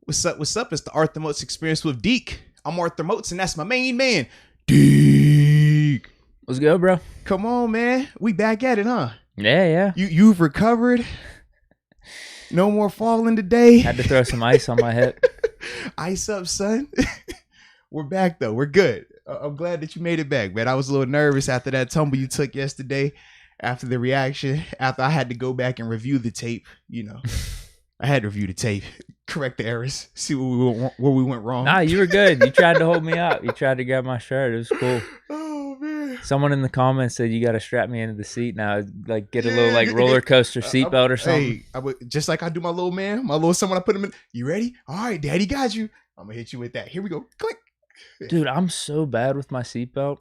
What's up? What's up? It's the Arthur Moats Experience with Deke. I'm Arthur Moats, and that's my main man, Deke. What's good, bro? Come on, man. We back at it, huh? Yeah. You've recovered. No more falling today. Had to throw some ice on my hip. Ice up, son. We're back, though. We're good. I'm glad that you made it back, man. I was a little nervous after that tumble you took yesterday, after the reaction, after I had to go back and review the tape, I had to review the tape, correct the errors, see where we went wrong. Nah, you were good. You tried to hold me up. You tried to grab my shirt. It was cool. Oh, man. Someone in the comments said you got to strap me into the seat now, like get a little roller coaster seatbelt or something. Hey, just like I do my little man, my little someone, I put him in. You ready? All right, daddy got you. I'm going to hit you with that. Here we go. Click. Dude, I'm so bad with my seatbelt.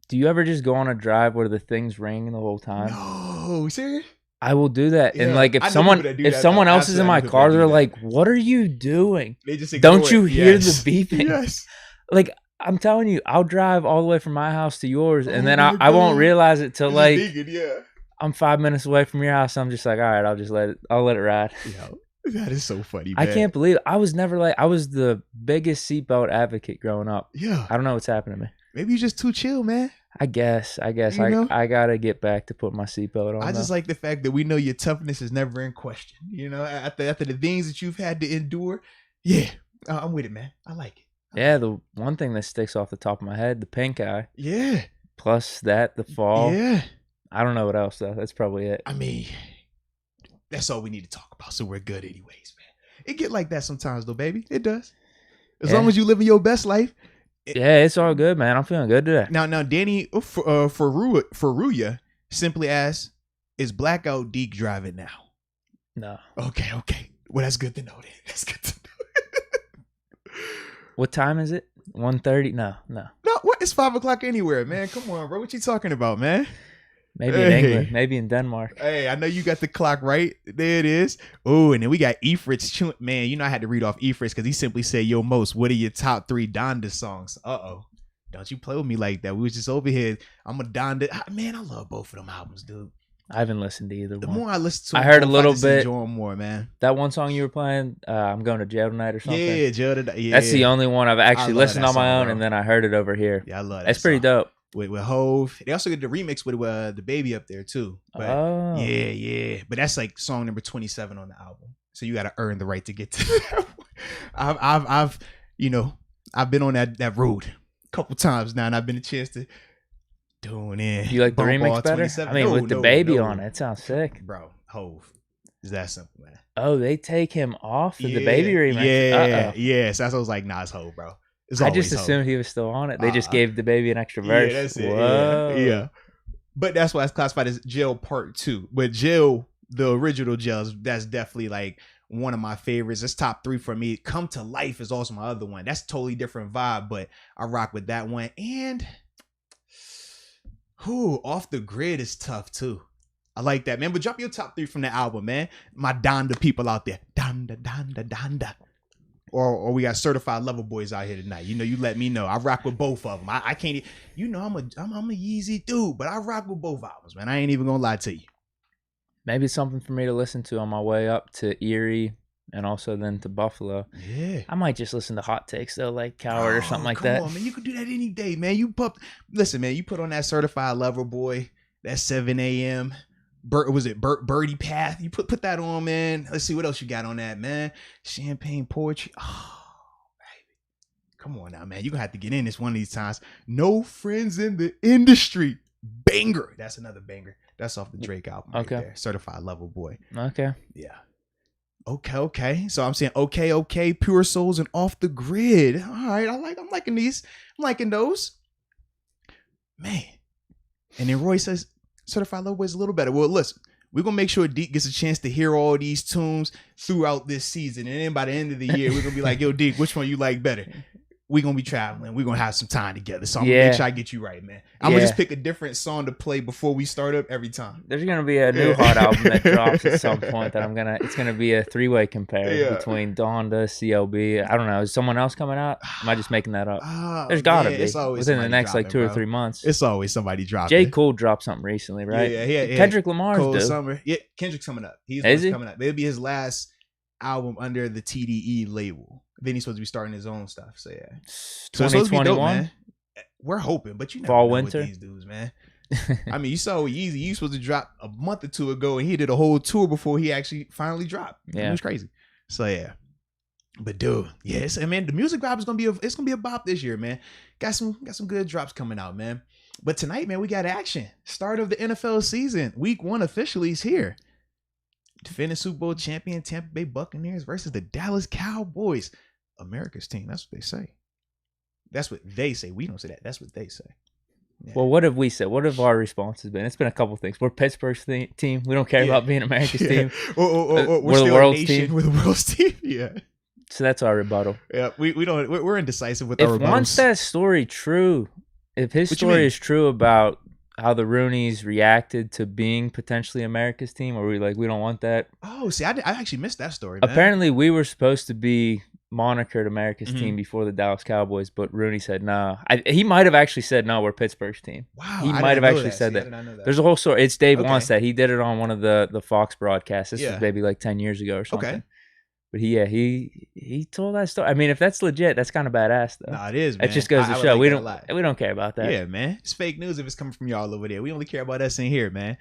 Do you ever just go on a drive where the thing's ringing the whole time? No, serious? I will do that. Yeah, And like if someone else is in my car, they're like, "What are you doing? They just don't you hear the beeping?" Yes. Like I'm telling you, I'll drive all the way from my house to yours, and then I won't realize it till like I'm 5 minutes away from your house. I'm just like, all right, I'll let it ride. Yeah, that is so funny, man. I can't believe it. I was the biggest seatbelt advocate growing up. Yeah. I don't know what's happened to me. Maybe you're just too chill, man. I guess I gotta get back to put my seatbelt on. I just like the fact that we know your toughness is never in question. After the things that you've had to endure. Yeah, I'm with it, man. I like it. Yeah, the one thing that sticks off the top of my head, the pink eye. Yeah. Plus the fall. Yeah. I don't know what else though. That's probably it. I mean, that's all we need to talk about. So we're good anyways, man. It get like that sometimes though, baby. It does. As long as you living your best life. Yeah, it's all good, man. I'm feeling good today. Now, Danny Faruya simply asks, "Is Blackout Deke driving now?" No. Okay. Well, that's good to know. Then that's good to know. What time is it? 1:30? No. What? It's 5:00 anywhere, man. Come on, bro. What you talking about, man? Maybe in England, maybe in Denmark. Hey, I know you got the clock right. There it is. Oh, and then we got Efritz. Man, I had to read off Efritz because he simply said, "Yo, Moats, what are your top 3 Donda songs?" Don't you play with me like that. We was just over here. I'm a Donda. Man, I love both of them albums, dude. I haven't listened to either one. The more I listen to them, I heard a little bit. Enjoy them more, man. That one song you were playing, I'm going to jail tonight or something. Yeah, jail tonight. Yeah. That's the only one I've actually listened on my own, and then I heard it over here. Yeah, I love that. That's pretty dope. With Hove. They also did the remix with the baby up there too. But yeah. But that's like song number 27 on the album. So you got to earn the right to get to that one. I've been on that road a couple times now, and I've been a chance to tune in. You like the remix better? I mean, with the baby on it sounds sick. Bro, Hove. Is that simple, man? Oh, they take him off of the baby remix? Yeah. So I was like, nah, it's Hove, bro. I just assumed he was still on it. They just gave the baby an extra verse. Yeah, that's it. Whoa. Yeah. But that's why it's classified as Jail Part 2. But Jail, the original Jail, that's definitely like one of my favorites. It's top 3 for me. Come to Life is also my other one. That's totally different vibe, but I rock with that one. And Off the Grid is tough too. I like that, man. But drop your top 3 from the album, man. My Donda people out there. Donda. Or we got Certified Lover Boys out here tonight. You let me know. I rock with both of them. I can't. I'm a Yeezy dude, but I rock with both albums, man. I ain't even gonna lie to you. Maybe something for me to listen to on my way up to Erie and also then to Buffalo. Yeah. I might just listen to Hot Takes though, like Coward or something like that. Come on, man. You could do that any day, man. Listen, man. You put on that Certified Lover Boy. That 7 a.m. Birdie Path? You put that on, man. Let's see what else you got on that, man. Champagne Poetry. Oh, baby. Come on now, man. You're going to have to get in this one of these times. No Friends in the Industry. Banger. That's another banger. That's off the Drake album right there. Certified Lover Boy. Okay. Yeah. Okay. So I'm saying okay. Pure Souls and Off the Grid. All right. I'm liking these. I'm liking those. Man. And then Roy says, Certified Lover Boy is a little better. Well, listen, we're going to make sure Deke gets a chance to hear all these tunes throughout this season. And then by the end of the year, we're going to be like, yo, Deke, which one you like better? We're going to be traveling. We're going to have some time together. So I'm going to make sure I get you right, man. I'm going to just pick a different song to play before we start up every time. There's going to be a new hot album that drops at some point that it's going to be a 3-way compare between Donda, CLB. I don't know. Is someone else coming out? Am I just making that up? There's got to be. Within the next like 2 or 3 months. It's always somebody dropping. J. Cole dropped something recently, right? Yeah. Kendrick Lamar's Cold due. Summer. Yeah, Kendrick's coming up. He's coming up. It'll be his last album under the TDE label. Then he's supposed to be starting his own stuff. So yeah, so it's supposed to be dope, man. We're hoping, but you never fall know winter with these dudes, man. I mean, you saw Yeezy. He was supposed to drop a month or two ago, and he did a whole tour before he actually finally dropped. Yeah, it was crazy. So yeah, but dude, yes, I mean, the music vibe is gonna be a bop this year, man. Got some good drops coming out, man. But tonight, man, we got action. Start of the NFL season. Week 1 officially is here. Defending Super Bowl champion Tampa Bay Buccaneers versus the Dallas Cowboys, America's team. That's what they say. That's what they say. We don't say that. That's what they say. Yeah. Well, what have we said? What have our responses been? It's been a couple things. We're Pittsburgh's team. We don't care about being America's team. Or we're still the world's team. We're the world's team. Yeah. So that's our rebuttal. Yeah, we don't. We're indecisive with our rebuttals. If once that story true, if his story is true about how the Rooneys reacted to being potentially America's team, or we don't want that. Oh, see, I actually missed that story, man. Apparently, we were supposed to be monikered America's team before the Dallas Cowboys, but Rooney said no. He might have actually said no, we're Pittsburgh's team. Wow, he might have actually said that. There's a whole story. It's Dave Wannstedt. He did it on one of the Fox broadcasts. This was maybe 10 years ago or something. Okay. But he told that story. I mean, if that's legit, that's kind of badass, though. No, it is, man. It just goes to show we don't care about that. Yeah, man. It's fake news if it's coming from y'all over there. We only care about us in here, man.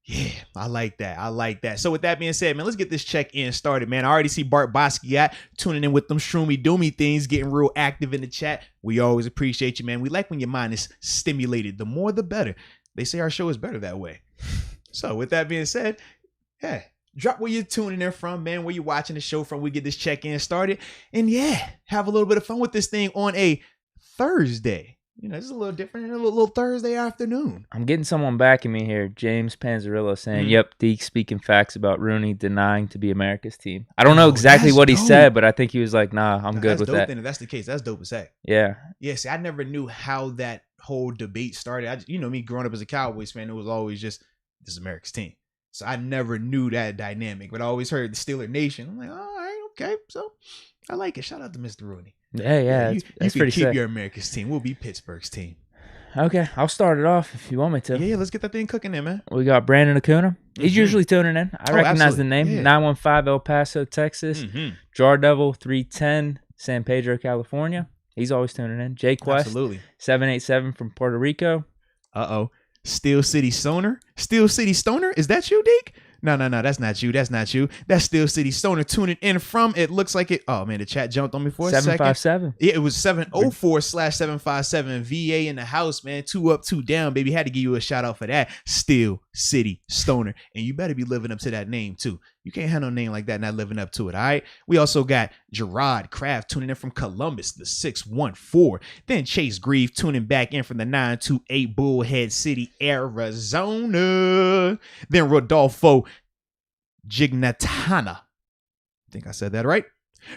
Yeah, I like that. So with that being said, man, let's get this check-in started, man. I already see Bart Basquiat tuning in with them shroomy doomy things, getting real active in the chat. We always appreciate you, man. We like when your mind is stimulated. The more, the better. They say our show is better that way. So with that being said, yeah, drop where you're tuning in from, man, where you're watching the show from. We get this check-in started. And yeah, have a little bit of fun with this thing on a Thursday. You know, it's a little different, a little Thursday afternoon. I'm getting someone backing me here. James Panzarillo saying, yep, Deke speaking facts about Rooney denying to be America's team. I don't know exactly what he said, but I think he was like, nah, I'm good with that. Then if that's the case, that's dope as heck. Yeah. Yeah, see, I never knew how that whole debate started. Me growing up as a Cowboys fan, it was always just, this is America's team. So I never knew that dynamic, but I always heard the Steeler Nation. I'm like, all right, okay. So I like it. Shout out to Mr. Rooney. Yeah, that's pretty sick. Keep your America's team. We'll be Pittsburgh's team. Okay, I'll start it off if you want me to. Yeah, let's get that thing cooking in, man. We got Brandon Acuna. He's usually tuning in. I recognize the name. Yeah. 915 El Paso, Texas. Jar Devil 310, San Pedro, California. He's always tuning in. Jay Quest 787 from Puerto Rico. Steel City Stoner. Steel City Stoner? Is that you, Deke? No, that's not you. That's Steel City Stoner tuning in from, it looks like it. Oh, man, the chat jumped on me for a 757. Second. Yeah, it was 704/757. VA in the house, man. 2 up, 2 down, baby. Had to give you a shout out for that. Steel City Stoner. And you better be living up to that name, too. You can't have no name like that and not living up to it, all right? We also got Gerard Kraft tuning in from Columbus, the 614. Then Chase Grieve tuning back in from the 928 Bullhead City, Arizona. Then Rodolfo Gignatana. I think I said that right.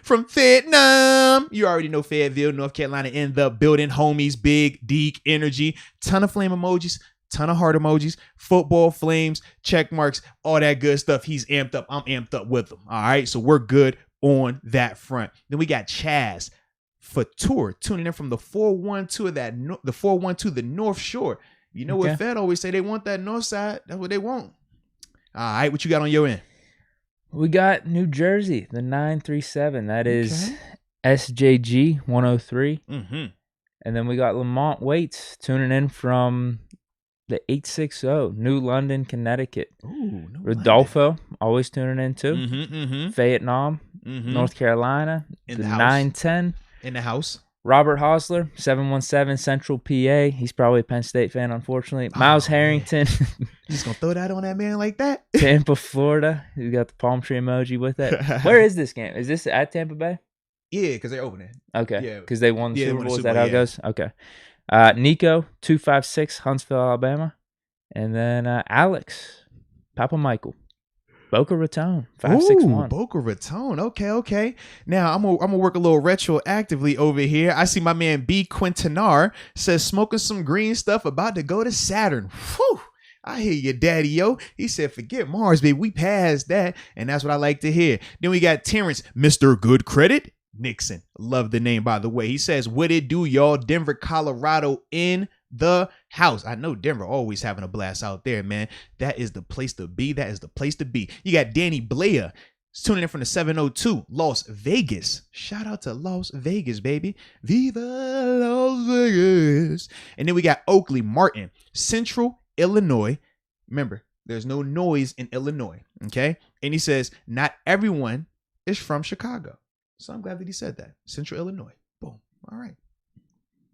From Vietnam. You already know Fayetteville, North Carolina in the building. Homies, big, Deke, energy. Ton of flame emojis. Ton of heart emojis, football flames, check marks, all that good stuff. He's amped up. I'm amped up with him. All right. So we're good on that front. Then we got Chaz Fatur tuning in from the 412 the 412, the North Shore. You know what Fed always say? They want that north side. That's what they want. All right. What you got on your end? We got New Jersey, the 937. That is SJG 103. And then we got Lamont Waits tuning in from the 860, New London, Connecticut. Ooh, Rodolfo, London. Always tuning in too. Vietnam, North Carolina, in the 910. In the house. Robert Hosler, 717 Central PA. He's probably a Penn State fan, unfortunately. Miles Harrington. You just going to throw that on that man like that? Tampa, Florida. You got the palm tree emoji with it. Where is this game? Is this at Tampa Bay? Yeah, because they're opening. Okay. Yeah, because they won the Super Bowl. Is that how it goes? Okay. Nico, 256, Huntsville, Alabama. And then Alex, Papa Michael, Boca Raton, 561. Boca Raton. Okay. Now, I'm gonna work a little retroactively over here. I see my man B. Quintanar says, smoking some green stuff, about to go to Saturn. Whew. I hear you, daddy, yo. He said, forget Mars, baby. We passed that. And that's what I like to hear. Then we got Terrence, Mr. Good Credit Nixon. Love the name, by the way. He says, what it do, y'all? Denver, Colorado in the house. I know Denver always having a blast out there, man. That is the place to be. You got Danny Blair. is tuning in from the 702, Las Vegas. Shout out to Las Vegas, baby. Viva Las Vegas. And then we got Oakley Martin, Central Illinois. Remember, there's no noise in Illinois, okay? And he says, not everyone is from Chicago. So I'm glad that he said that. Central Illinois. Boom. All right.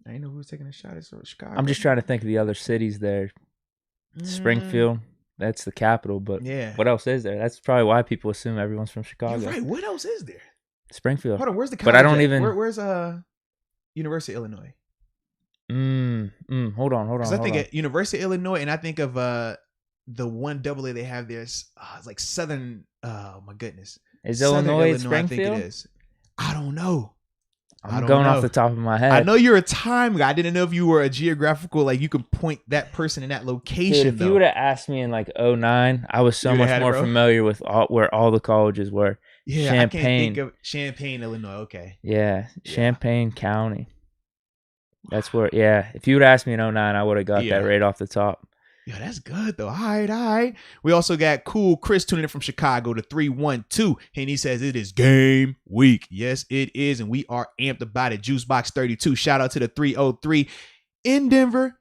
I didn't know who was taking a shot at Chicago. I'm just trying to think of the other cities there. Springfield, that's the capital, but what else is there? That's probably why people assume everyone's from Chicago. You're right. What else is there? Springfield. Hold on, where's the college? But I don't even. Where's University of Illinois? Hold on. Because I think at University of Illinois, and I think of the one AA they have there. It's like Southern. Oh my goodness. Is Illinois Springfield? I think it is. I don't know. I'm going off the top of my head. I know you're a time guy. I didn't know if you were a geographical, like you could point that person in that location. Dude, if you would have asked me in like 2009, I was so much more familiar with where all the colleges were. Yeah, Champaign. I can't think of Champaign, Illinois. Okay. Yeah, Champaign County. That's where. Yeah, if you would have asked me in 2009, I would have got that right off the top. Yeah, that's good though. All right. We also got Cool Chris tuning in from Chicago to 312, and he says it is game week. Yes, it is, and we are amped about it. Juicebox 32. Shout out to the 303 in Denver.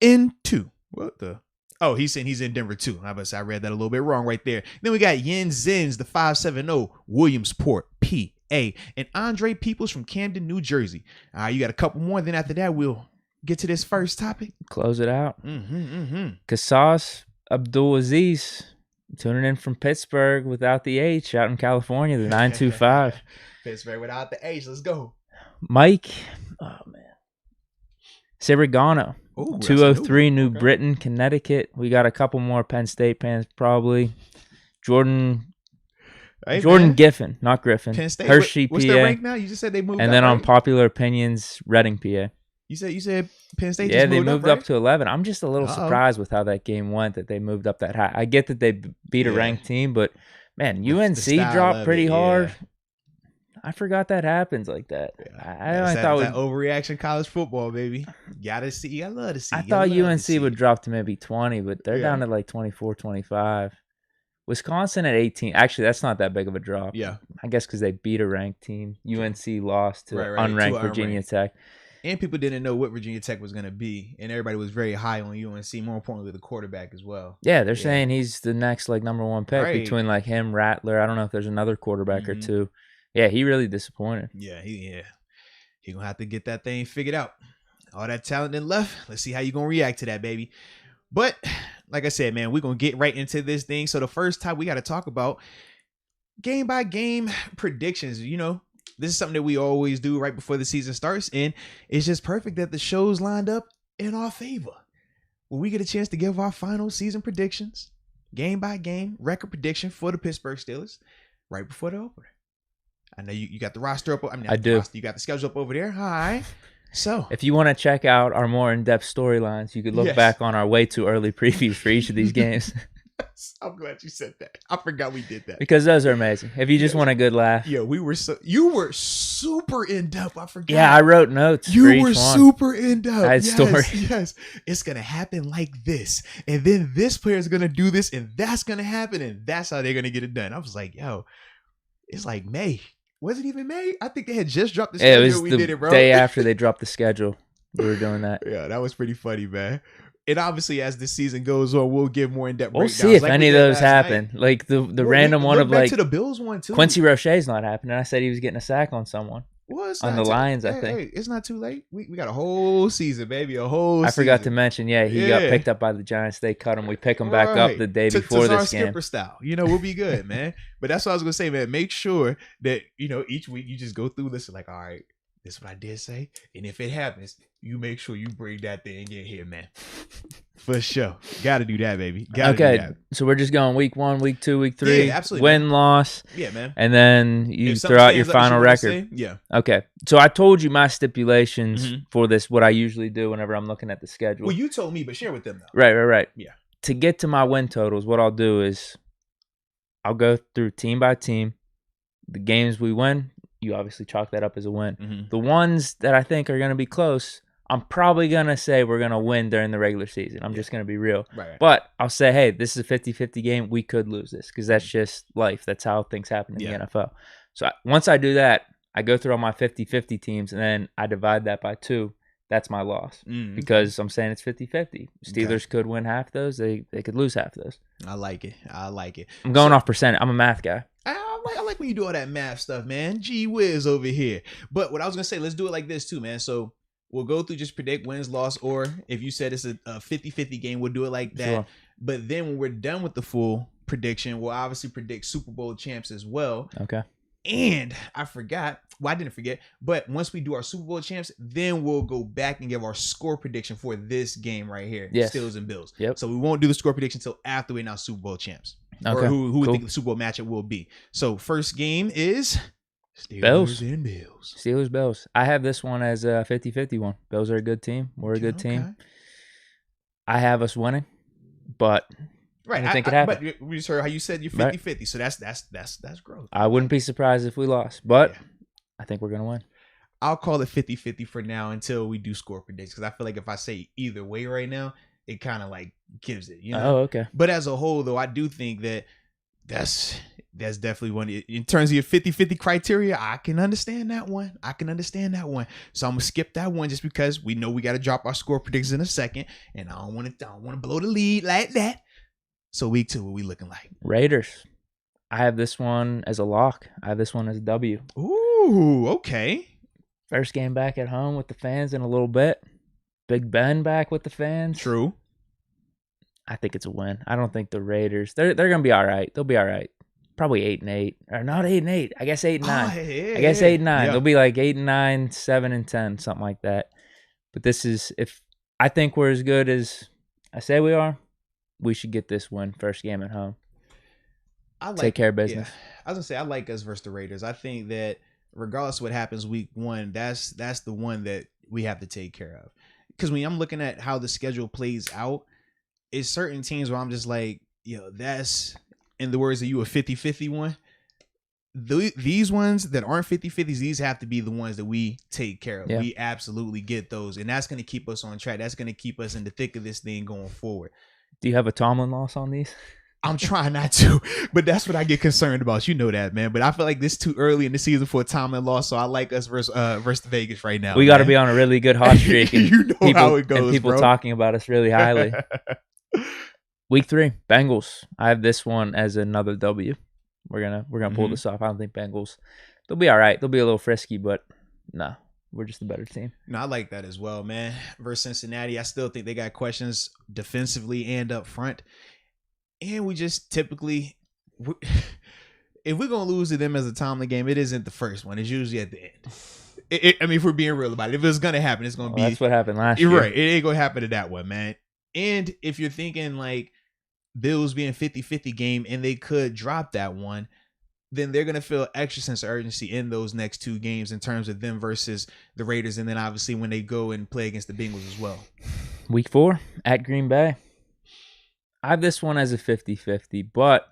N2. What the? Oh, he's saying he's in Denver too. I read that a little bit wrong right there. Then we got Yen Zins, the 570, Williamsport, PA, and Andre Peoples from Camden, New Jersey. All right, you got a couple more. Then after that, we'll get to this first topic. Close it out. Kasas Abdulaziz tuning in from Pittsburgh without the H out in California, the 925. Pittsburgh without the H. Let's go. Mike. Oh, man. Sirigano. 203 New Britain, Connecticut. We got a couple more Penn State fans probably. Jordan Giffen, not Griffin. Penn State. Hershey, what's PA. their rank now? You just said they moved and up, then right? on Popular Opinions, Reading, PA. You said Penn State. Yeah, just they moved up, right? to 11. I'm just a little surprised with how that game went. That they moved up that high. I get that they beat a ranked team, but man, UNC dropped pretty hard. I forgot that happens like that. Yeah. I thought that overreaction college football, baby. You gotta see. You gotta love to see. I thought UNC would drop to maybe 20, but they're down to like 24, 25. Wisconsin at 18. Actually, that's not that big of a drop. Yeah, I guess because they beat a ranked team. UNC lost to unranked Virginia Tech. And people didn't know what Virginia Tech was going to be. And everybody was very high on UNC, more importantly, the quarterback as well. Yeah, they're saying he's the next like number one pick between like him, Rattler. I don't know if there's another quarterback or two. Yeah, he really disappointed. Yeah, he going to have to get that thing figured out. All that talent in left. Let's see how you going to react to that, baby. But like I said, man, we're going to get right into this thing. So the first time we got to talk about game by game predictions, This is something that we always do right before the season starts, and it's just perfect that the show's lined up in our favor. When we get a chance to give our final season predictions, game by game, record prediction for the Pittsburgh Steelers, right before the opener. I know you got the roster up. I do. Roster, you got the schedule up over there. Hi. So, if you want to check out our more in-depth storylines, you could look back on our way too early previews for each of these games. I'm glad you said that. I forgot we did that. Because those are amazing. If you just want a good laugh. Yeah, you were super in depth. I forgot. Yeah, I wrote notes. You were super in depth. I had story. Yes. It's gonna happen like this. And then this player is gonna do this, and that's gonna happen, and that's how they're gonna get it done. I was like, yo, it's like May. Was it even May? I think they had just dropped the schedule. It was the day after they dropped the schedule. We were doing that. Yeah, that was pretty funny, man. And obviously, as the season goes on, we'll give more in-depth breakdowns. We'll see if any of those happen. Like the random one of like to the Bills one too. Quincy Roche's not happening. I said he was getting a sack on someone. On the Lions, I think. Hey, it's not too late. We got a whole season, baby. I forgot to mention, he got picked up by the Giants. They cut him. We pick him back up the day before this game. Skipper style. We'll be good, man. But that's what I was going to say, man. Make sure that, each week you just go through this and like, all right, this is what I did say. And if it happens, you make sure you bring that thing in here, man. For sure. Got to do that, baby. Gotta do that. So we're just going week 1, week 2, week 3. Yeah, absolutely. Win, loss. Yeah, man. And then you throw out your final record. Yeah. Okay. So I told you my stipulations for this, what I usually do whenever I'm looking at the schedule. Well, you told me, but share with them, though. Right. Yeah. To get to my win totals, what I'll do is I'll go through team by team. The games we win, you obviously chalk that up as a win. The ones that I think are going to be close, I'm probably going to say we're going to win during the regular season. I'm just going to be real. Right. But I'll say, hey, this is a 50-50 game. We could lose this because that's just life. That's how things happen in the NFL. So once I do that, I go through all my 50-50 teams, and then I divide that by 2. That's my loss because I'm saying it's 50-50. Steelers could win half those. They could lose half those. I like it. I'm going off percent. I'm a math guy. I like when you do all that math stuff, man. Gee whiz over here. But what I was going to say, let's do it like this too, man. So we'll go through, just predict wins, loss, or if you said it's a 50-50 game, we'll do it like that. Sure. But then when we're done with the full prediction, we'll obviously predict Super Bowl champs as well. Okay. And I forgot. Well, I didn't forget. But once we do our Super Bowl champs, then we'll go back and give our score prediction for this game right here. Yes. Steelers and Bills. Yep. So we won't do the score prediction until after we announce Super Bowl champs. Okay. Or who we think the Super Bowl matchup will be. So first game is Bills and Bills. Steelers, Bills. I have this one as a 50-50 one. Bills are a good team. We're a good team. I have us winning, but right. I think it happened. But we just heard how you said you're 50-50, right. So that's growth. I wouldn't be surprised if we lost, but I think we're gonna win. I'll call it 50-50 for now until we do score predictions, because I feel like if I say either way right now, it kind of like gives it, you know. Oh, okay. But as a whole, though, I do think that that's definitely one in terms of your 50-50 criteria. I can understand that one. So I'm gonna skip that one just because we know we got to drop our score predictions in a second, and I don't want to blow the lead like that. So week 2, what we looking like? Raiders. I have this one as a lock. I have this one as a W. Ooh, okay. First game back at home with the fans in a little bit. Big Ben back with the fans. True. I think it's a win. I don't think the Raiders, they're going to be all right. They'll be all right. Probably 8-8. Or not 8-8. I guess 8-9. I guess 8-9. Yeah. They'll be like 8-9, 7-10, something like that. But this is, if I think we're as good as I say we are, we should get this win first game at home. Take care of business. Yeah. I was going to say, I like us versus the Raiders. I think that regardless of what happens week 1, that's the one that we have to take care of. Because when I'm looking at how the schedule plays out, it's certain teams where I'm just like, that's, in the words of you, a 50-50 one. These ones that aren't 50-50s, these have to be the ones that we take care of. Yeah. We absolutely get those. And that's going to keep us on track. That's going to keep us in the thick of this thing going forward. Do you have a Tomlin loss on these? I'm trying not to, but that's what I get concerned about. You know that, man. But I feel like this too early in the season for a Tomlin loss, so I like us versus Vegas right now. We got to be on a really good hot streak. And you know how it goes, and people bro. Talking about us really highly. Week 3, Bengals. I have this one as another W. We're gonna pull this off. I don't think Bengals. They'll be all right. They'll be a little frisky, but no, we're just a better team. No, I like that as well, man. Versus Cincinnati, I still think they got questions defensively and up front. And we just typically, if we're going to lose to them as a Tomlin game, it isn't the first one. It's usually at the end. I mean, if we're being real about it, if it's going to happen, it's going to be. That's what happened last year. Right. It ain't going to happen to that one, man. And if you're thinking like Bills being 50-50 game and they could drop that one, then they're going to feel extra sense of urgency in those next 2 games in terms of them versus the Raiders. And then obviously when they go and play against the Bengals as well. Week 4 at Green Bay. I have this one as a 50-50, but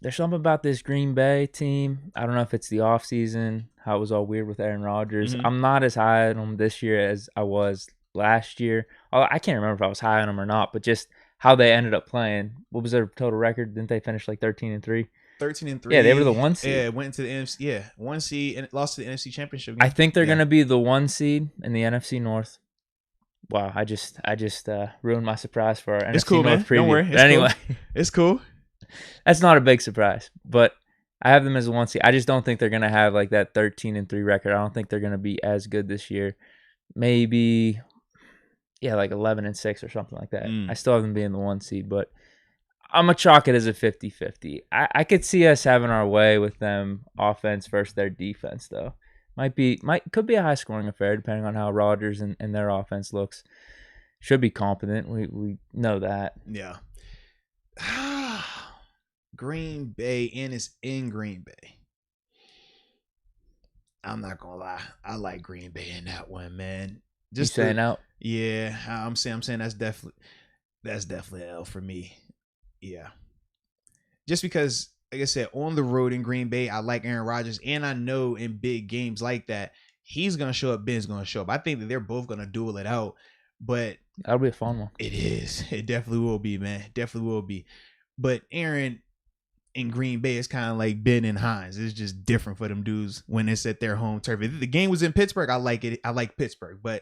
there's something about this Green Bay team. I don't know if it's the offseason, how it was all weird with Aaron Rodgers. I'm not as high on them this year as I was last year. I can't remember if I was high on them or not, but just how they ended up playing. What was their total record? Didn't they finish like 13-3? 13-3. Yeah, they were the 1 seed. Yeah, went into the NFC. Yeah, 1 seed and lost to the NFC Championship game. I think they're going to be the 1 seed in the NFC North. Wow, I just ruined my surprise for our NFC cool, North man. preview. Don't worry. But anyway, it's cool. That's not a big surprise, but I have them as a 1 seed. I just don't think they're going to have like that 13-3 record. I don't think they're going to be as good this year. Maybe, like 11-6 or something like that. I still have them being the 1 seed, but I'm going to chalk it as a 50-50. I could see us having our way with them offense versus their defense, though. Could be a high scoring affair depending on how Rodgers and their offense looks. Should be competent. We know that. Yeah. Green Bay, and it's in Green Bay. I'm not gonna lie. I like Green Bay in that one, man. Just saying out. Yeah, I'm saying that's definitely an L for me. Yeah. Just because, like I said, on the road in Green Bay, I like Aaron Rodgers, and I know in big games like that, he's gonna show up, Ben's gonna show up. I think that they're both gonna duel it out, but that'll be a fun one. It is. It definitely will be, man. Definitely will be. But Aaron in Green Bay is kind of like Ben and Hines. It's just different for them dudes when it's at their home turf. If the game was in Pittsburgh, I like it. I like Pittsburgh, but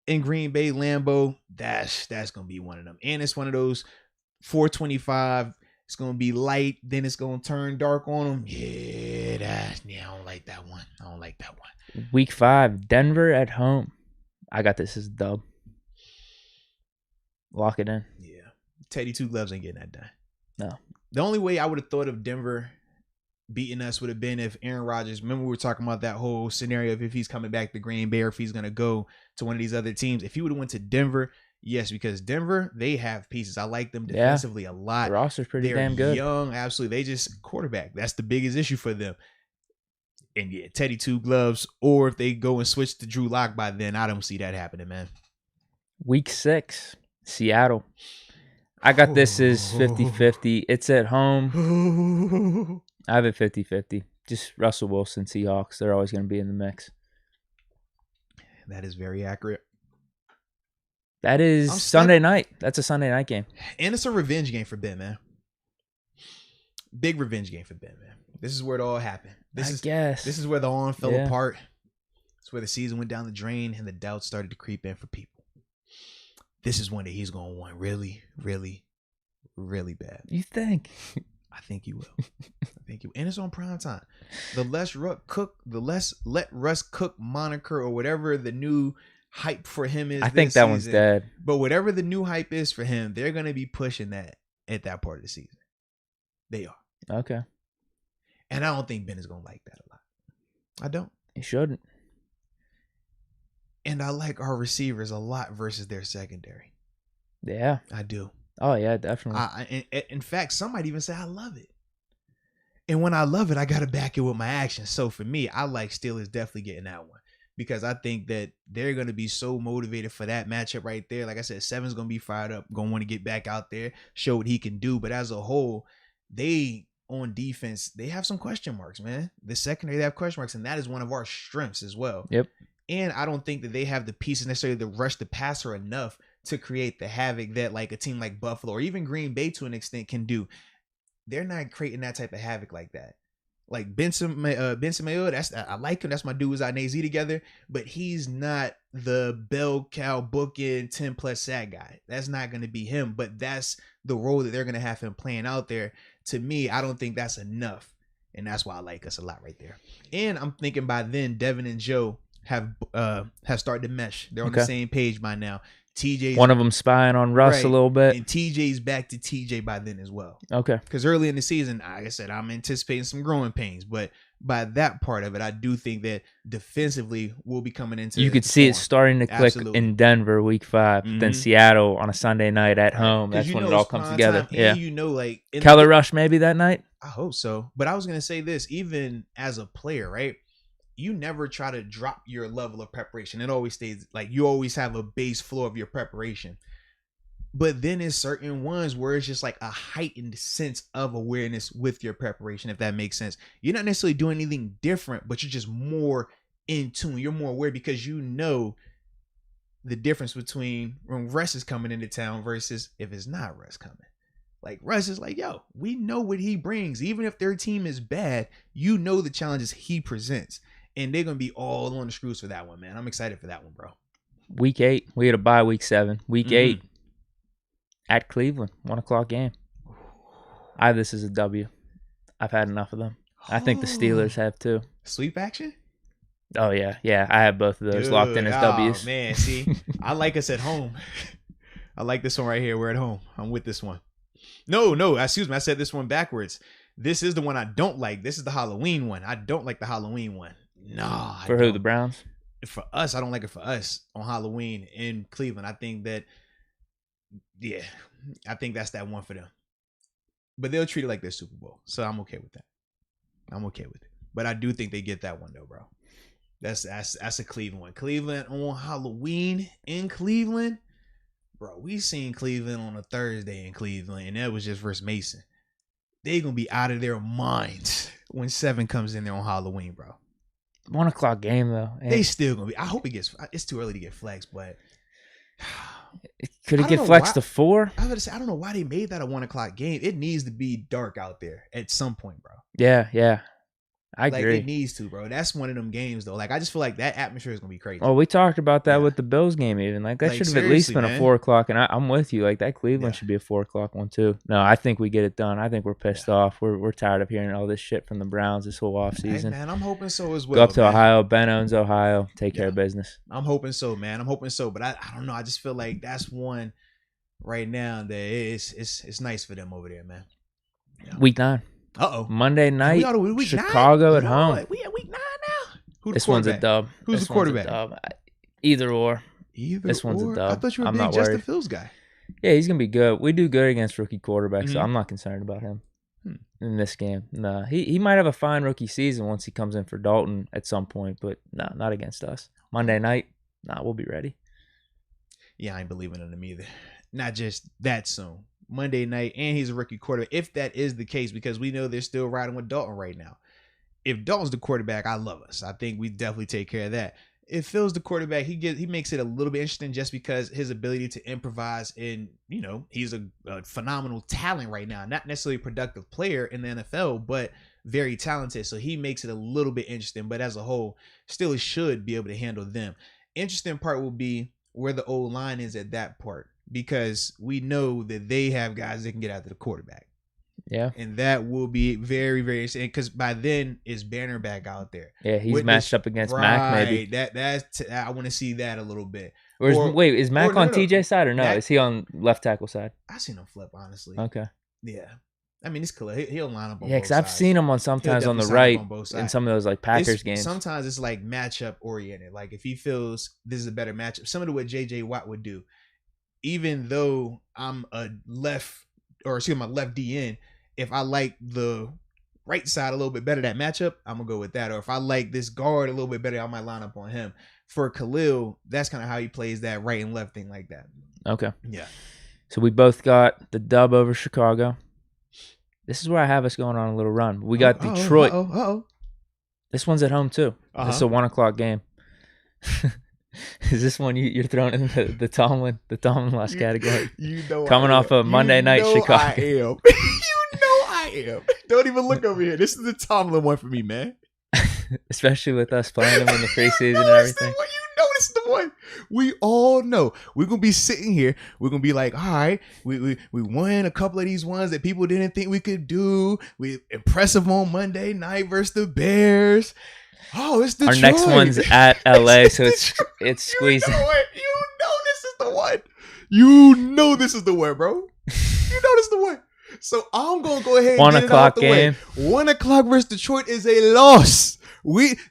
in Green Bay, Lambeau, that's gonna be one of them. And it's one of those 425. It's gonna be light, then it's gonna turn dark on them. Yeah, I don't like that one. Week 5, Denver at home. I got this as a dub. Lock it in. Yeah, Teddy Two Gloves ain't getting that done. No. The only way I would have thought of Denver beating us would have been if Aaron Rodgers, remember we were talking about that whole scenario of if he's coming back to Green Bay or if he's going to go to one of these other teams. If he would have went to Denver, yes, because Denver, they have pieces. I like them defensively a lot. The roster's pretty They're damn good. Young, absolutely. They just quarterback. That's the biggest issue for them. And yeah, Teddy Two Gloves, or if they go and switch to Drew Lock by then, I don't see that happening, man. Week 6, Seattle. I got this as 50-50. It's at home. I have it 50-50. Just Russell Wilson, Seahawks. They're always going to be in the mix. That is very accurate. That is Sunday night. That's a Sunday night game. And it's a revenge game for Ben, man. Big revenge game for Ben, man. This is where it all happened. This is where the on fell apart. It's where the season went down the drain and the doubts started to creep in for people. This is one that he's going to want really, really, really bad. You think? I think he will. And it's on prime time. The less let Russ cook moniker or whatever the new hype for him is. I think that one's dead. But whatever the new hype is for him, they're going to be pushing that at that part of the season. They are. Okay. And I don't think Ben is going to like that a lot. I don't. He shouldn't. And I like our receivers a lot versus their secondary. Yeah. I do. Oh, yeah, definitely. In fact, some might even say I love it. And when I love it, I got to back it with my actions. So for me, I like Steelers definitely getting that one. Because I think that they're going to be so motivated for that matchup right there. Like I said, Seven's going to be fired up, going to want to get back out there, show what he can do. But as a whole, they, on defense, they have some question marks, man. The secondary, they have question marks, and that is one of our strengths as well. Yep. And I don't think that they have the pieces necessarily to rush the passer enough to create the havoc that like a team like Buffalo or even Green Bay to an extent can do. They're not creating that type of havoc like that. Like Benson Mayo, I like him. That's my dude who's out in AZ together, but he's not the bell cow bookend 10+ sack guy. That's not going to be him, but that's the role that they're going to have him playing out there. To me, I don't think that's enough. And that's why I like us a lot right there. And I'm thinking by then, Devin and Joe have started to mesh. They're on the same page by now. TJ's one of them spying on Russ a little bit, and TJ's back to TJ by then as well. Okay, because early in the season, like I said, I'm anticipating some growing pains, but by that part of it, I do think that defensively we'll be coming into. You could see it starting to click in Denver week 5, then Seattle on a Sunday night at home. That's when it all comes together. Yeah, like Keller Rush maybe that night. I hope so, but I was gonna say this: even as a player, right? You never try to drop your level of preparation. It always stays like you always have a base floor of your preparation. But then there's certain ones where it's just like a heightened sense of awareness with your preparation, if that makes sense. You're not necessarily doing anything different, but you're just more in tune. You're more aware because you know the difference between when Russ is coming into town versus if it's not Russ coming. Like Russ is like, yo, we know what he brings. Even if their team is bad, you know the challenges he presents. And they're going to be all on the screws for that one, man. I'm excited for that one, bro. Week 8. We had a bye week 7. Week 8 at Cleveland. 1:00 game. I have this as a W. I've had enough of them. I think the Steelers have too. Sweep action? Oh, yeah. Yeah, I have both of those locked in as W's. Oh, man. See, I like us at home. I like this one right here. We're at home. I'm with this one. No. Excuse me. I said this one backwards. This is the one I don't like. This is the Halloween one. I don't like the Halloween one. No. For who? The Browns? For us, I don't like it for us on Halloween in Cleveland. I think that, I think that's that one for them. But they'll treat it like their Super Bowl. So I'm okay with that. I'm okay with it. But I do think they get that one though, bro. That's a Cleveland one. Cleveland on Halloween in Cleveland. Bro, we seen Cleveland on a Thursday in Cleveland, and that was just versus Mason. They're going to be out of their minds when 7 comes in there on Halloween, bro. 1 o'clock game though. They still gonna be. I hope it gets. It's too early to get flexed, but could it get flexed to 4? I was gonna say I don't know why they made that a 1 o'clock game. It needs to be dark out there at some point, bro. Yeah. I agree. It needs to, bro. That's one of them games, though. I just feel like that atmosphere is gonna be crazy. Well, we talked about that with the Bills game, even. That should have at least been a 4 o'clock. And I'm with you. That Cleveland should be a 4 o'clock one too. No, I think we get it done. I think we're pissed off. We're tired of hearing all this shit from the Browns this whole offseason. Hey, man, I'm hoping so as well. Go up to Ohio. Ben owns Ohio. Take care of business. I'm hoping so, man. I'm hoping so. But I don't know. I just feel like that's one right now that it's nice for them over there, man. Yeah. Week 9. Monday night, Chicago at home. We at week 9 now. This one's a dub. Who's the quarterback? Either or. This one's a dub. I thought you were a big Justin Fields guy. Yeah, he's gonna be good. We do good against rookie quarterbacks, so I'm not concerned about him in this game. No, he might have a fine rookie season once he comes in for Dalton at some point, but no, not against us. Monday night, we'll be ready. Yeah, I ain't believing in him either. Not just that soon. Monday night, and he's a rookie quarterback. If that is the case, because we know they're still riding with Dalton right now. If Dalton's the quarterback, I love us. I think we definitely take care of that. If Phil's the quarterback, he makes it a little bit interesting just because his ability to improvise and, he's a phenomenal talent right now. Not necessarily a productive player in the NFL, but very talented. So he makes it a little bit interesting. But as a whole, still he should be able to handle them. Interesting part will be where the old line is at that part. Because we know that they have guys that can get after the quarterback. Yeah. And that will be very, very interesting. Because by then, it's Banner back out there. Yeah, he's matched up against Mac, maybe. I want to see that a little bit. Wait, is Mac on TJ's side or no? Is he on left tackle side? I've seen him flip, honestly. Okay. Yeah. I mean, it's cool. He'll line up on both sides. Yeah, because I've seen him sometimes on the right in some of those Packers games. Sometimes it's matchup oriented. If he feels this is a better matchup, similar to what J.J. Watt would do. Even though I'm a left DN, if I like the right side a little bit better, that matchup, I'm going to go with that. Or if I like this guard a little bit better, I might line up on him. For Khalil, that's kind of how he plays that right and left thing like that. Okay. Yeah. So we both got the dub over Chicago. This is where I have us going on a little run. We got Detroit. This one's at home too. This is a 1 o'clock game. Is this one you're throwing in the Tomlin last category? Coming off of Monday night Chicago. I am. Don't even look over here. This is the Tomlin one for me, man. Especially with us playing him in the preseason and everything. This is the one. We all know. We're gonna be sitting here. We're gonna be like, all right, we won a couple of these ones that people didn't think we could do. We impressive on Monday night versus the Bears. Oh, it's Detroit. Our next one's at LA, so it's squeezing. You know this is the one. You know this is the one, bro. You know this is the one. So I'm gonna go ahead and 1 get o'clock it out the game. Way. 1 o'clock versus Detroit is a loss.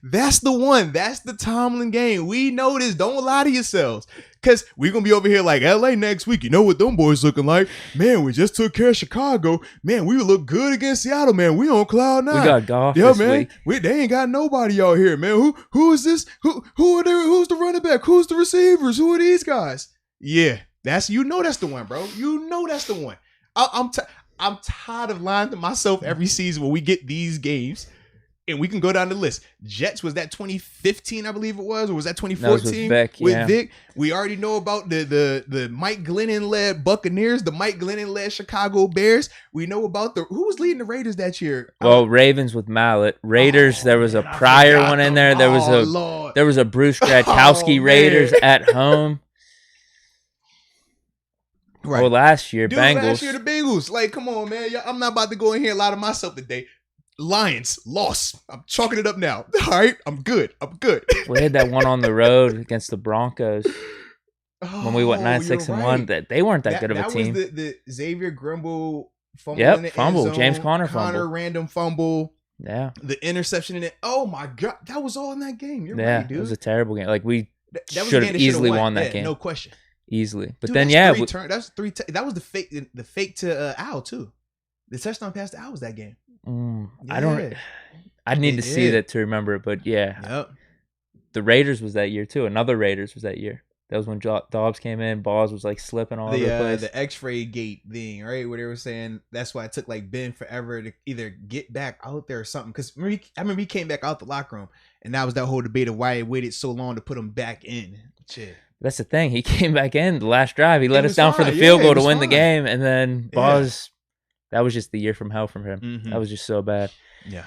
That's the one. That's the Tomlin game. We know this. Don't lie to yourselves. Because we're going to be over here like LA next week. You know what them boys looking like? Man, we just took care of Chicago. Man, we look good against Seattle, man. We on cloud 9. We got golf this man. week. They ain't got nobody out here, man. Who is this? Who are there? Who's the running back? Who's the receivers? Who are these guys? Yeah, that's the one, bro. You know that's the one. I'm tired of lying to myself every season when we get these games. And we can go down the list. Jets, was that 2015, I believe it was? Or was that 2014? With Vic. We already know about the Mike Glennon-led Buccaneers, the Mike Glennon-led Chicago Bears. We know about who was leading the Raiders that year? Well, Ravens with Mallet. Raiders, there was a prior one in there. There was a Bruce Gradkowski Raiders at home. Right. Well, last year, Bengals. Last year, the Bengals. Come on, man. I'm not about to go in here and lie to myself today. Lions lost. I'm chalking it up now. All right, I'm good. We had that one on the road against the Broncos when we went 9-6-1. That they weren't that good of a team. That was the Xavier Grimble fumble. Yep, fumble. James Conner fumble. Random fumble. Yeah. The interception in it. Oh my God, that was all in that game. You're right, dude. It was a terrible game. We should have easily won that game. No question. Easily, but dude, then that's three. That was the fake to Al too. The touchdown pass to Al was that game. Yeah. I'd need to see that to remember it, but yeah. Yep. The Raiders was that year too. Another Raiders was that year. That was when Dobbs came in. Balls was like slipping all over the place. The X-ray gate thing, right? Where they were saying that's why it took like Ben forever to either get back out there or something. Because I remember he came back out the locker room, and that was that whole debate of why it waited so long to put him back in. Shit. That's the thing. He came back in the last drive. He let us down for the field goal to win the game, and then Balls. That was just the year from hell from him. Mm-hmm. That was just so bad. Yeah.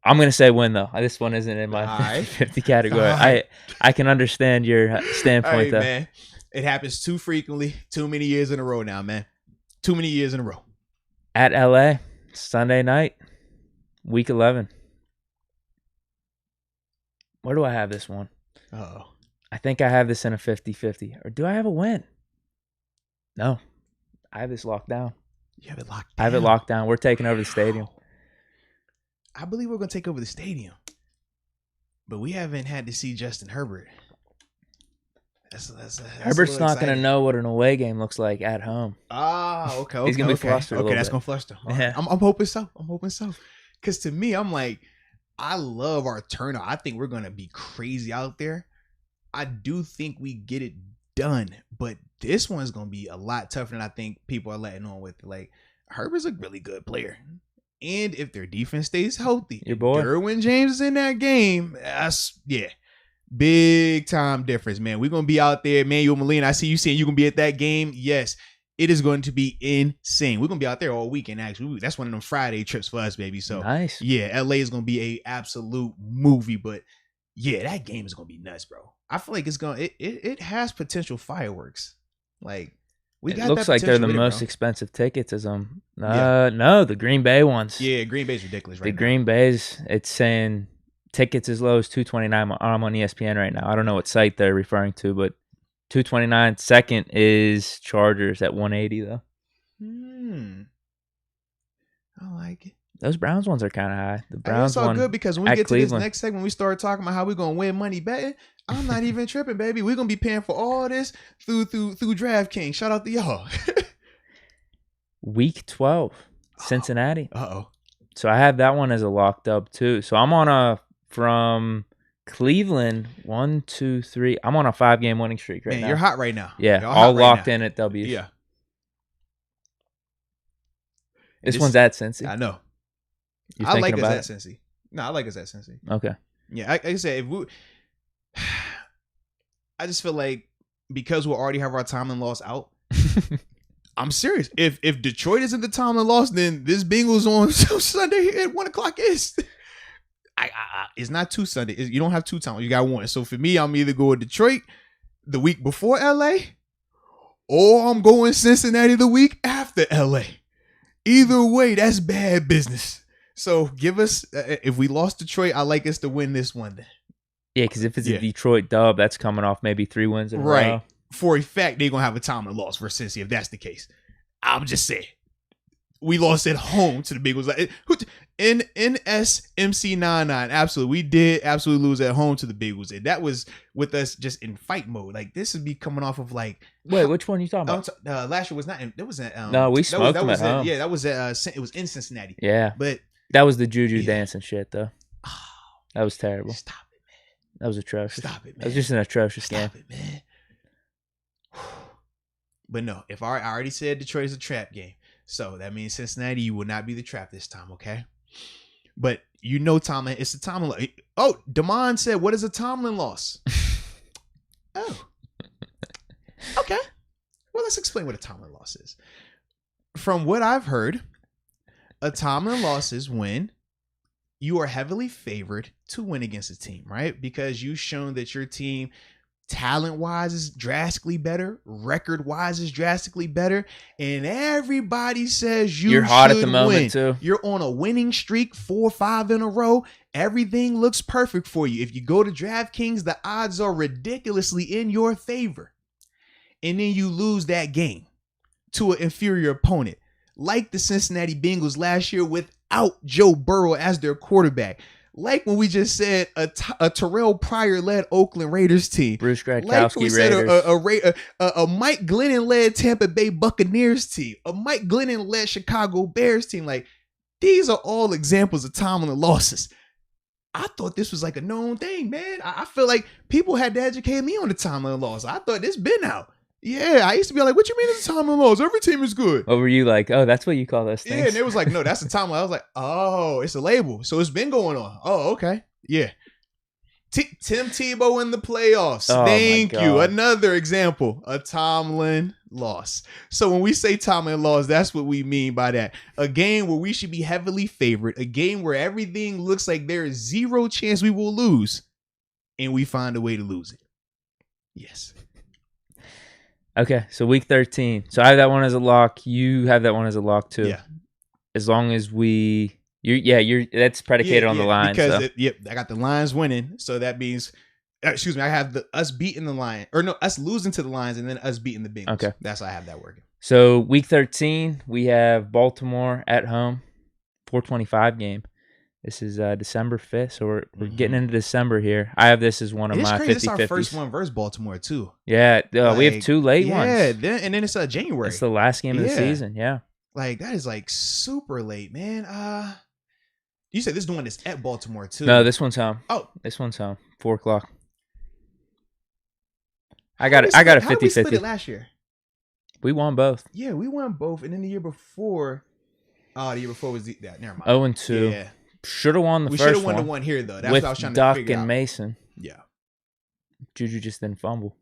I'm going to say win, though. This one isn't in my 50 category. I can understand your standpoint, though. Man. It happens too frequently. Too many years in a row now, man. Too many years in a row. At LA, Sunday night, week 11. Where do I have this one? Uh-oh. I think I have this in a 50-50. Or do I have a win? No. I have this locked down. You have it locked down? I have it locked down. We're taking over the stadium. I believe we're going to take over the stadium. But we haven't had to see Justin Herbert. That's Herbert's not going to know what an away game looks like at home. Okay. He's going to be flustered a little that's bit. going to fluster. Yeah. I'm hoping so. Because to me, I'm like, I love our turnout. I think we're going to be crazy out there. I do think we get it done. But this one's going to be a lot tougher than I think people are letting on with. Like, Herbert's a really good player. And if their defense stays healthy, your boy Derwin James is in that game. Big time difference, man. We're going to be out there. Manuel Molina, I see you saying you're going to be at that game. Yes, it is going to be insane. We're going to be out there all weekend, actually. That's one of them Friday trips for us, baby. So, nice. Yeah, LA is going to be a absolute movie. But, yeah, that game is going to be nuts, bro. I feel like it has potential fireworks. Like, it looks like they're the most expensive tickets as them. No, the Green Bay ones. Yeah, Green Bay's ridiculous right now. The Green Bay's, it's saying tickets as low as $229. I'm on ESPN right now. I don't know what site they're referring to, but $229. Second is Chargers at $180 though. I like it. Those Browns ones are kind of high. The Browns it's all good because when we get Cleveland. to this next segment, we start talking about how we're gonna win money betting. I'm not even tripping, baby. We're gonna be paying for all this through DraftKings. Shout out to y'all. Week 12, Cincinnati. Uh-oh. So I have that one as a locked up too. So I'm on from Cleveland, 1, 2, 3. I'm on a 5-game winning streak right now. You're hot right now. Yeah, all locked in at W. Yeah. This one's at Cincy. I know. I like us at Cincy. No, I like us at Cincy. Okay. Yeah, like I said, I just feel like because we already have our Tomlin loss out, I'm serious. If Detroit isn't the Tomlin loss, then this Bengals on Sunday at 1 o'clock is. It's not 2 Sundays. You don't have 2 Tomlin. You got 1. So for me, I'm either going Detroit the week before LA, or I'm going Cincinnati the week after LA. Either way, that's bad business. So give us, if we lost Detroit, I like us to win this one then. Yeah, because if it's a Detroit dub, that's coming off maybe 3 wins in a row. For a fact, they're going to have a Tomlin loss for Cincy if that's the case. I'm just saying. We lost at home to the Bengals. NSMC 99. Absolutely. We did absolutely lose at home to the Bengals. And that was with us just in fight mode. Like, this would be coming off of like. Wait, which one are you talking about? Last year was not. It was no, we smoked them at home. Yeah, that was it was in Cincinnati. Yeah. But that was the Juju dancing shit, though. That was terrible. Stop it, man. That was atrocious. Stop it, man. That was just an atrocious game. Stop it, man. But no, if I already said Detroit is a trap game. So that means Cincinnati, you will not be the trap this time, okay? But you know Tomlin, it's a Tomlin. Oh, Damon said, what is a Tomlin loss? Oh. Okay. Well, let's explain what a Tomlin loss is. From what I've heard, a Tomlin loss is when you are heavily favored to win against a team, right? Because you've shown that your team talent-wise is drastically better, record-wise is drastically better, and everybody says you're hot at the moment too. You're on a winning streak, 4 or 5 in a row. Everything looks perfect for you. If you go to DraftKings, the odds are ridiculously in your favor, and then you lose that game to an inferior opponent, like the Cincinnati Bengals last year without Joe Burrow as their quarterback. Like when we just said a Terrell Pryor-led Oakland Raiders team. Bruce Gradkowski like we said Raiders. A Mike Glennon-led Tampa Bay Buccaneers team. A Mike Glennon-led Chicago Bears team. Like, these are all examples of Tomlin losses. I thought this was like a known thing, man. I feel like people had to educate me on the timeline laws. I thought this been out. Yeah, I used to be like, what you mean it's a timeline laws? Every team is good. What were you like? Oh, that's what you call those things? Yeah, and it was like, no, that's a timeline. I was like, oh, it's a label. So it's been going on. Oh, okay. Yeah. Tim Tebow in the playoffs. Oh, Thank you. Another example. A Tomlin loss. So when we say Tomlin loss, that's what we mean by that. A game where we should be heavily favored. A game where everything looks like there is zero chance we will lose. And we find a way to lose it. Yes. Okay, so week 13. So I have that one as a lock. You have that one as a lock too. Yeah. As long as we... You're that's predicated on the lines. Because I got the Lions winning. So that means... Excuse me, I have us beating the Lions. Or no, us losing to the Lions and then us beating the Bengals. Okay. That's how I have that working. So week 13, we have Baltimore at home. 425 game. This is December 5th, so we're getting into December here. I have this as one of my 50-50s. This is our first one versus Baltimore, too. Yeah, we have two late ones. Yeah, and then it's January. It's the last game of the season, yeah. Like, that is, like, super late, man. You said this is the one that's at Baltimore, too. No, this one's home. Oh. This one's home. 4 o'clock. I got a 50-50. How did we split it last year? We won both. Yeah, we won both. And then the year before... the year before was never mind. 0-2. Yeah. Should have won the first one. We should have won the one here, though. That's what I was trying Duck to figure out. And Mason. Yeah. Juju just didn't fumble.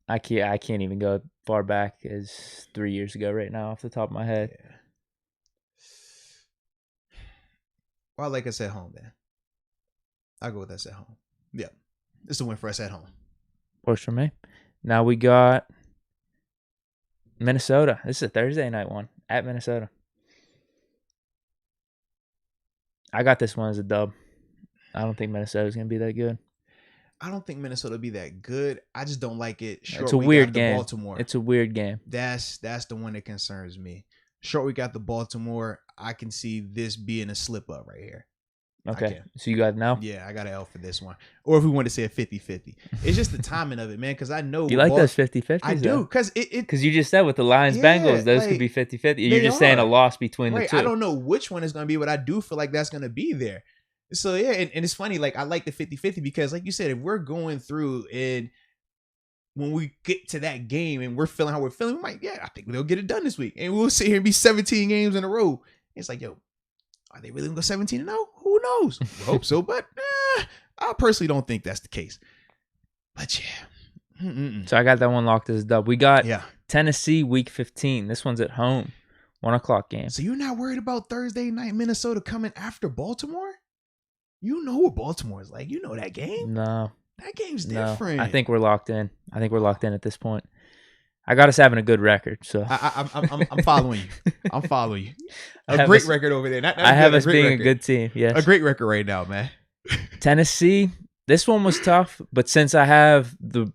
Yeah. I can't even go far back as 3 years ago right now off the top of my head. Yeah. Well, like I said, home, then. I'll go with us at home. Yeah. This is a win for us at home. Works for me. Now we got Minnesota. This is a Thursday night one at Minnesota. I got this one as a dub. I don't think Minnesota's going to be that good. I don't think Minnesota will be that good. I just don't like it. It's a weird game. Baltimore. It's a weird game. That's the one that concerns me. Short week out the Baltimore. I can see this being a slip up right here. Okay. So you got it now? Yeah, I got an L for this one. Or if we want to say a 50-50. It's just the timing of it, man, because I know. You like those 50-50s? I do. Because you just said with the Lions-Bengals, those could be 50-50. You're just saying a loss between the two. I don't know which one is going to be, but I do feel like that's going to be there. So, yeah, and it's funny. Like, I like the 50-50 because, like you said, if we're going through and when we get to that game and we're feeling how we're feeling, we might, I think they'll get it done this week. And we'll sit here and be 17 games in a row. It's like, yo, are they really going to go 17-0? Who knows? I hope so, but I personally don't think that's the case. But yeah. So I got that one locked as a dub. We got Tennessee week 15. This one's at home. 1 o'clock game. So you're not worried about Thursday night Minnesota coming after Baltimore? You know what Baltimore is like. You know that game. No. That game's different. I think we're locked in. At this point. I got us having a good record. So I'm following you. I'm following you. A great record over there. I have us being a good team. Yes. A great record right now, man. Tennessee. This one was tough, but since I have the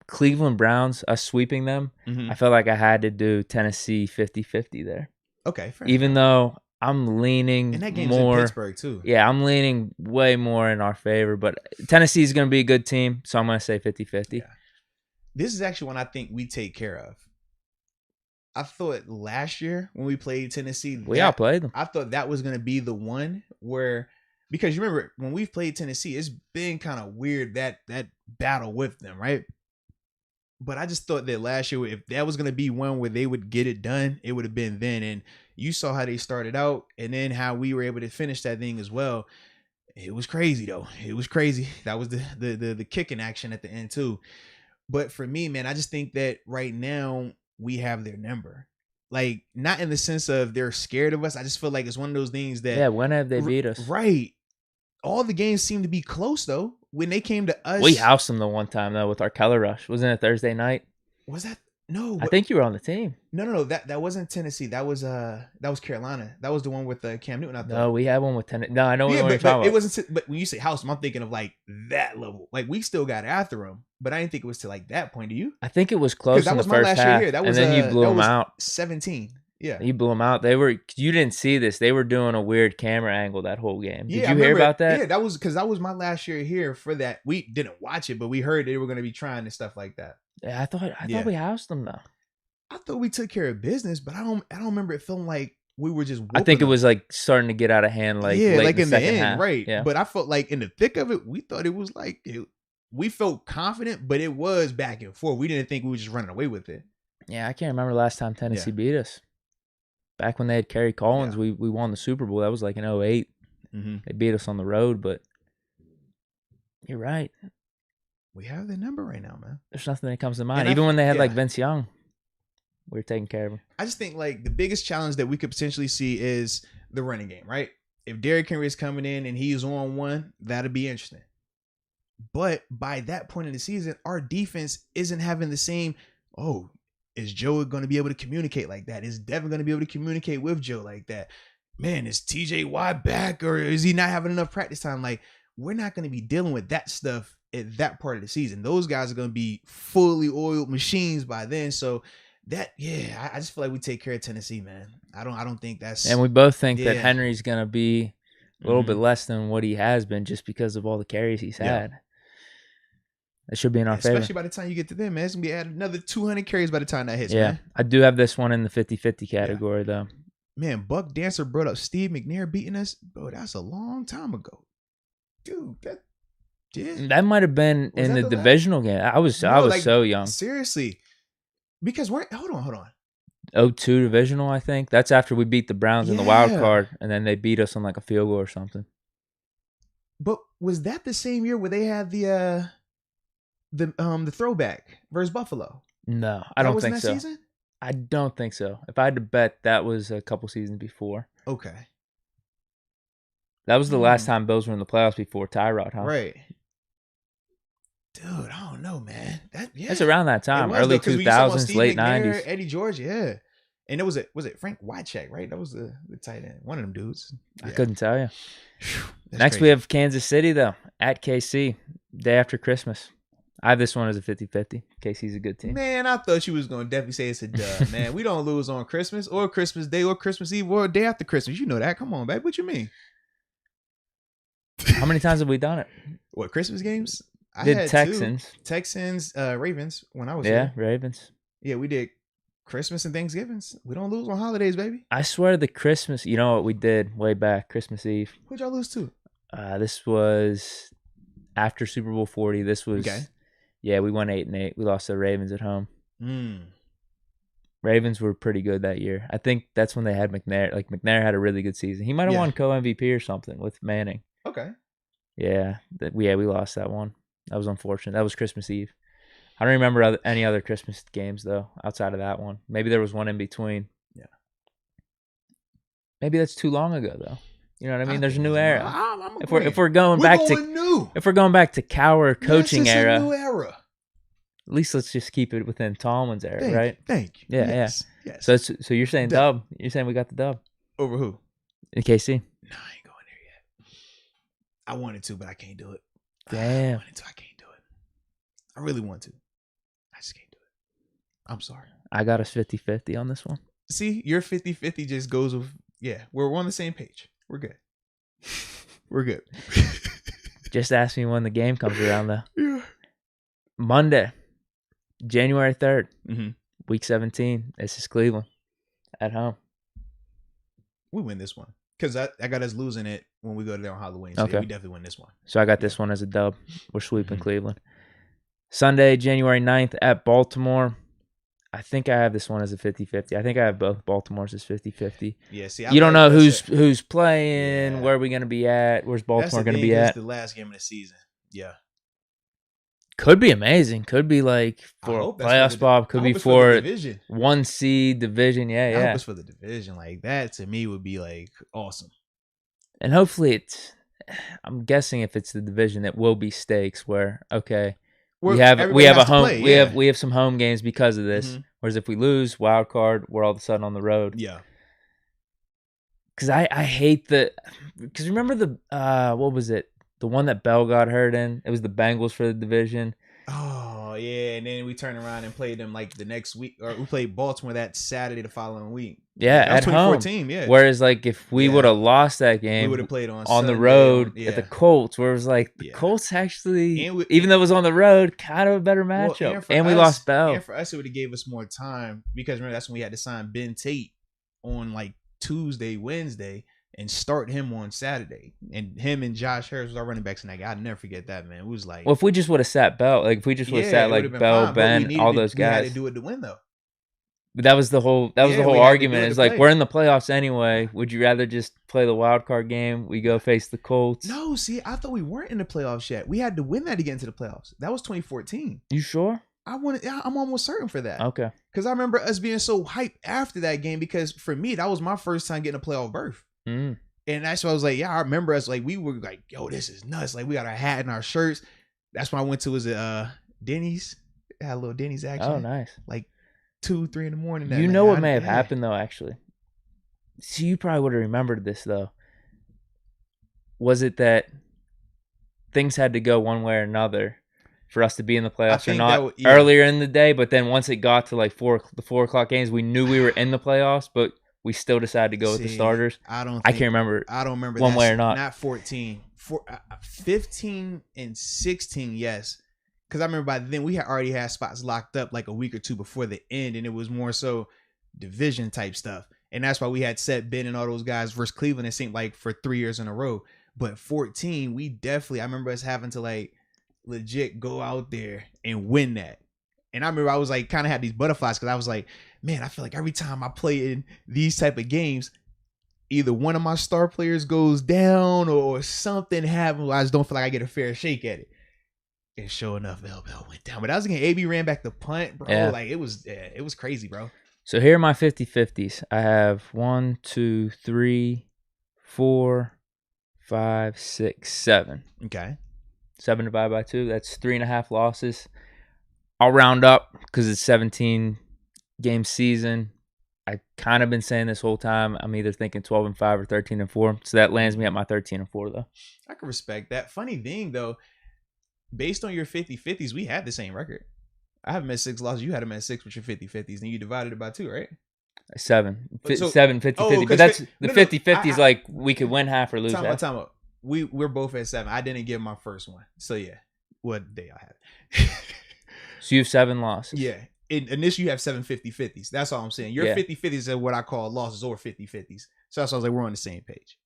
Cleveland Browns, us sweeping them, I felt like I had to do Tennessee 50-50 there. Okay. Even though I'm leaning and that game's more in Pittsburgh too. Yeah, I'm leaning way more in our favor, but Tennessee is going to be a good team, so I'm going to say 50-50. Yeah. This is actually one I think we take care of. I thought last year when we played Tennessee, we outplayed them. I thought that was going to be the one where, because you remember when we've played Tennessee, it's been kind of weird that battle with them, right? But I just thought that last year, if that was going to be one where they would get it done, it would have been then. And you saw how they started out and then how we were able to finish that thing as well. It was crazy, though. It was crazy. That was the kicking action at the end, too. But for me, man, I just think that right now we have their number. Like, not in the sense of they're scared of us. I just feel like it's one of those things that... Yeah, when have they beat us? Right. All the games seem to be close, though. When they came to us... We housed them the one time, though, with our color rush. Wasn't it Thursday night? Was that... No. I think you were on the team. No. That wasn't Tennessee. That was Carolina. That was the one with Cam Newton, I thought. No, we had one with Tennessee. No, I know what you're talking about. It wasn't... But when you say house, I'm thinking of, like, that level. Like, we still got after them. But I didn't think it was to, like, that point. Do you? I think it was close in the first half. Year. That was, and then you blew them out. 17. Yeah. You blew them out. You didn't see this. They were doing a weird camera angle that whole game. Did you hear about that? Yeah, that was because that was my last year here for that. We didn't watch it, but we heard they were going to be trying and stuff like that. Yeah, I thought we housed them, though. I thought we took care of business, but I don't remember it feeling like we were just. I think it was like starting to get out of hand, like late like in the end, half. right? Yeah. But I felt like in the thick of it, we thought it was like we felt confident, but it was back and forth. We didn't think we were just running away with it. Yeah, I can't remember last time Tennessee beat us. Back when they had Kerry Collins, we won the Super Bowl. That was like in 2008. Mm-hmm. They beat us on the road, but you're right. We have their number right now, man. There's nothing that comes to mind. Even when they had like Vince Young, we were taking care of him. I just think like the biggest challenge that we could potentially see is the running game, right? If Derrick Henry is coming in and he's on one, that'd be interesting. But by that point in the season, our defense isn't having the same, is Joe going to be able to communicate like that? Is Devin going to be able to communicate with Joe like that? Man, is TJ Watt back or is he not having enough practice time? Like, we're not going to be dealing with that stuff at that part of the season. Those guys are going to be fully oiled machines by then. So that, I just feel like we take care of Tennessee, man. I don't think that's. And we both think that Henry's going to be a little bit less than what he has been just because of all the carries he's had. It should be in our favor. Especially by the time you get to them, man. It's going to be added another 200 carries by the time that hits, man. I do have this one in the 50-50 category, though. Man, Buck Dancer brought up Steve McNair beating us. Bro, that's a long time ago. Dude, that might have been in the divisional game. I was so young. Seriously. Because hold on. 0-2 divisional, I think. That's after we beat the Browns in the wild card, and then they beat us on like a field goal or something. But was that the same year where they had the throwback versus Buffalo? No, I don't think so. Season? I don't think so. If I had to bet, that was a couple seasons before. Okay. That was the last time Bills were in the playoffs before Tyrod, huh? Right. Dude, I don't know, man. It's around that time, early 2000s, late McNair, 90s. Eddie George, And was it Frank Wycheck, right? That was the tight end. One of them dudes. I couldn't tell you. crazy. Next, we have Kansas City, though, at KC, day after Christmas. I have this one as a 50-50. KC's a good team. Man, I thought you was going to definitely say it's a dub, man. We don't lose on Christmas or Christmas Day or Christmas Eve or day after Christmas. You know that. Come on, babe. What you mean? How many times have we done it? What, Christmas games? I did Texans. 2. Texans, Ravens when I was here. Yeah, Ravens. Yeah, we did Christmas and Thanksgivings. We don't lose on holidays, baby. I swear the Christmas, you know what we did way back, Christmas Eve. Who'd y'all lose to? This was after Super Bowl 40. This was, we won 8-8. We lost to the Ravens at home. Ravens were pretty good that year. I think that's when they had McNair. Like, McNair had a really good season. He might have won co-MVP or something with Manning. Okay. Yeah, we lost that one. That was unfortunate. That was Christmas Eve. I don't remember any other Christmas games, though, outside of that one. Maybe there was one in between. Yeah. Maybe that's too long ago, though. You know what I mean? There's a new era. If we're going back to Cowher coaching era, a new era. At least let's just keep it within Tomlin's era, right? Thank you. Yeah. So you're saying dub? You're saying we got the dub over who? In KC? No, I ain't going there yet. I wanted to, but I can't do it. Damn. I wanted to, I can't do it. I really want to. I just can't do it. I'm sorry. I got us 50-50 on this one. See, your 50-50 just goes with, we're on the same page. We're good. We're good. Just ask me when the game comes around, though. Yeah. Monday, January 3rd, week 17. This is Cleveland at home. We win this one. Because I got us losing it when we go there on Halloween. So we definitely win this one. So I got this one as a dub. We're sweeping Cleveland. Sunday, January 9th at Baltimore. I think I have this one as a 50-50. I think I have both Baltimore's as 50-50. Yeah, see, you don't know who's playing, where are we going to be at, where's Baltimore going to be at. That's the last game of the season. Yeah. Could be amazing. Could be like for a playoff spot. Could be for 1 seed division. I hope it's for the division. Like, that to me would be like awesome. And hopefully I'm guessing if it's the division, it will be stakes where, we have a home. We have some home games because of this. Whereas if we lose wild card, we're all of a sudden on the road. Yeah. Because I hate because remember what was it? The one that Bell got hurt in. It was the Bengals for the division. Oh yeah, and then we turned around and played them like the next week, or we played Baltimore that Saturday the following week. Yeah, at home. Whereas like if we would have lost that game, we would have played on the road at the Colts, where it was like the Colts actually, even though it was on the road, kind of a better matchup. And we lost Bell. And for us, it would have gave us more time because remember that's when we had to sign Ben Tate on like Tuesday, Wednesday, and start him on Saturday. And him and Josh Harris was our running backs in that game. I'll never forget that, man. It was like, well, if we just would have sat Bell, like if we just would have sat like Bell, Ben, all those guys, we had to do it to win though. But that was the whole argument. It's like, we're in the playoffs anyway. Would you rather just play the wild card game? We go face the Colts. No, see, I thought we weren't in the playoffs yet. We had to win that to get into the playoffs. That was 2014. You sure? I'm almost certain for that. Okay. Because I remember us being so hyped after that game, because for me, that was my first time getting a playoff berth. Mm. And that's why I was like, yeah, I remember us, like, we were like, yo, this is nuts. Like, we got our hat and our shirts. That's when I went to, was it Denny's? Had a little Denny's action. Oh, nice. Like 2-3 in the morning. You know what may have happened though, actually. See, you probably would have remembered this though. Was it that things had to go one way or another for us to be in the playoffs or not earlier in the day? But then once it got to like the 4 o'clock games, we knew we were in the playoffs, but we still decided to go with the starters. I can't remember. I don't remember one way or not. Not 14, 15 and 16. Yes. Because I remember by then we had already had spots locked up like a week or two before the end, and it was more so division type stuff. And that's why we had set Ben and all those guys versus Cleveland, it seemed like, for 3 years in a row. But 14, we definitely, I remember us having to like legit go out there and win that. And I remember I was like, kind of had these butterflies because I was like, man, I feel like every time I play in these type of games, either one of my star players goes down or something happens. I just don't feel like I get a fair shake at it. And sure enough, Bell went down. But that was again, AB ran back the punt, bro. Yeah. Like it was crazy, bro. So here are my 50-50s. I have 1, 2, 3, 4, 5, 6, 7. Okay. 7 divided by 2. That's 3.5 losses. I'll round up because it's 17 game season. I kind of been saying this whole time, I'm either thinking 12-5 or 13-4. So that lands me at my 13-4 though. I can respect that. Funny thing though, based on your 50-50s, we had the same record. I have them at 6 losses. You had them at 6 with your 50-50s, and you divided it by 2, right? 7. 7, 50-50. But that's the 50-50s, like we could win half or lose half. Time out. We're both at 7. I didn't give my first one. So yeah, what day I had. So you have 7 losses. Yeah. In this, you have 7 50-50s. That's all I'm saying. Your 50-50s are what I call losses or 50-50s. So that's why I was like, we're on the same page.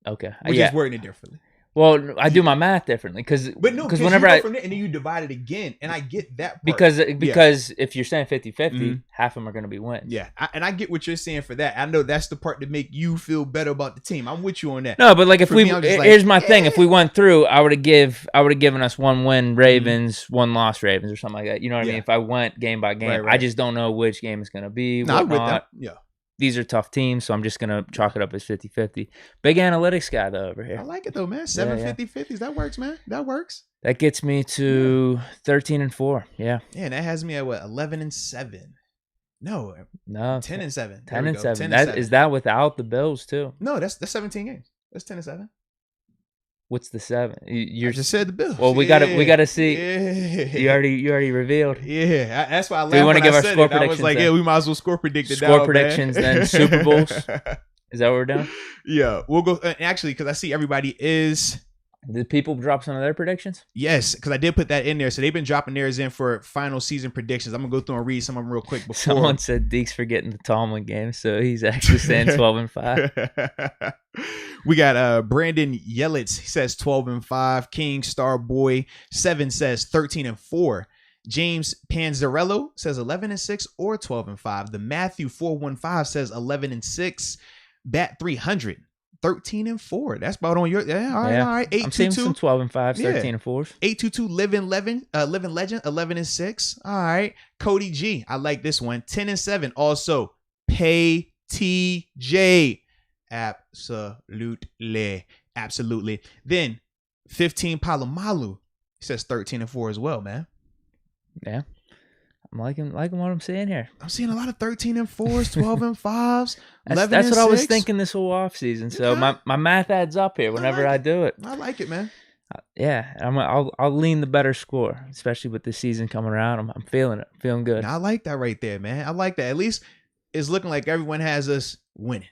Okay. We're just wording it differently. Well, I do my math differently because whenever you go from there and then you divide it again, and I get that part. Because if you're saying 50-50, half of them are going to be wins. Yeah, and I get what you're saying for that. I know that's the part that make you feel better about the team. I'm with you on that. No, but like here's my thing. If we went through, I would have given us 1 win Ravens, 1 loss Ravens, or something like that. You know what I mean? If I went game by game, right. I just don't know which game it's going to be. No, with that. Yeah. These are tough teams, so I'm just going to chalk it up as 50-50. Big analytics guy, though, over here. I like it, though, man. 7 50-50s. That works, man. That works. That gets me to 13-4. Yeah. Yeah, and that has me at, what, 11-7? No. 10-7. 10-7. Is that without the Bills, too? No, that's 17 games. That's 10-7. What's the 7? I just said the Bills. Well, we gotta see. Yeah. You already revealed. Yeah, that's why I laughed. Do we want to give our score predictions? I was like, then? yeah, we might as well score predict it. Score predictions, then Super Bowls. Is that what we're doing? Yeah, we'll go. Actually, because I see everybody is. Did people drop some of their predictions? Yes, because I did put that in there. So they've been dropping theirs in for final season predictions. I'm gonna go through and read some of them real quick. Before someone said Deke's forgetting the Tomlin game, so he's actually saying 12-5. We got Brandon Yelitz. He says 12-5. King Starboy 7 says 13-4. James Panzarello says 11-6 or 12-5. The Matthew 415 says 11-6. Bat 300. 13-4. That's about on your all right. 822. I'm seeing some 12-5, 13-4s. 822 living legend 11-6. All right. Cody G. I like this one. 10-7. Also, pay TJ. Absolutely. Then 15 Palomalu. He says 13-4 as well, man. Yeah. I'm liking what I'm seeing here. I'm seeing a lot of 13-4s, 12-5s, 11-6. That's what I was thinking this whole offseason. So my math adds up here whenever I do it. I like it, man. Yeah, I'll lean the better score, especially with the season coming around. I'm feeling it, feeling good. I like that right there, man. I like that. At least it's looking like everyone has us winning.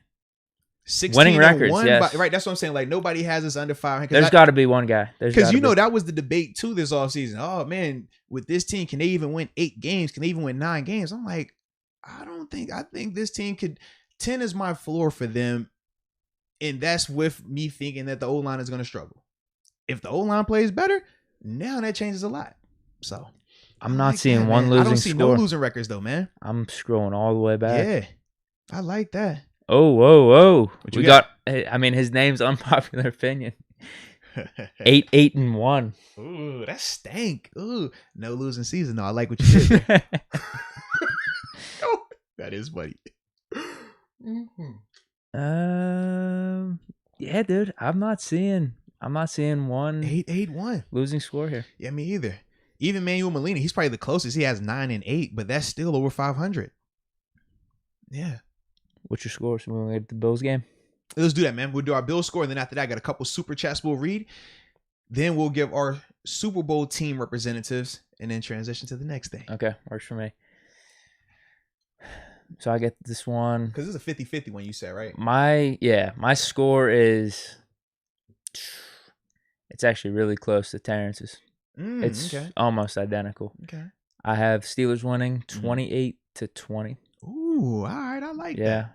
16 winning records, yes. Right, that's what I'm saying. Like, nobody has us under 500. There's got to be one guy. Because that was the debate, too, this offseason. Oh, man, with this team, can they even win 8 games? Can they even win 9 games? I'm like, I think this team could 10 is my floor for them. And that's with me thinking that the O-line is going to struggle. If the O-line plays better, now that changes a lot. So I'm not seeing one losing score. I don't see no losing records though, man. I'm scrolling all the way back. Yeah, I like that. Oh, whoa, whoa. We got, I mean, his name's unpopular opinion. 8-1. Ooh, that stank. Ooh, no losing season. No, I like what you did there. Oh, that is funny. Yeah, dude. I'm not seeing one 8-1 losing score here. Yeah, me either. Even Manuel Molina, he's probably the closest. He has 9-8, but that's still over 500. Yeah. What's your score? So we'll get the Bills game. Let's do that, man. We'll do our Bills score, and then after that, I got a couple super chats we'll read. Then we'll give our Super Bowl team representatives, and then transition to the next thing. Okay, works for me. So I get this one. Because it's a 50-50 one you said, right? My score is, it's actually really close to Terrence's. It's almost identical. Okay. I have Steelers winning 28-20. Ooh, all right. I like that.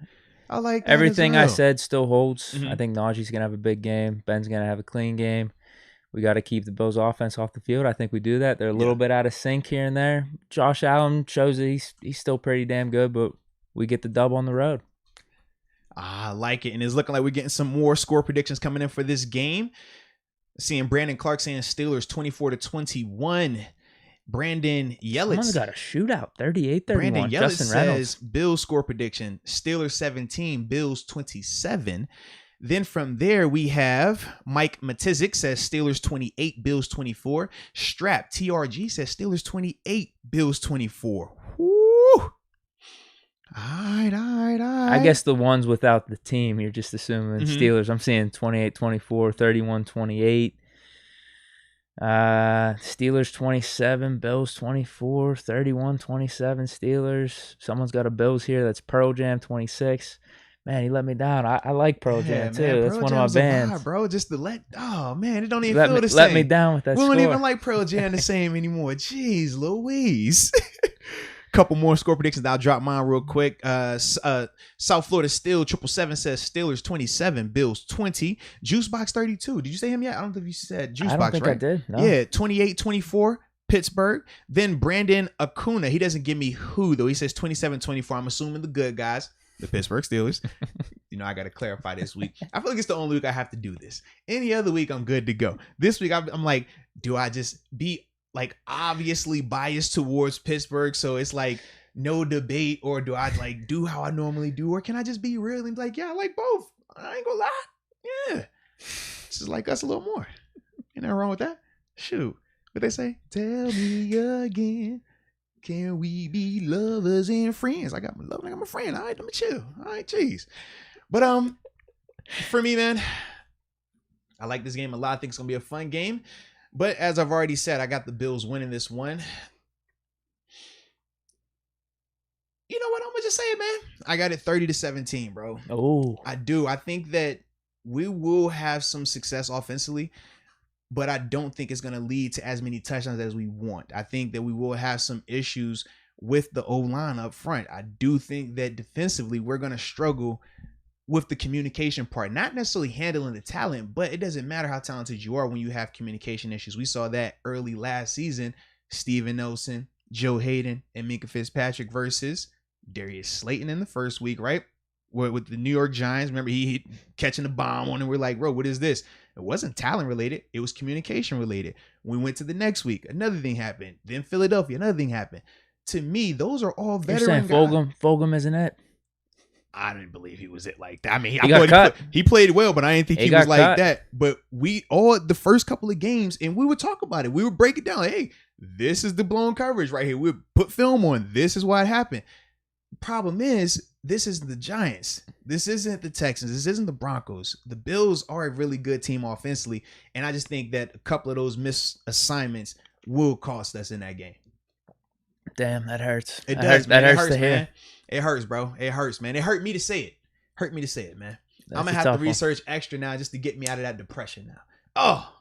I like that. Everything I said still holds. I think Najee's going to have a big game. Ben's going to have a clean game. We got to keep the Bills offense off the field. I think we do that. They're a little bit out of sync here and there. Josh Allen shows that he's still pretty damn good, but we get the dub on the road. I like it. And it's looking like we're getting some more score predictions coming in for this game. Seeing Brandon Clark saying Steelers 24-21. Brandon Yelich. Someone's got a shootout, 38-31. Brandon Yelich Justin says Reynolds. Bills score prediction, Steelers 17, Bills 27. Then from there, we have Mike Matizik says Steelers 28, Bills 24. Strap TRG says Steelers 28, Bills 24. Woo! All right. I guess the ones without the team, you're just assuming Steelers. I'm seeing 28-24, 31-28. Steelers 27, Bills 24, 31-27 Steelers. Someone's got a Bills here. That's Pearl Jam 26. Man, he let me down. I like Pearl Jam too. That's one of my bands, bro. Just to it don't even feel the same. Let me down with that. We don't even like Pearl Jam the same anymore. Jeez Louise. Couple more score predictions. I'll drop mine real quick. South Florida Steel 777 says Steelers 27, Bills 20. Juicebox 32. Did you say him yet? I don't think you said Juicebox, right? I don't think I did. No. Yeah, 28-24 Pittsburgh. Then Brandon Acuna. He doesn't give me who though. He says 27-24. I'm assuming the good guys, the Pittsburgh Steelers. I got to clarify this week. I feel like it's the only week I have to do this. Any other week, I'm good to go. This week, I'm like, do I just be like obviously biased towards Pittsburgh, so it's like no debate, or do I like do how I normally do, or can I just be real and be like, yeah, I like both? I ain't gonna lie. Yeah. Just like us a little more. Ain't nothing wrong with that. Shoot. What they say? Tell me again. Can we be lovers and friends? I got my love like I'm a friend. All right, let me chill. All right, jeez. But for me, man, I like this game a lot. I think it's gonna be a fun game. But as I've already said, I got the Bills winning this one. You know what? I'm going to just say it, man. I got it 30-17, bro. Oh. I do. I think that we will have some success offensively, but I don't think it's going to lead to as many touchdowns as we want. I think that we will have some issues with the O-line up front. I do think that defensively, we're going to struggle with the communication part, not necessarily handling the talent, but it doesn't matter how talented you are when you have communication issues. We saw that early last season, Steven Nelson, Joe Hayden, and Minkah Fitzpatrick versus Darius Slayton in the first week, right? With the New York Giants. Remember, he catching the bomb on, and we're like, bro, what is this? It wasn't talent related. It was communication related. We went to the next week. Another thing happened. Then Philadelphia, another thing happened. To me, those are all veteran You're saying guys. Fulgham isn't it? I didn't believe he was it like that. I mean, he played well, but I didn't think he was like cut. that. But we all the first couple of games, and we would talk about it. We would break it down. Like, hey, this is the blown coverage right here. We would put film on. This is what happened. Problem is, this is the Giants. This isn't the Texans. This isn't the Broncos. The Bills are a really good team offensively, and I just think that a couple of those missed assignments will cost us in that game. Damn, that hurts. It does. That hurts to hear. Man. It hurts, bro. It hurts, man. It hurt me to say it. Hurt me to say it, man. I'm going to have to research extra now just to get me out of that depression now. Oh,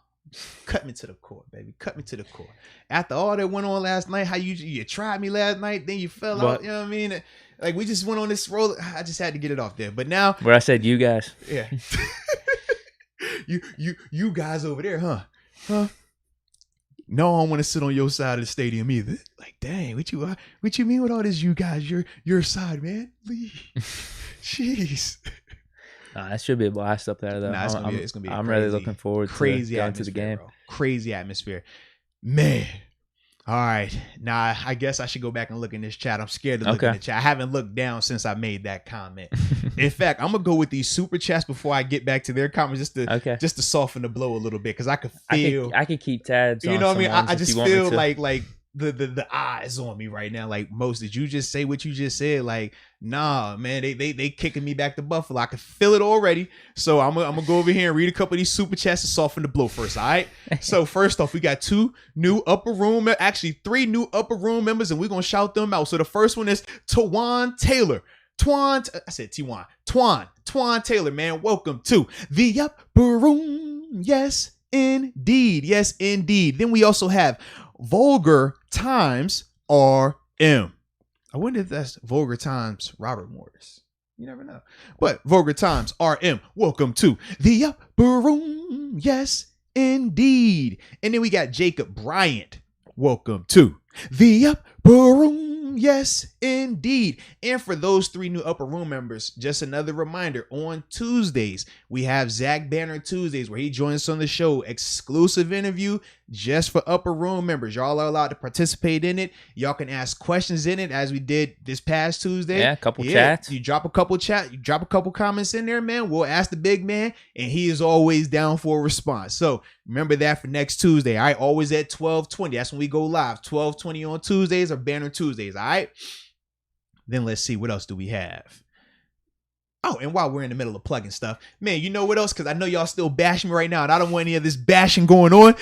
cut me to the core, baby. Cut me to the core. After all that went on last night, how you tried me last night, then you fell out. You know what I mean? Like we just went on this roll. I just had to get it off there. But now, where I said you guys, yeah, you guys over there, huh? No, I don't want to sit on your side of the stadium either. Like, dang, what you mean with all this? You guys, your side, man. Jeez. Nah, that should be a blast up there, though. Nah, it's gonna be. I'm really looking forward to going to the game. Bro. Crazy atmosphere, man. All right, now I guess I should go back and look in this chat. I'm scared to look in the chat. I haven't looked down since I made that comment. In fact, I'm gonna go with these super chats before I get back to their comments, just to soften the blow a little bit, because I could feel. I could keep tabs. You know what I mean? I just feel like the eyes on me right now. Like, Moats, did you just say what you just said? Like, nah, man, they kicking me back to Buffalo. I can feel it already. So I'm gonna go over here and read a couple of these super chats to soften the blow first. All right. So first off, we got 2 new upper room, actually 3 new upper room members, and we're gonna shout them out. So the first one is Tawan Taylor. Twan Taylor, man. Welcome to the upper room. Yes, indeed. Yes, indeed. Then we also have Vulgar Times RM. I wonder if that's Vulgar Times Robert Morris. You never know. But Vulgar Times RM, welcome to the upper room. Yes, indeed. And then we got Jacob Bryant. Welcome to the upper room. Yes, indeed. And for those 3 new upper room members, just another reminder, on Tuesdays, we have Zach Banner Tuesdays, where he joins us on the show. Exclusive interview just for upper room members. Y'all are allowed to participate in it. Y'all can ask questions in it, as we did this past Tuesday. Yeah, a couple chats. You drop a couple comments in there, man. We'll ask the big man, and he is always down for a response. So remember that for next Tuesday. All right, always at 12:20. That's when we go live. 12:20 on Tuesdays or Banner Tuesdays. All right. Then let's see, what else do we have? Oh, and while we're in the middle of plugging stuff, man, you know what else? Because I know y'all still bashing me right now, and I don't want any of this bashing going on.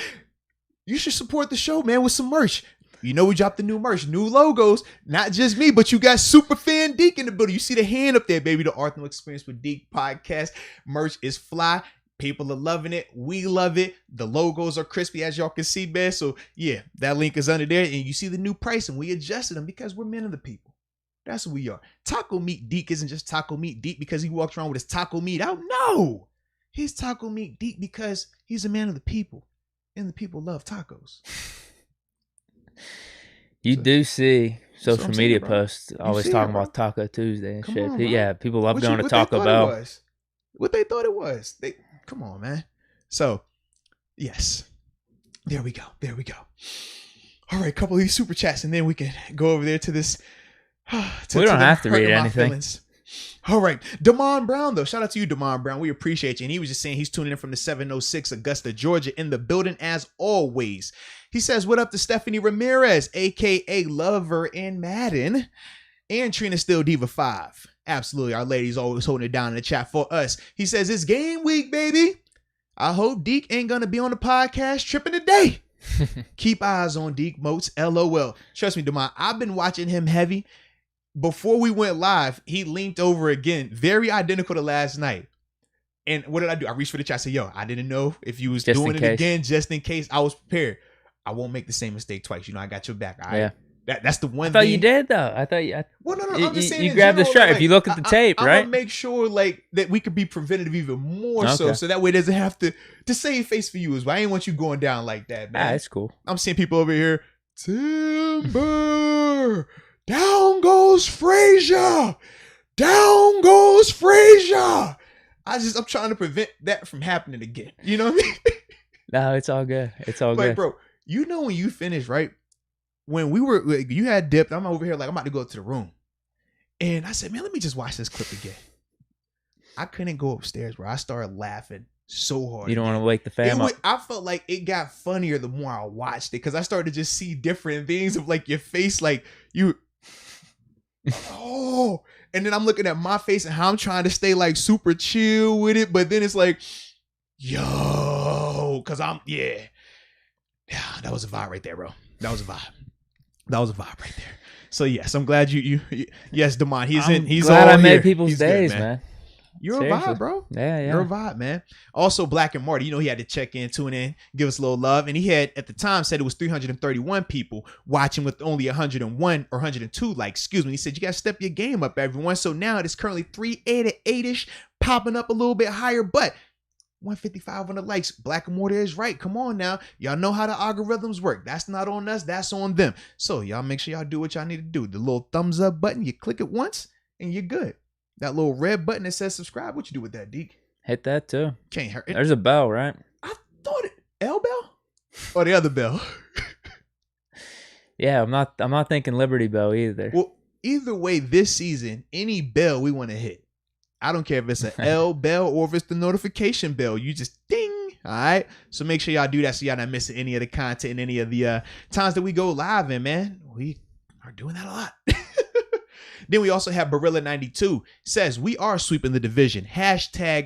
You should support the show, man, with some merch. You know, we dropped the new merch, new logos. Not just me, but you got super fan Deke in the building. You see the hand up there, baby. The Arsenal Experience with Deke podcast merch is fly. People are loving it. We love it. The logos are crispy, as y'all can see, man. So yeah, that link is under there, and you see the new pricing. We adjusted them because we're men of the people. That's who we are. Taco Meat Deke isn't just Taco Meat Deke because he walks around with his taco meat out. No, he's Taco Meat Deke because he's a man of the people, and the people love tacos. You do see social media posts always talking about Taco Tuesday and shit. Yeah, people love going to Taco Bell. What they thought it was. Come on, man. So, yes. There we go. All right, a couple of these super chats, and then we can go over there to this. We don't have to read anything. Feelings. All right. Damon Brown, though. Shout out to you, Damon Brown. We appreciate you. And he was just saying he's tuning in from the 706 Augusta, Georgia, in the building as always. He says, what up to Stephanie Ramirez, a.k.a. Lover in Madden, and Trina Still Diva 5. Absolutely. Our ladies always holding it down in the chat for us. He says, it's game week, baby. I hope Deke ain't going to be on the podcast tripping today. Keep eyes on Deke Moats, LOL. Trust me, Damon, I've been watching him heavy. Before we went live, he leaned over again, very identical to last night. And what did I do? I reached for the chat. I said, yo, I didn't know if you was doing it again, just in case. I was prepared. I won't make the same mistake twice. You know, I got your back. All right? Yeah. That's the one thing. I thought you did, though. I thought you... Well, no. I'm just saying you grabbed the strap. Like, if you look at the tape, right? I want to make sure, like, that we could be preventative even more so that way it doesn't have to save face for you as well. I ain't want you going down like that, man. That's cool. I'm seeing people over here. Timber! Down goes Frazier! Down goes Frazier! I'm trying to prevent that from happening again. You know what I mean? No, it's all good. It's all good. Like, bro, you know when you finish, right? When you had dipped, I'm over here like, I'm about to go to the room. And I said, man, let me just watch this clip again. I couldn't go upstairs, bro. I started laughing so hard. You don't want to wake the fam up. I felt like it got funnier the more I watched it because I started to just see different things of like your face, like you... Oh, and then I'm looking at my face and how I'm trying to stay like super chill with it, but then it's like, yo, because yeah, that was a vibe right there, bro. That was a vibe right there. So yes, I'm glad you yes, Damon, he's glad I made here. people's days, good, man. You're Seriously. a vibe, bro. Yeah. You're a vibe, man. Also, Black and Marty, he had to check in, tune in, give us a little love. And he had, at the time, said it was 331 people watching with only 101 or 102 likes. Excuse me. He said, you got to step your game up, everyone. So now it is currently 388-ish, popping up a little bit higher, but 155 on the likes. Black and Mortar is right. Come on now. Y'all know how the algorithms work. That's not on us. That's on them. So y'all make sure y'all do what y'all need to do. The little thumbs up button, you click it once and you're good. That little red button that says subscribe, what you do with that, Deke? Hit that too. Can't hurt it. There's a bell, right? I thought it. L bell? Or the other bell? Yeah, I'm not thinking Liberty Bell either. Well, either way, this season, any bell we want to hit. I don't care if it's an L bell or if it's the notification bell. You just ding. All right. So make sure y'all do that so y'all not missing any of the content and any of the times that we go live in, man. We are doing that a lot. Then we also have Barilla92 says we are sweeping the division.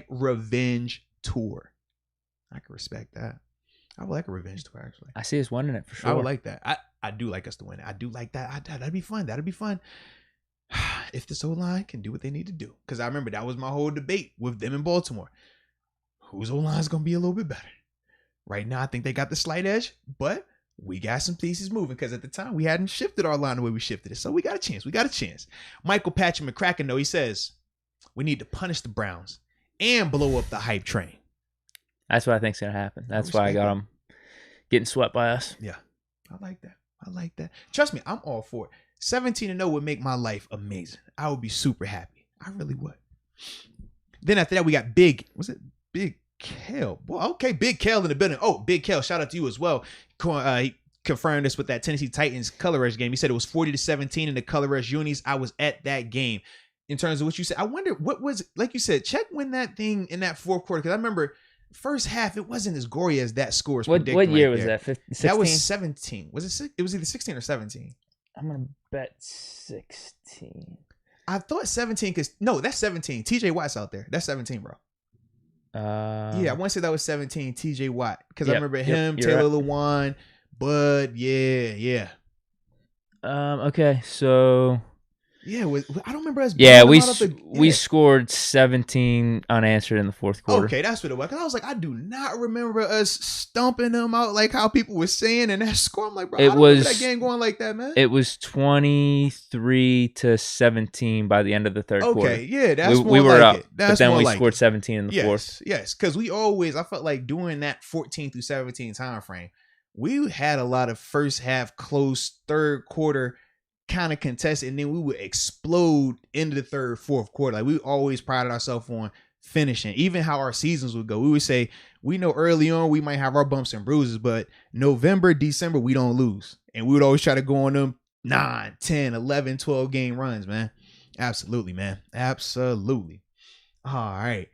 #revenge tour. I can respect that. I would like a revenge tour, actually. I see us winning it for sure. I would like that. I do like us to win it. I do like that. That'd be fun. That'd be fun. If this O-line can do what they need to do. Because I remember that was my whole debate with them in Baltimore. Whose O-line is going to be a little bit better? Right now, I think they got the slight edge, but we got some pieces moving because at the time we hadn't shifted our line the way we shifted it. So we got a chance. We got a chance. Michael Patrick McCracken, though, he says we need to punish the Browns and blow up the hype train. That's what I think's going to happen. That's why I got them getting swept by us. Yeah. I like that. I like that. Trust me, I'm all for it. 17-0 would make my life amazing. I would be super happy. I really would. Then after that, we got Big Kale. Well, okay, Big Kale in the building. Oh, Big Kale, shout out to you as well. He confirmed this with that Tennessee Titans color rush game. He said it was 40-17 in the color rush unis. I was at that game. In terms of what you said, I wonder what was, like you said, check when that thing in that fourth quarter, because I remember first half, it wasn't as gory as that score is predicting. What year right was there. that? 16? That was 17. Was it? It was either 16 or 17. I'm gonna bet 16. I thought 17 because no, that's 17. TJ Watt's out there. That's 17, bro. Yeah, I want to say that was 17. TJ Watt because I remember him, Taylor Lewan, Bud. Yeah. Okay, so. Yeah, I don't remember us. Yeah, we scored 17 unanswered in the fourth quarter. Okay, that's what it was. Cause I was like, I do not remember us stomping them out like how people were saying in that score. I'm like, bro, I don't remember that game going like that, man. It was 23-17 by the end of the third quarter. Okay, yeah, that's we were like up, it. That's but then more we like scored it. 17 in the fourth. Yes, because I felt like during that 14 through 17 time frame, we had a lot of first half close, third quarter kind of contested, and then we would explode into the third, fourth quarter. Like we always prided ourselves on finishing. Even how our seasons would go, we would say we know early on we might have our bumps and bruises, but November, December we don't lose, and we would always try to go on them 9, 10, 11, 12 game runs, man. Absolutely, man. Absolutely. All right.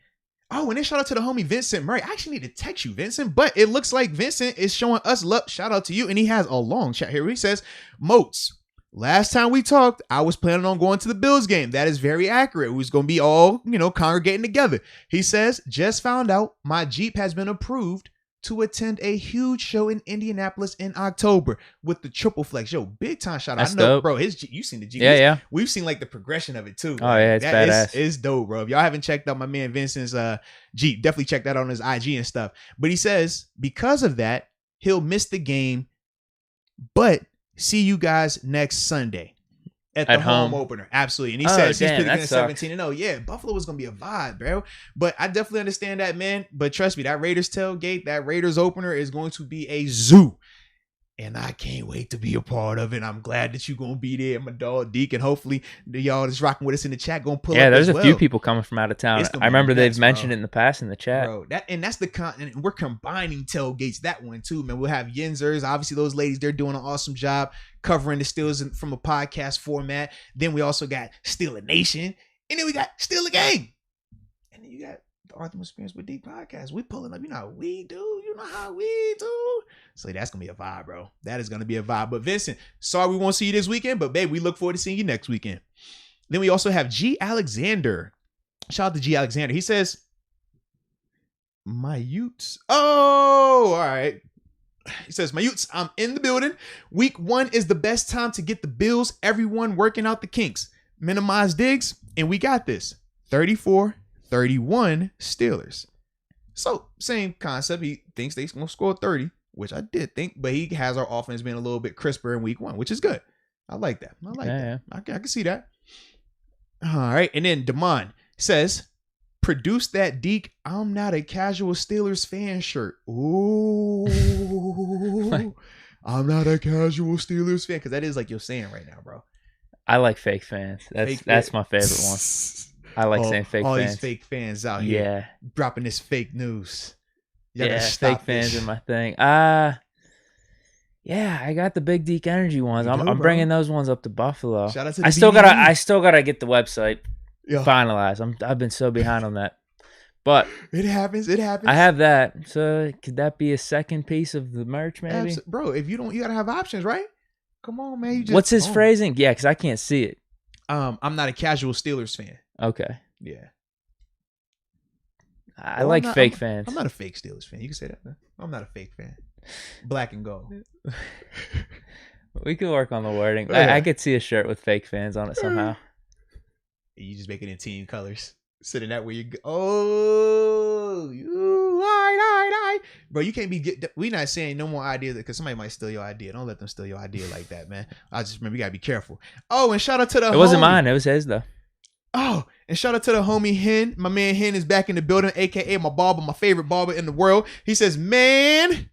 Oh, and then shout out to the homie Vincent Murray. I actually need to text you, Vincent, but it looks like Vincent is showing us love. Shout out to you, and he has a long chat here. He says, Moats, last time we talked, I was planning on going to the Bills game. That is very accurate. We was going to be all, congregating together. He says, just found out my Jeep has been approved to attend a huge show in Indianapolis in October with the triple flex. Yo, big time shout out. That's I know, dope. bro, his Jeep, you seen the Jeep. Yeah. We've seen like the progression of it too. Oh, yeah, it's badass. It's dope, bro. If y'all haven't checked out my man Vincent's Jeep, definitely check that out on his IG and stuff. But he says, because of that, he'll miss the game, but see you guys next Sunday at the home opener. Absolutely. And he says he's picking 17-0. Yeah, Buffalo was going to be a vibe, bro. But I definitely understand that, man. But trust me, that Raiders tailgate, that Raiders opener is going to be a zoo. And I can't wait to be a part of it. I'm glad that you're going to be there, my dog Deke. And hopefully y'all that's rocking with us in the chat going to pull up. Yeah, there's as a few people coming from out of town. I remember they've mentioned it in the past in the chat. Bro, that's the and we're combining tailgates that one too, man. We'll have Yinzers. Obviously, those ladies, they're doing an awesome job covering the Steelers from a podcast format. Then we also got Steeler Nation. And then we got Steeler Gang. And then you got the Arthur Experience with Deke podcast. We pulling up, you know how we do. You know how we do. So that's going to be a vibe, bro. That is going to be a vibe. But Vincent, sorry we won't see you this weekend, but babe, we look forward to seeing you next weekend. Then we also have G. Alexander. Shout out to G. Alexander. He says, my Utes. Oh, all right. He says, my Utes, I'm in the building. Week 1 is the best time to get the Bills. Everyone working out the kinks. Minimize digs, and we got this. 34-31. 31 Steelers. So same concept. He thinks they're going to score 30, which I did think, but he has our offense being a little bit crisper in week 1, which is good. I like that. I like that. Yeah. I can see that. All right. And then Damon says, produce that Deke, I'm not a casual Steelers fan shirt. Ooh. I'm not a casual Steelers fan. Because that is like you're saying right now, bro. I like fake fans. That's my favorite one. I like saying fake fans. All these fake fans out here dropping this fake news. Fake fans are my thing. Yeah, I got the big Deke energy ones. I'm bringing those ones up to Buffalo. Shout out to the I still gotta get the website finalized. I've been so behind on that. But it happens. I have that. So could that be a second piece of the merch, maybe? Bro, if you don't, you gotta have options, right? Come on, man. What's his phrasing? Yeah, because I can't see it. I'm not a casual Steelers fan. Okay. Yeah. I like fake fans. I'm not a fake Steelers fan. You can say that, man. I'm not a fake fan. Black and gold. We could work on the wording. I could see a shirt with fake fans on it somehow. You just make it in team colors. Sitting that way you go. Oh, you, all right. Bro, you can't be. We not saying no more ideas because somebody might steal your idea. Don't let them steal your idea like that, man. I just remember you gotta be careful. Oh, and shout out to the. It wasn't mine. It was his though. Oh, and shout out to the homie Hen. My man Hen is back in the building, aka my barber, my favorite barber in the world. He says, man,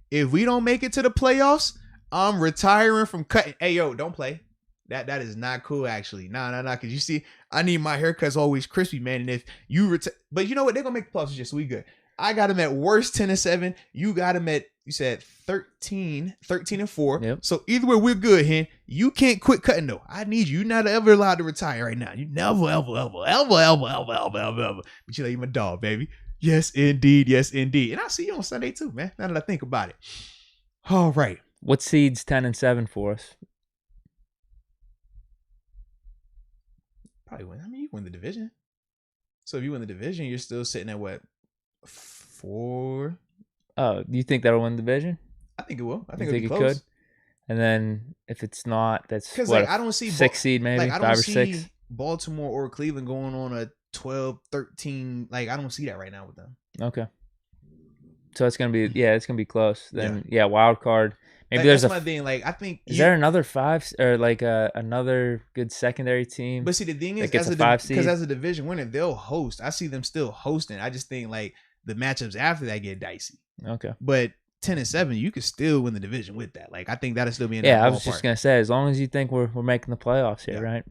if we don't make it to the playoffs, I'm retiring from cutting. Hey, yo, don't play. That is not cool, actually. Nah. Because you see, I need my haircuts always crispy, man. And if you but you know what? They're going to make the playoffs just so we good. I got him at worst 10-7. You got him at, you said 13-4. Yep. So either way, we're good, Hen. You can't quit cutting, though. I need you. You're not ever allowed to retire right now. You never, ever. But you know, you're my dog, baby. Yes, indeed. And I'll see you on Sunday, too, man. Now that I think about it. All right. What seeds 10-7 for us? Probably win. I mean, you win the division. So if you win the division, you're still sitting at what? 4? Oh, you think that'll win the division? I think it will. I think it could. And then if it's not, that's because like, I don't see 6 seed maybe, like, 5 or 6. Baltimore or Cleveland going on a 12-13. Like I don't see that right now with them. Okay. So it's gonna be close. Then wild card. Maybe that's my thing. Like I think is there another 5 or like another good secondary team? But see, the thing is, because as a division winner, they'll host. I see them still hosting. I just think like the matchups after that get dicey. Okay. But 10-7, you could still win the division with that. Like I think that'll still be in. Yeah, I was just gonna say, as long as you think we're making the playoffs here, right?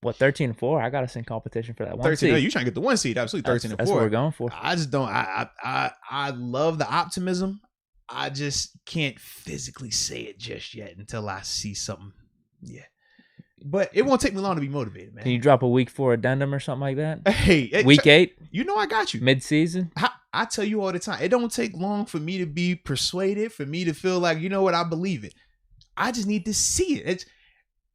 What 13-4? I got us in competition for that 1 seed. No, you trying to get the 1 seed? Absolutely, 13-4. That's what we're going for. I just don't. I love the optimism. I just can't physically say it just yet until I see something. Yeah. But it won't take me long to be motivated, man. Can you drop a week 4 addendum or something like that? Hey, week 8? You know I got you. Mid-season? I tell you all the time, it don't take long for me to be persuaded, for me to feel like, you know what, I believe it. I just need to see it.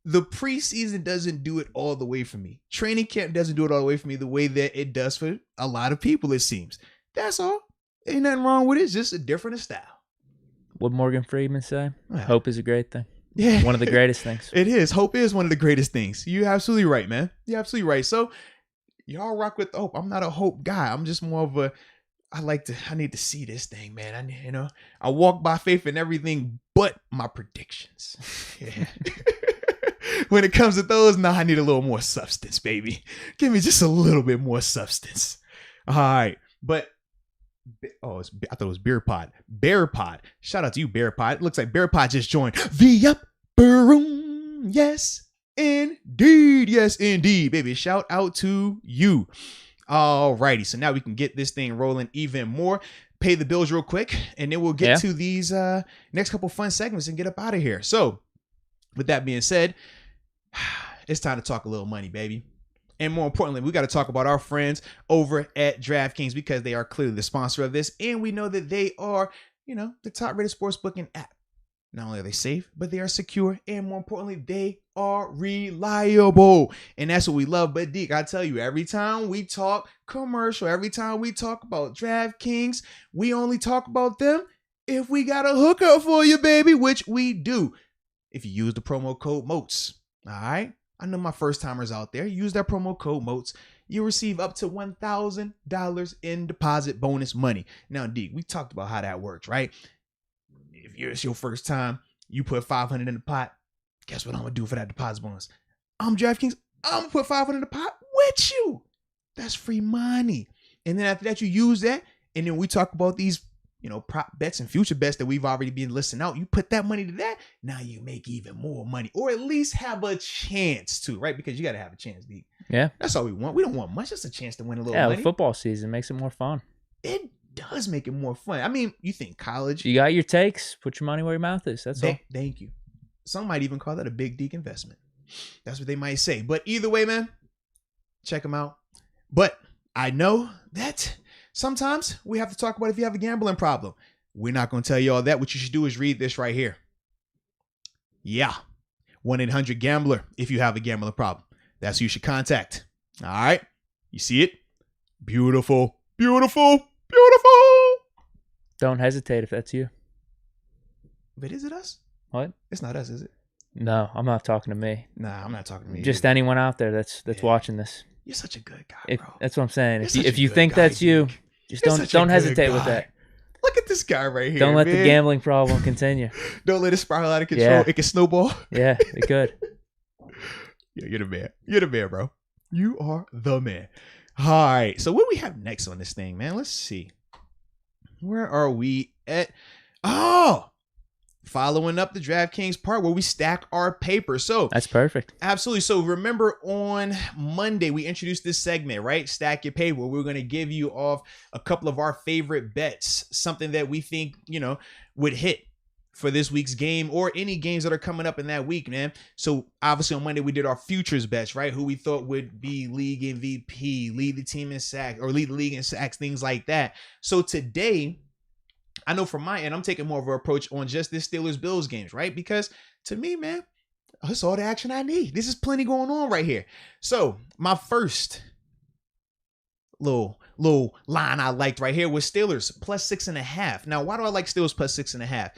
The preseason doesn't do it all the way for me. Training camp doesn't do it all the way for me the way that it does for a lot of people, it seems. That's all. Ain't nothing wrong with it. It's just a different style. What Morgan Freeman say? Hope is a great thing. Yeah. One of the greatest things. It is. Hope is one of the greatest things. You're absolutely right, man. You're absolutely right. So y'all rock with the hope. I'm not a hope guy. I'm just more of a, I need to see this thing, man. I walk by faith in everything but my predictions. Yeah. When it comes to those, I need a little more substance, baby. Give me just a little bit more substance. All right. But I thought it was Bear Pod. Bear Pod. Shout out to you, Bear Pod. It looks like Bear Pod just joined the upper room. Yes, indeed. Yes, indeed, baby. Shout out to you. All righty. So now we can get this thing rolling even more. Pay the bills real quick, and then we'll get to these next couple fun segments and get up out of here. So with that being said, it's time to talk a little money, baby. And more importantly, we got to talk about our friends over at DraftKings because they are clearly the sponsor of this. And we know that they are, the top rated sportsbooking app. Not only are they safe, but they are secure. And more importantly, they are reliable. And that's what we love. But Deke, I tell you, every time we talk commercial, every time we talk about DraftKings, we only talk about them if we got a hookup for you, baby, which we do. If you use the promo code Moats. All right. I know my first timers out there. Use that promo code Moats. You'll receive up to $1,000 in deposit bonus money. Now, Deke, we talked about how that works, right? If it's your first time, you put $500 in the pot. Guess what I'm going to do for that deposit bonus? I'm DraftKings. I'm going to put $500 in the pot with you. That's free money. And then after that, you use that. And then we talk about these, prop bets and future bets that we've already been listing out. You put that money to that. Now you make even more money, or at least have a chance to, right? Because you got to have a chance, Deke. Yeah. That's all we want. We don't want much. Just a chance to win a little money. Yeah, football season makes it more fun. It does make it more fun. I mean, you think college. You got your takes. Put your money where your mouth is. That's all. Thank you. Some might even call that a big Deke investment. That's what they might say. But either way, man, check them out. But I know that sometimes we have to talk about if you have a gambling problem. We're not going to tell you all that. What you should do is read this right here. Yeah. 1-800-GAMBLER if you have a gambling problem. That's who you should contact. All right. You see it? Beautiful, beautiful, beautiful. Don't hesitate if that's you. But is it us? What? It's not us, is it? No, I'm not talking to me. Nah, I'm not talking to me. Just anyone out there that's watching this. You're such a good guy, bro. That's what I'm saying. If you think that's you, just don't hesitate with that. Look at this guy right here. Don't let the gambling problem continue. Don't let it spiral out of control. Yeah. It can snowball. Yeah, it could. Yeah, you're the man. You're the man, bro. You are the man. All right. So what do we have next on this thing, man? Let's see. Where are we at? Oh, following up the DraftKings part where we stack our paper. So that's perfect. Absolutely. So remember on Monday, we introduced this segment, right? Stack your paper. We're going to give you off a couple of our favorite bets, something that we think, would hit for this week's game or any games that are coming up in that week, man. So obviously on Monday, we did our futures bets, right? Who we thought would be league MVP, lead the team in sacks or lead the league in sacks, things like that. So today, I know from my end, I'm taking more of an approach on just this Steelers-Bills games, right? Because to me, man, that's all the action I need. This is plenty going on right here. So my first little line I liked right here was Steelers plus 6.5. Now, why do I like Steelers plus 6.5?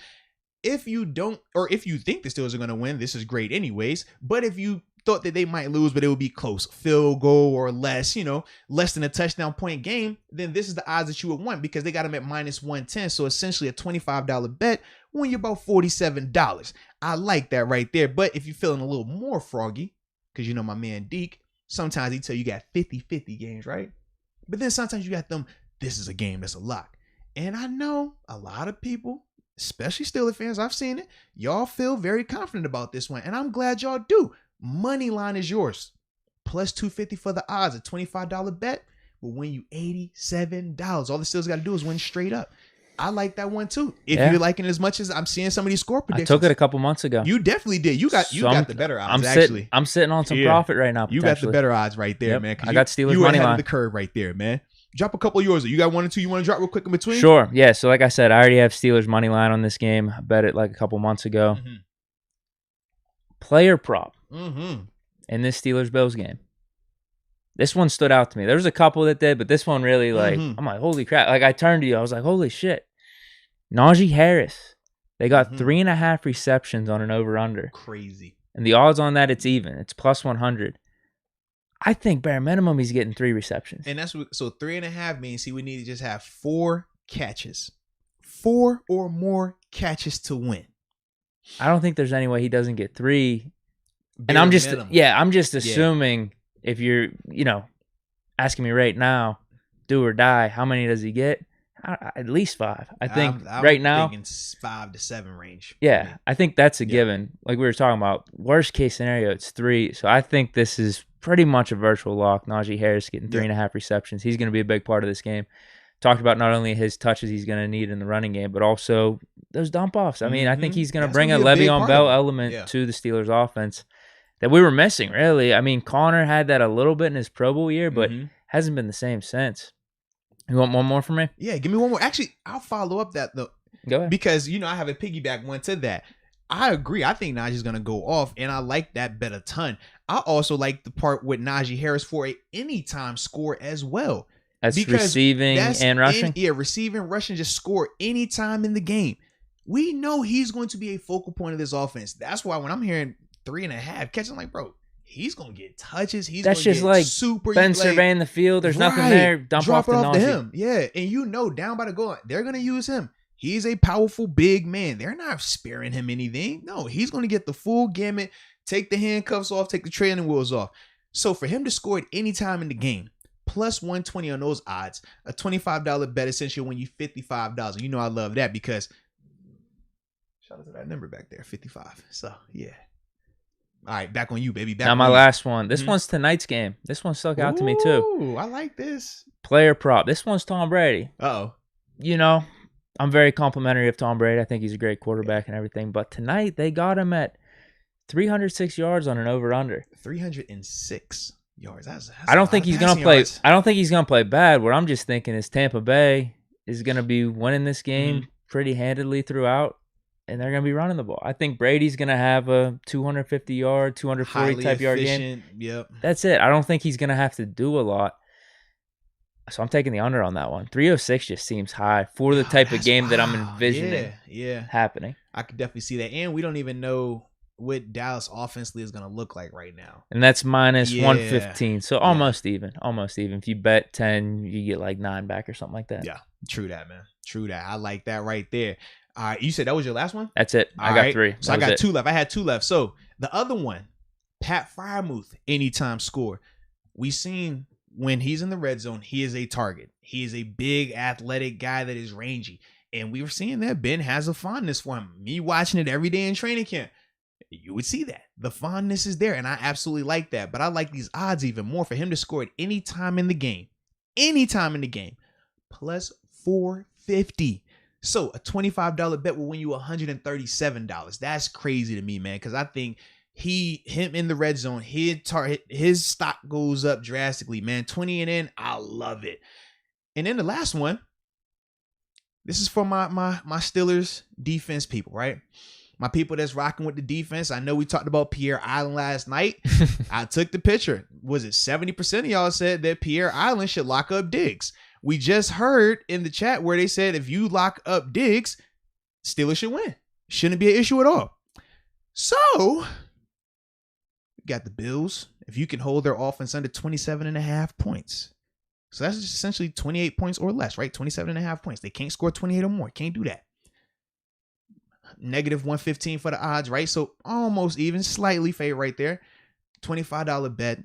If you don't, or if you think the Steelers are going to win, this is great anyways. But if you thought that they might lose, but it would be close, field goal or less, less than a touchdown point game, then this is the odds that you would want because they got them at minus 110. So essentially a $25 bet when you're about $47. I like that right there. But if you're feeling a little more froggy, because my man Deke, sometimes he tell you got 50-50 games, right? But then sometimes you got them, this is a game that's a lock. And I know a lot of people, especially Steelers fans, I've seen it, y'all feel very confident about this one. And I'm glad y'all do. Money line is yours. Plus 250 for the odds. A $25 bet will win you $87. All the Steelers got to do is win straight up. I like that one too. If you're liking it as much as I'm seeing some of these score predictions. I took it a couple months ago. You definitely did. You got the better odds, I'm sitting on some profit right now. You got the better odds right there, man. I got Steelers money line. You were ahead of the curve right there, man. Drop a couple of yours. You got one or two you want to drop real quick in between? Sure. Yeah. So like I said, I already have Steelers money line on this game. I bet it like a couple months ago. Mm-hmm. Player prop. Mm-hmm. In this Steelers-Bills game. This one stood out to me. There was a couple that did, but this one really, I'm like, holy crap. Like, I turned to you. I was like, holy shit. Nanji Harris. They got 3.5 receptions on an over-under. Crazy. And the odds on that, it's even. It's plus 100. I think bare minimum he's getting 3 receptions. And that's what, so 3.5 means he would need to just have 4 catches. 4 or more catches to win. I don't think there's any way he doesn't get 3. And I'm just assuming if you're, asking me right now, do or die, how many does he get? At least 5. I think I'm right now. Thinking 5 to 7 range. Yeah, I think that's a given. Like we were talking about, worst case scenario, it's 3. So I think this is pretty much a virtual lock. Najee Harris getting 3.5 receptions. He's going to be a big part of this game. Talked about not only his touches he's going to need in the running game, but also those dump offs. I mean, I think he's going to bring a Le'Veon Bell element to the Steelers offense that we were missing, really. I mean, Connor had that a little bit in his Pro Bowl year, but hasn't been the same since. You want one more from me? Yeah, give me one more. Actually, I'll follow up that though. Go ahead. Because, I have a piggyback one to that. I agree. I think Najee's going to go off, and I like that bet a ton. I also like the part with Najee Harris for a anytime score as well. That's receiving and rushing? Receiving, rushing, just score anytime in the game. We know he's going to be a focal point of this offense. That's why when I'm hearing 3.5 catches, I'm like, bro, he's gonna get touches. That's just like Ben surveying the field. There's nothing there. Drop it off to him. Yeah, and down by the goal line, they're gonna use him. He's a powerful big man. They're not sparing him anything. No, he's gonna get the full gamut. Take the handcuffs off. Take the training wheels off. So for him to score at any time in the game, plus 120 on those odds, a $25 bet essentially when you $55. You know I love that because shout out to that number back there, 55. So yeah. All right, back on you, baby. Now my last one. This one's tonight's game. This one stuck out to me too. Ooh, I like this. Player prop. This one's Tom Brady. Uh-oh. You know, I'm very complimentary of Tom Brady. I think he's a great quarterback and everything. But tonight they got him at 306 yards on an over/under. 306 yards. That's I don't think he's gonna play. Yards. I don't think he's gonna play bad. What I'm just thinking is Tampa Bay is gonna be winning this game pretty handedly throughout. And they're going to be running the ball. I think Brady's going to have a 250-yard, 240-type-yard game. Yep. That's it. I don't think he's going to have to do a lot. So I'm taking the under on that one. 306 just seems high for the type of game that I'm envisioning happening. I could definitely see that. And we don't even know what Dallas offensively is going to look like right now. And that's minus 115. So almost even. Almost even. If you bet 10, you get like 9 back or something like that. Yeah. True that, man. True that. I like that right there. All right, you said that was your last one? That's it. I got 3. So I got 2 left. I had 2 left. So the other one, Pat Freiermuth, anytime score. We seen when he's in the red zone, he is a target. He is a big athletic guy that is rangy. And we were seeing that Ben has a fondness for him. Me watching it every day in training camp, you would see that. The fondness is there, and I absolutely like that. But I like these odds even more for him to score at any time in the game. Anytime in the game. Plus 450. So a $25 bet will win you $137. That's crazy to me, man, because I think him in the red zone, his stock goes up drastically, man. 20 and in, I love it. And then the last one, this is for my Steelers defense people, right? My people that's rocking with the defense. I know we talked about Pierre Island last night. I took the picture. Was it 70% of y'all said that Pierre Island should lock up Diggs? We just heard in the chat where they said if you lock up Diggs, Steelers should win. Shouldn't be an issue at all. So, we got the Bills. If you can hold their offense under 27.5 points. So that's just essentially 28 points or less, right? 27.5 points. They can't score 28 or more. Can't do that. Negative 115 for the odds, right? So almost even, slightly fade right there. $25 bet.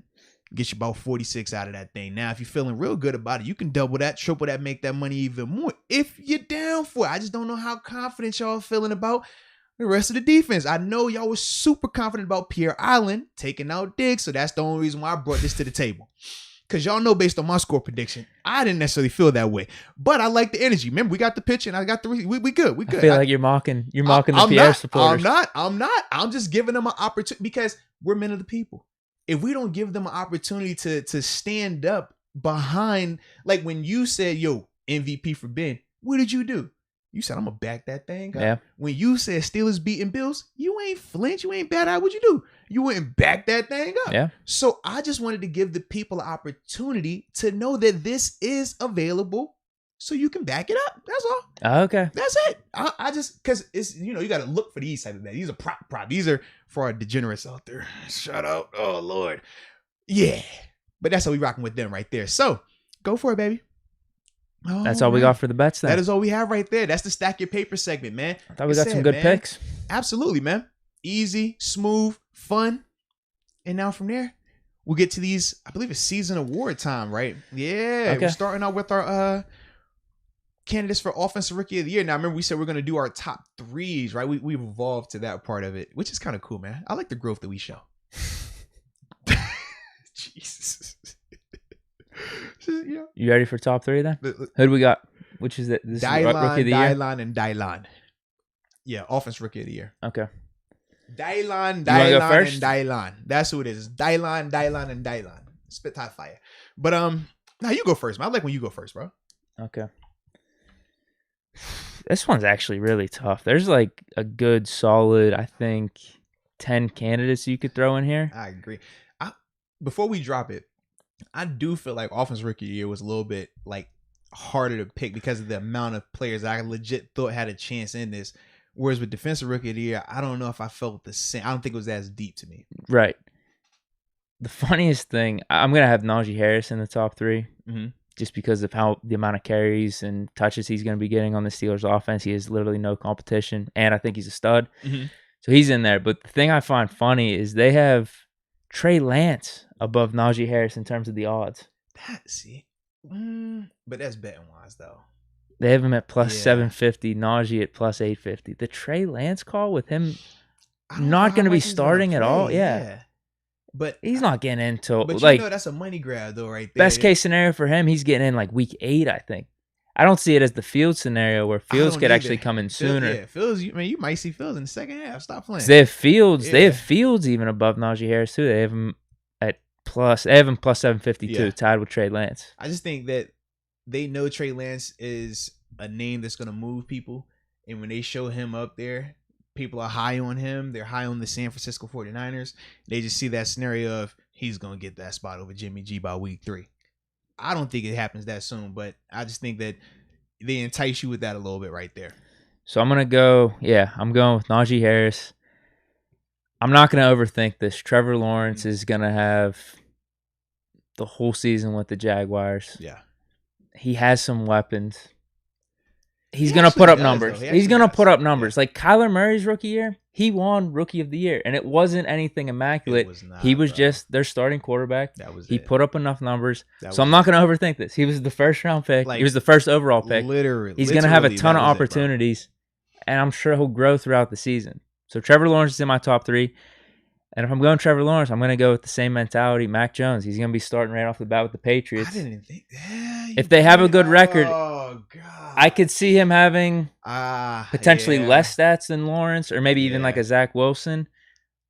Get you about 46 out of that thing. Now, if you're feeling real good about it, you can double that, triple that, make that money even more if you're down for it. I just don't know how confident y'all feeling about the rest of the defense. I know y'all was super confident about Pierre Island taking out Diggs, so that's the only reason why I brought this to the table. Because y'all know based on my score prediction, I didn't necessarily feel that way. But I like the energy. Remember, we got the pitch and I got the we good. We good. I feel like you're mocking the Pierre supporters. I'm not. I'm just giving them an opportunity because we're men of the people. If we don't give them an opportunity to stand up behind, like when you said, yo, MVP for Ben, what did you do? You said, I'm going to back that thing up. Yeah. When you said Steelers beating Bills, you ain't flinch. You ain't bad out. What'd you do? You went and back that thing up. Yeah. So I just wanted to give the people an opportunity to know that this is available so you can back it up. That's all. Okay. That's it. I just, because it's, you got to look for these type of bets. These are prop. These are for our degenerates out there. Shout out. Oh, Lord. Yeah. But that's how we rocking with them right there. So go for it, baby. Oh, that's all we got for the bets then. That is all we have right there. That's the Stack Your Paper segment, man. I thought we got some good picks. Absolutely, man. Easy, smooth, fun. And now from there, we'll get to these, I believe it's season award time, right? Yeah. Okay. We're starting out with our candidates for Offensive Rookie of the Year. Now, remember we said we're going to do our top 3s, right? We've evolved to that part of it, which is kind of cool, man. I like the growth that we show. Jesus. Yeah. You ready for top 3 then? Who do we got? Which is it? This Rookie of the Year? and Dylan. Yeah, Offense Rookie of the Year. Okay. Dylan, and Dylan. That's who it is. Dylan, and Dylan. Spit tie fire. But now you go first, man. I like when you go first, bro. Okay. This one's actually really tough. There's like a good solid, I think, 10 candidates you could throw in here. I agree. Before we drop it, I do feel like Offensive Rookie of the Year was a little bit like harder to pick because of the amount of players I legit thought had a chance in this. Whereas with Defensive Rookie of the Year, I don't know if I felt the same. I don't think it was as deep to me. Right. The funniest thing, I'm going to have Najee Harris in the top 3 just because of the amount of carries and touches he's going to be getting on the Steelers offense. He has literally no competition, and I think he's a stud. So he's in there. But the thing I find funny is they have Trey Lance above Najee Harris in terms of the odds. But that's betting wise, though. They have him at plus 750, Najee at plus 850. The Trey Lance call with him not going to be starting at all? Yeah. But he's not getting into But you know that's a money grab, though, right there. Best case scenario for him, he's getting in like week 8, I think. I don't see it as the Fields scenario where Fields could actually come in sooner. Yeah, Fields, you might see Fields in the second half. Stop playing. They have Fields. They have Fields even above Najee Harris, too. They have him at plus 752, tied with Trey Lance. I just think that they know Trey Lance is a name that's going to move people. And when they show him up there, people are high on him. They're high on the San Francisco 49ers. They just see that scenario of he's going to get that spot over Jimmy G by week 3. I don't think it happens that soon, but I just think that they entice you with that a little bit right there. So I'm going to go, I'm going with Najee Harris. I'm not going to overthink this. Trevor Lawrence is going to have the whole season with the Jaguars. Yeah. He has some weapons. He's going to put up numbers. He's going to put up numbers. Like Kyler Murray's rookie year, he won Rookie of the Year, and it wasn't anything immaculate. He was just their starting quarterback. He put up enough numbers. So I'm not going to overthink this. He was the first-round pick. He was the first overall pick. He's going to have a ton of opportunities, and I'm sure he'll grow throughout the season. So Trevor Lawrence is in my top 3. And if I'm going Trevor Lawrence, I'm going to go with the same mentality. Mac Jones, he's going to be starting right off the bat with the Patriots. I didn't even think that. If they have a good record, I could see him having potentially less stats than Lawrence or maybe even like a Zach Wilson.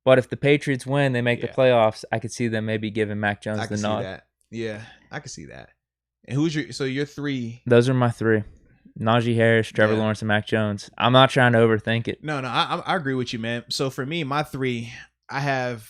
But if the Patriots win, they make the playoffs, I could see them maybe giving Mac Jones the nod. That. Yeah, I could see that. And who's your 3? Those are my 3. Najee Harris, Trevor Lawrence, and Mac Jones. I'm not trying to overthink it. No, I agree with you, man. So for me, my 3, I have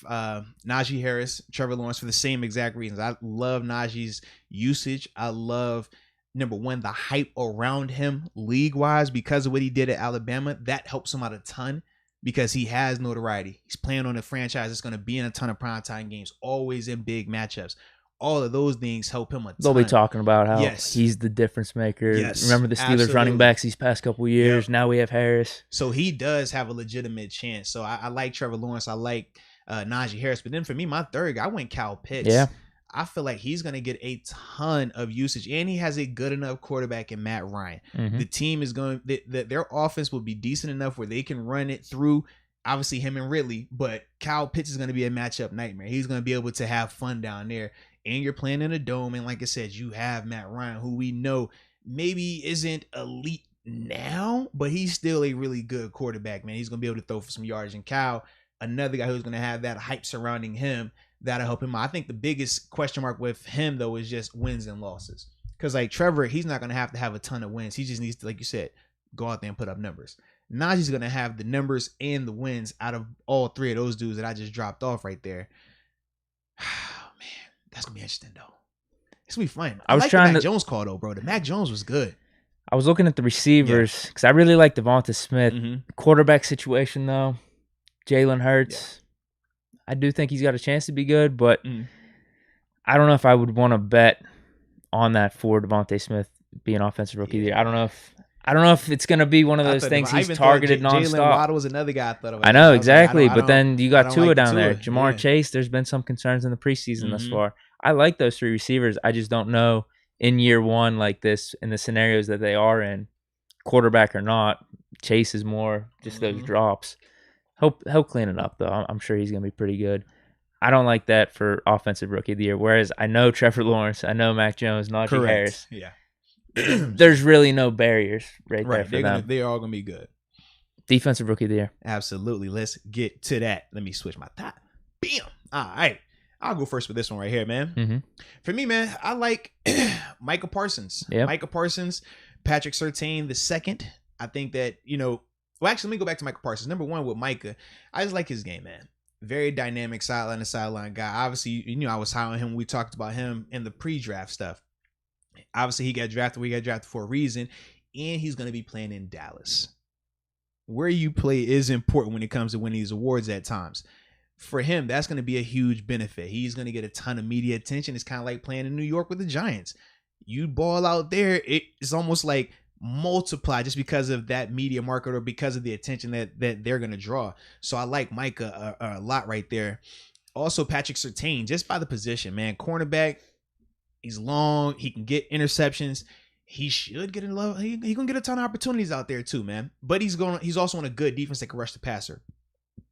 Najee Harris, Trevor Lawrence for the same exact reasons. I love Najee's usage. I love, number one, the hype around him league-wise because of what he did at Alabama. That helps him out a ton because he has notoriety. He's playing on a franchise that's going to be in a ton of primetime games, always in big matchups. All of those things help him a ton. They'll be talking about how he's the difference maker. Yes, remember the Steelers running backs these past couple of years. Now we have Harris. So he does have a legitimate chance. So I like Trevor Lawrence. I like Najee Harris. But then for me, my 3rd guy, I went Kyle Pitts. Yeah. I feel like he's going to get a ton of usage. And he has a good enough quarterback in Matt Ryan. The team is going – their offense will be decent enough where they can run it through – obviously him and Ridley, but Kyle Pitts is going to be a matchup nightmare. He's going to be able to have fun down there. And you're playing in a dome. And like I said, you have Matt Ryan, who we know maybe isn't elite now, but he's still a really good quarterback, man. He's going to be able to throw for some yards. And Kyle, another guy who's going to have that hype surrounding him, that'll help him out. I think the biggest question mark with him, though, is just wins and losses. Because like Trevor, he's not going to have a ton of wins. He just needs to, like you said, go out there and put up numbers. Najee's going to have the numbers and the wins out of all 3 of those dudes that I just dropped off right there. Oh, man. That's going to be interesting, though. It's going to be fun. I like the Mac Jones call, though, bro. The Mac Jones was good. I was looking at the receivers because I really like Devonta Smith. Quarterback situation, though, Jalen Hurts. I do think he's got a chance to be good, but I don't know if I would want to bet on that for Devonta Smith being offensive rookie of the year. I don't know if it's going to be one of those things he's targeted nonstop. Jalen Waddle was another guy I thought of. I know, exactly. But then you got Tua down there. Jamar Chase, there's been some concerns in the preseason thus far. I like those 3 receivers. I just don't know in year 1 like this, in the scenarios that they are in, quarterback or not, Chase is more just those drops. He'll clean it up, though. I'm sure he's going to be pretty good. I don't like that for offensive rookie of the year, whereas I know Trevor Lawrence, I know Mac Jones, Najee Harris. Yeah. There's really no barriers there for them. They're all going to be good. Defensive rookie of the year. Absolutely. Let's get to that. Let me switch my top. Bam. All right. I'll go first with this one right here, man. For me, man, I like Micah Parsons. Micah Parsons, Patrick Surtain the second. I think that, well, actually, let me go back to Micah Parsons. Number one with Micah, I just like his game, man. Very dynamic sideline to sideline guy. Obviously, I was high on him when we talked about him in the pre-draft stuff. Obviously, he got drafted. We got drafted for a reason, and he's going to be playing in Dallas. Where you play is important when it comes to winning these awards at times. for him, that's going to be a huge benefit. He's going to get a ton of media attention. It's kind of like playing in New York with the Giants. You ball out there, it's almost like multiply just because of that media market or because of the attention that they're going to draw. So I like Mike a lot right there. Also, Patrick Surtain, just by the position, man. Cornerback, he's long. He can get interceptions. He should get in love. He gonna get a ton of opportunities out there too, man. But he's also on a good defense that can rush the passer.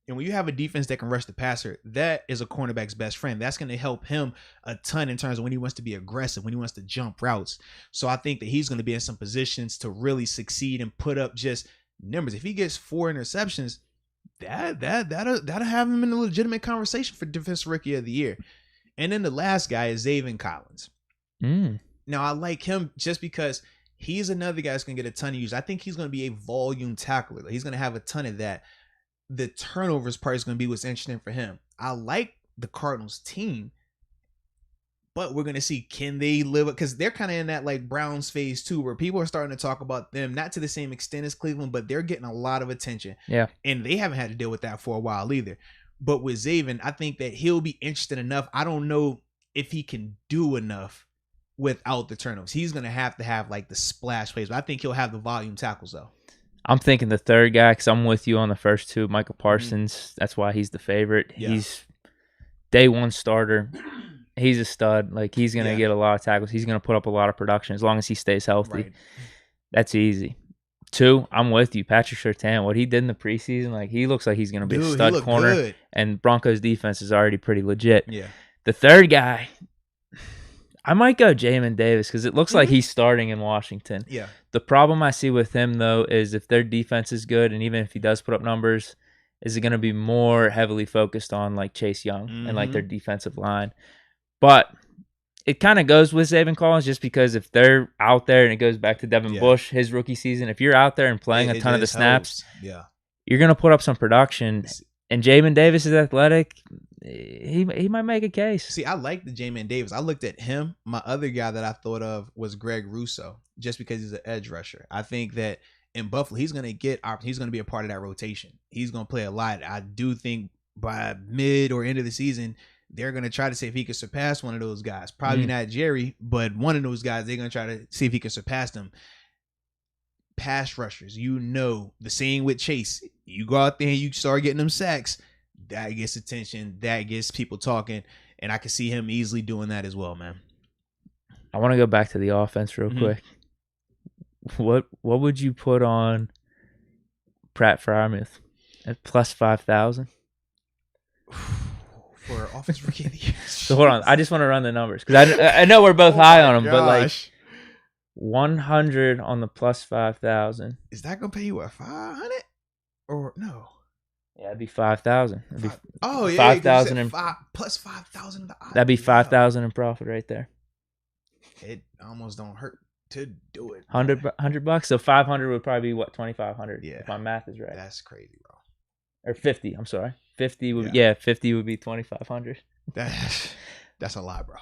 And when you have a defense that can rush the passer, that is a cornerback's best friend. That's going to help him a ton in terms of when he wants to be aggressive, when he wants to jump routes. So I think that he's going to be in some positions to really succeed and put up just numbers. If he gets 4 interceptions, that'll have him in a legitimate conversation for Defensive Rookie of the Year. And then the last guy is Zaven Collins. Now, I like him just because he's another guy that's going to get a ton of use. I think he's going to be a volume tackler. He's going to have a ton of that. The turnovers part is going to be what's interesting for him. I like the Cardinals team, but we're going to see, can they live up? Because they're kind of in that like Browns phase too, where people are starting to talk about them, not to the same extent as Cleveland, but they're getting a lot of attention. Yeah. And they haven't had to deal with that for a while either. But with Zaven, I think that he'll be interested enough. I don't know if he can do enough without the turnovers. He's going to have like the splash plays, but I think he'll have the volume tackles though. I'm thinking the third guy because I'm with you on the first two. Michael Parsons. That's why he's the favorite. Yeah. He's day one starter. He's a stud. Like he's gonna get a lot of tackles. He's gonna put up a lot of production as long as he stays healthy. Right. That's easy. 2, I'm with you. Patrick Surtain. What he did in the preseason, like he looks like he's gonna be a stud corner. Good. And Broncos defense is already pretty legit. Yeah. The third guy, I might go Jamin Davis because it looks like he's starting in Washington. Yeah. The problem I see with him, though, is if their defense is good, and even if he does put up numbers, is it going to be more heavily focused on like Chase Young and like their defensive line? But it kind of goes with Zaven Collins just because if they're out there, and it goes back to Devin Bush, his rookie season, if you're out there and playing a ton of the snaps, you're going to put up some production. And Jamin Davis is athletic. He might make a case. See, I like the Jamin Davis. I looked at him. My other guy that I thought of was Greg Russo, just because he's an edge rusher. I think that in Buffalo, he's going to be a part of that rotation. He's going to play a lot. I do think by mid or end of the season, they're going to try to see if he can surpass one of those guys. Probably not Jerry, but one of those guys, they're going to try to see if he can surpass them. Pass rushers, the same with Chase. You go out there and you start getting them sacks. That gets attention. That gets people talking. And I can see him easily doing that as well, man. I want to go back to the offense real quick. What would you put on Pratt Freiermuth at plus 5,000? For offense rookie of the year. So hold on. I just want to run the numbers. Because I know we're both high on him, but like 100 on the plus 5,000. Is that going to pay you what, 500? Or no? Yeah, it'd be 5,000. Oh, yeah. 5,000 and plus 5,000 in the odds. That'd be 5,000 in profit right there. It almost don't hurt to do it. $100. So 500 would probably be what, 2,500? Yeah. If my math is right. That's crazy, bro. Or 50. I'm sorry. 50 would be 50 would be 2,500. That's a lot, bro.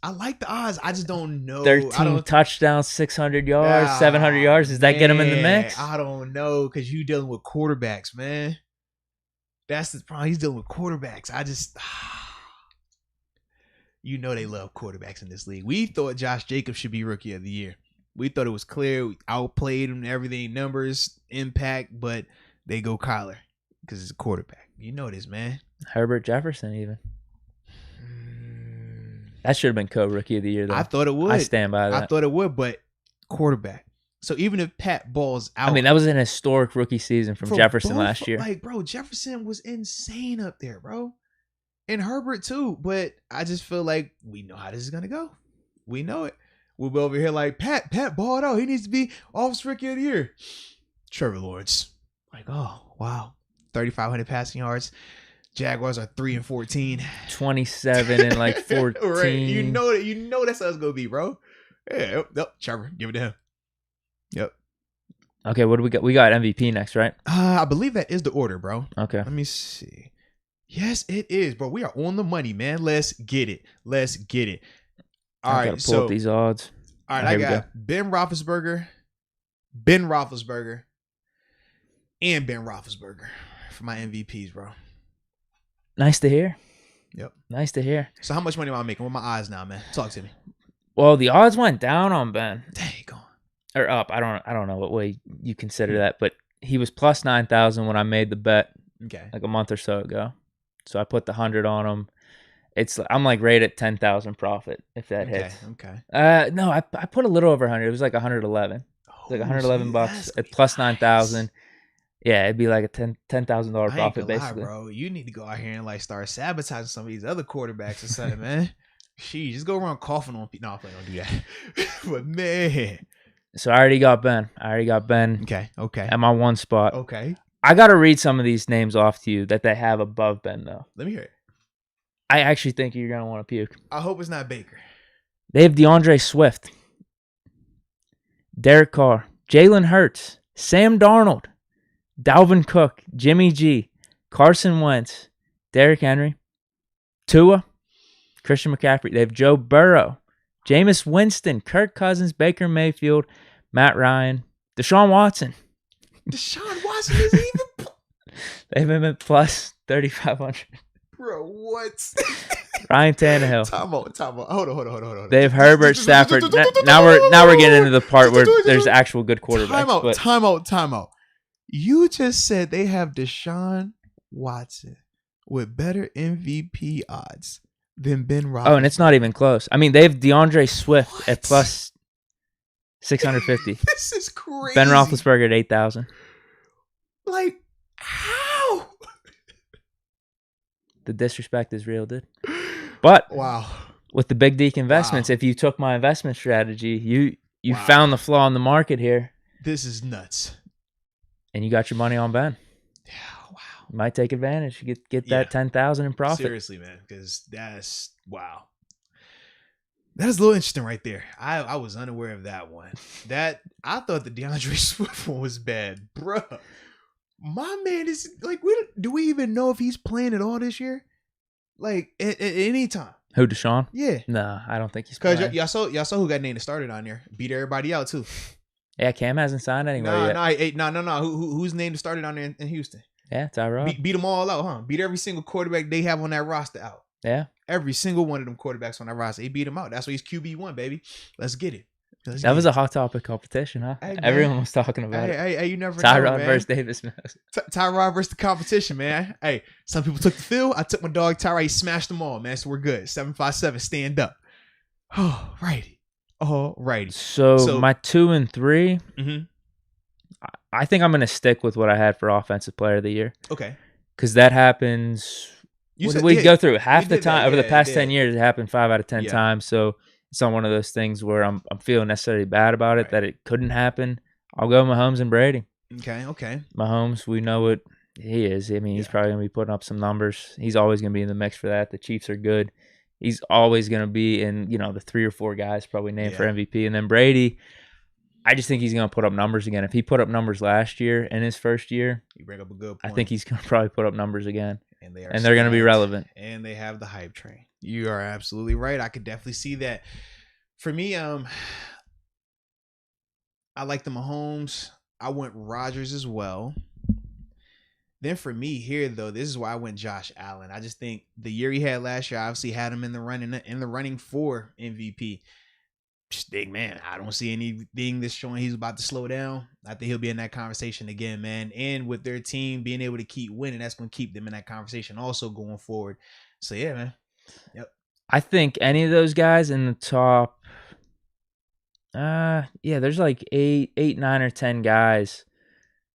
I like the odds. I just don't know. 13 touchdowns, 600 yards, 700 yards. Does that get him in the mix? I don't know because you dealing with quarterbacks, man. That's the problem. He's dealing with quarterbacks. They love quarterbacks in this league. We thought Josh Jacobs should be Rookie of the Year. We thought it was clear. We outplayed him, everything, numbers, impact, but they go Kyler because it's a quarterback. You know this, man. Herbert Jefferson, even. That should have been co-Rookie of the Year, though. I thought it would. I stand by that. I thought it would, but quarterback. So even if Pat balls out. I mean, that was an historic rookie season from Jefferson last year. Like, bro, Jefferson was insane up there, bro. And Herbert, too. But I just feel like we know how this is going to go. We know it. We'll be over here like, Pat balled out. He needs to be Offensive Rookie of the Year. Trevor Lawrence. Like, oh, wow. 3,500 passing yards. Jaguars are 3-14. 27 and like 14. Right. You know that's how it's going to be, bro. Yeah, yep. Trevor, give it to him. Yep. Okay, what do we got? We got MVP next, right? I believe that is the order, bro. Okay. Let me see. Yes, it is, bro. We are on the money, man. Let's get it. All right, gotta pull up these odds. All right, I got Ben Roethlisberger, and Ben Roethlisberger for my MVPs, bro. Nice to hear. Yep. Nice to hear. So how much money am I making with my odds now, man? Talk to me. Well, the odds went down on Ben. Dang on. Or up. I don't know what way you consider that, but he was plus 9,000 when I made the bet. Okay. Like a month or so ago. So I put the 100 on him. I'm like right at 10,000 profit if that hits. Okay. No, I put a little over 100. It was like 111. Like $111 at plus 9,000. Yeah, it'd be like a $10,000 profit basically. Bro, you need to go out here and like start sabotaging some of these other quarterbacks or something, man. Sheesh, just go around coughing on people. No, I'm playing, don't do that. But man, so I already got Ben. Okay. At my one spot. Okay. I got to read some of these names off to you that they have above Ben though. Let me hear it. I actually think you're gonna want to puke. I hope it's not Baker. They have DeAndre Swift, Derek Carr, Jalen Hurts, Sam Darnold, Dalvin Cook, Jimmy G, Carson Wentz, Derrick Henry, Tua, Christian McCaffrey. They have Joe Burrow, Jameis Winston, Kirk Cousins, Baker Mayfield, Matt Ryan, Deshaun Watson. Deshaun Watson is even. They have him at plus 3,500. Bro, what? Ryan Tannehill. Time out. Hold on. They have Herbert, Stafford. Now we're getting into the part where there's actual good quarterbacks. Time out. You just said they have Deshaun Watson with better MVP odds than Ben Roethlisberger. Oh, and it's not even close. I mean, they have DeAndre Swift at plus 650. This is crazy. Ben Roethlisberger at 8,000. Like, how? The disrespect is real, dude. But wow, with the big Deke investments, if you took my investment strategy, you found the flaw in the market here. This is nuts. And you got your money on Ben. Yeah, wow. You might take advantage. Get that 10,000 in profit. Seriously, man, because that's wow. That is a little interesting right there. I was unaware of that one. That I thought the DeAndre Swift one was bad, bruh. My man is like, do we even know if he's playing at all this year? Like at any time. Who, Deshaun? Yeah. No, I don't think he's playing. Because y'all saw who got named started on there. Beat everybody out too. Yeah, Cam hasn't signed anywhere yet. No. Who's named started on there in Houston? Yeah, Tyrod. Beat them all out, huh? Beat every single quarterback they have on that roster out. Yeah. Every single one of them quarterbacks on that roster, he beat them out. That's why he's QB1, baby. Let's get it. That was a hot topic competition, huh? Hey, everyone was talking about it. Hey, you never Tyrod know, man. versus Davis Mills. Tyrod versus the competition, man. Hey, some people took the field. I took my dog Tyrod. He smashed them all, man. So we're good. 757, stand up. Oh, righty. Oh, righty. So my 2 and 3, mm-hmm. I think I'm going to stick with what I had for Offensive Player of the Year. Okay. Because that happens. We go through half the time over the past 10 years. It happened 5 out of 10 times. So it's not one of those things where I'm feeling necessarily bad about it, that it couldn't happen. I'll go Mahomes and Brady. Okay. Mahomes, we know what he is. I mean, he's probably going to be putting up some numbers. He's always going to be in the mix for that. The Chiefs are good. He's always going to be in, the 3 or 4 guys probably named for MVP. And then Brady, I just think he's going to put up numbers again. If he put up numbers last year in his first year, you bring up a good point. I think he's going to probably put up numbers again. And they're going to be relevant. And they have the hype train. You are absolutely right. I could definitely see that. For me, I like the Mahomes. I went Rodgers as well. Then for me here, though, this is why I went Josh Allen. I just think the year he had last year, obviously had him in the running for MVP. Just think, man, I don't see anything that's showing he's about to slow down. I think he'll be in that conversation again, man. And with their team being able to keep winning, that's going to keep them in that conversation also going forward. So, yeah, man. Yep. I think any of those guys in the top, there's like 8, 9, or 10 guys.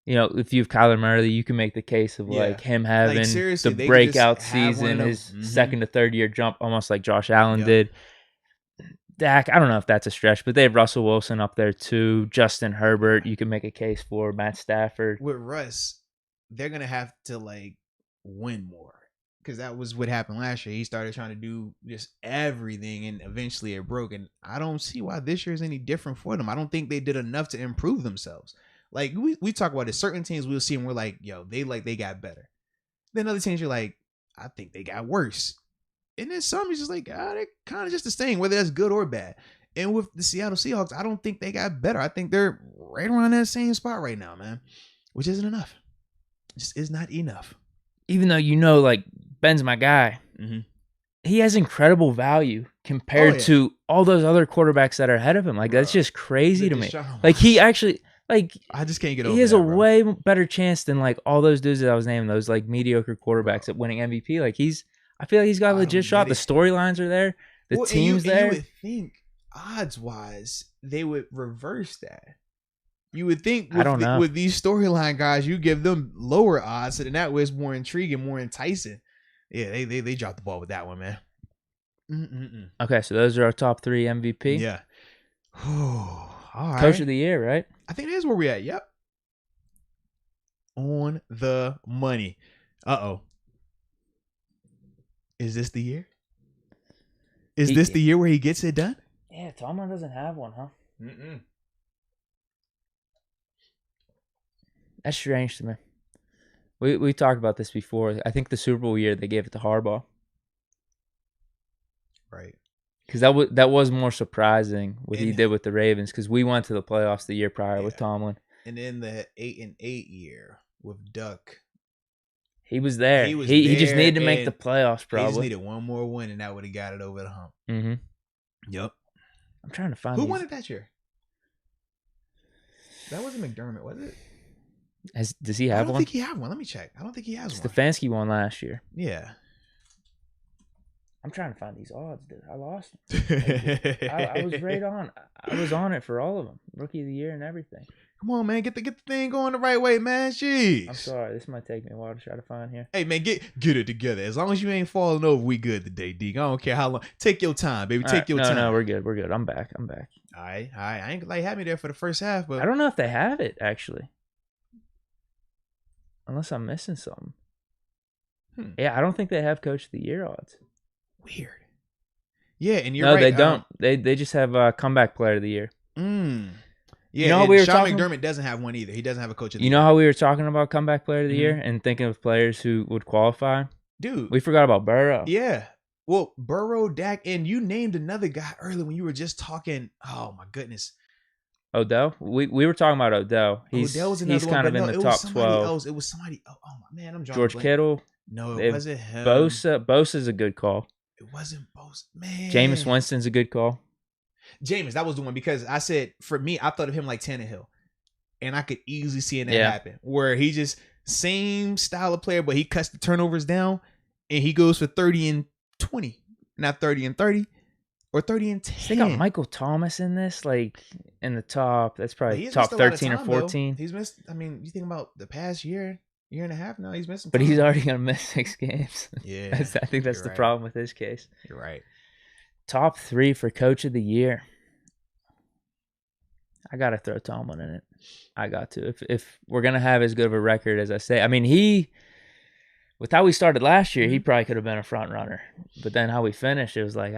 If you have Kyler Murray, you can make the case of like him having the breakout season, his second to third year jump, almost like Josh Allen did. Dak, I don't know if that's a stretch, but they have Russell Wilson up there too. Justin Herbert, you can make a case for Matt Stafford. With Russ, they're gonna have to like win more. Because that was what happened last year. He started trying to do just everything, and eventually it broke. And I don't see why this year is any different for them. I don't think they did enough to improve themselves. Like, we talk about it. Certain teams we'll see and we're like, yo, they got better. Then other teams you're like, I think they got worse. And then some is just like, they're kind of just the same, whether that's good or bad. And with the Seattle Seahawks, I don't think they got better. I think they're right around that same spot right now, man. Which isn't enough. It just is not enough. Even though, like, Ben's my guy. Mm-hmm. He has incredible value compared to all those other quarterbacks that are ahead of him. Like, that's just crazy to me. Like, he actually, like, I just can't get over. He has a way better chance than like all those dudes that I was naming, those like mediocre quarterbacks at winning MVP. Like, I feel like he's got a legit shot. The storylines are there. The team's there. You would think, odds wise, they would reverse that. You would think with these storyline guys, you give them lower odds, so then that way it's more intriguing, more enticing. Yeah, they dropped the ball with that one, man. Okay, so those are our top 3 MVP. Yeah. All right. Coach of the year, right? I think that's where we're at. Yep. On the money. Uh-oh. Is this the year? Is this the year where he gets it done? Yeah, Tomlin doesn't have one, huh? That's strange to me. We talked about this before. I think the Super Bowl year they gave it to Harbaugh. Right. Because that was more surprising what he did with the Ravens, because we went to the playoffs the year prior with Tomlin. And then the 8-8 year with Duck. He was there. He just needed to make the playoffs, probably. He just needed one more win, and that would have got it over the hump. Mm-hmm. Yep. I'm trying to find who won it that year? That wasn't McDermott, was it? Does he have one? I don't think he had one. Let me check. I don't think he has one. Stefanski won last year. Yeah. I'm trying to find these odds, dude. I lost them. I was right on. I was on it for all of them. Rookie of the year and everything. Come on, man. Get the thing going the right way, man. Jeez. I'm sorry. This might take me a while to try to find here. Hey, man, get it together. As long as you ain't falling over, we good today, Deke. I don't care how long. Take your time, baby. Take your time. No, we're good. We're good. I'm back. All right. I ain't like have me there for the first half, but I don't know if they have it, actually. Unless I'm missing something. Yeah, I don't think they have Coach of the Year odds. Weird. Yeah, and you're right. No, they don't. They just have Comeback Player of the Year. Yeah, you know Sean McDermott doesn't have one either. He doesn't have a Coach of the Year. You know how we were talking about Comeback Player of the Year and thinking of players who would qualify? Dude. We forgot about Burrow. Yeah. Well, Burrow, Dak, and you named another guy earlier when you were just talking. Oh, my goodness. Odell? We were talking about Odell. Odell was another he's kind of in the top 12. It was somebody. Oh, my man. I'm drawing George Kittle. No, it wasn't him. Bosa's a good call. It wasn't Bosa. Man. Jameis Winston's a good call. Jameis, that was the one, because I said, for me, I thought of him like Tannehill. And I could easily see that happen. Where he just, same style of player, but he cuts the turnovers down and he goes for 30 and 20. Not 30 and 30 or 30 and 10. They got Michael Thomas in this, like in the top. That's probably top 13 or 14. Though. He's missed, I mean, you think about the past year and a half now, he's missing time. But he's already going to miss 6 games. Yeah. I think that's the problem with his case. You're right. Top 3 for Coach of the Year. I got to throw Tomlin in it. I got to. If we're going to have as good of a record as I say. I mean, with how we started last year, he probably could have been a front runner. But then how we finished, it was like,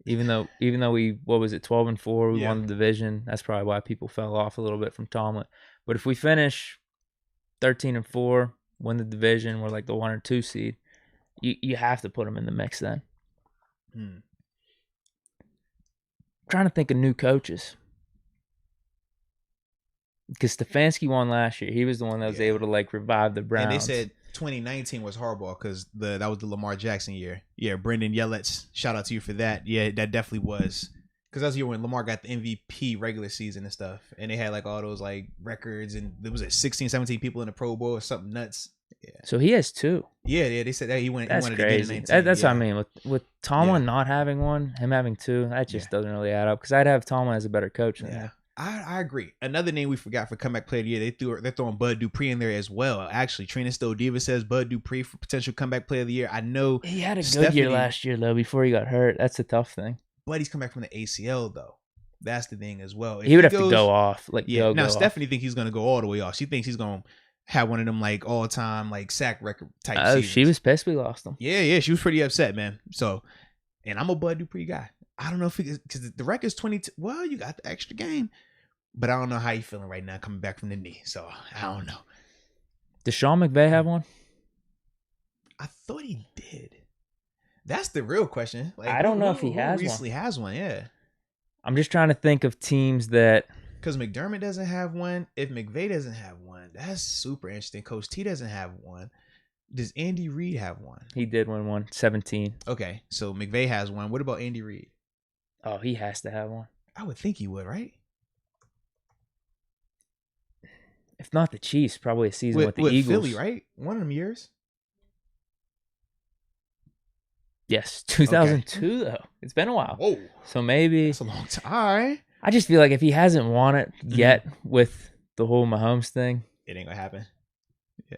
even though we, 12-4, we won the division. That's probably why people fell off a little bit from Tomlin. But if we finish 13-4, win the division, we're like the 1 or 2 seed, you have to put him in the mix then. I'm trying to think of new coaches. Because Stefanski won last year. He was the one that was able to like revive the Browns. And they said 2019 was Harbaugh because that was the Lamar Jackson year. Yeah, Brendan Yelich, shout out to you for that. Yeah, that definitely was. Because that was the year when Lamar got the MVP regular season and stuff. And they had like all those like records, and there was 16, 17 people in the Pro Bowl or something nuts. Yeah. So he has 2. Yeah, they said that he went. That's he crazy. That's what I mean. With Tomlin not having one, him having 2, that just doesn't really add up. Because I'd have Tomlin as a better coach than him. I agree. Another name we forgot for comeback player of the year, they're throwing Bud Dupree in there as well. Actually, Trina Stowe Diva says Bud Dupree for potential comeback player of the year. I know he had a good year last year though. Before he got hurt, that's a tough thing. But he's come back from the ACL though. That's the thing as well. He would have to go off. Now Stephanie thinks he's gonna go all the way off. She thinks he's gonna have one of them like all time like sack record type. Oh, she was pissed we lost him. Yeah, she was pretty upset, man. So, and I'm a Bud Dupree guy. I don't know if because the record's 22. Well, you got the extra game. But I don't know how you feeling right now coming back from the knee. So, I don't know. Does Sean McVay have one? I thought he did. That's the real question. Like, I don't know if he has one. Recently has one, yeah. I'm just trying to think of teams that... Because McDermott doesn't have one. If McVay doesn't have one, that's super interesting. Coach T doesn't have one. Does Andy Reid have one? He did win one, 17. Okay, so McVay has one. What about Andy Reid? Oh, he has to have one. I would think he would, right? If not the Chiefs, probably a season with the Eagles. Philly, right? One of them years. Yes, 2002 though. It's been a while. Whoa. So maybe it's a long time. All right. I just feel like if he hasn't won it yet with the whole Mahomes thing, it ain't gonna happen. Yeah,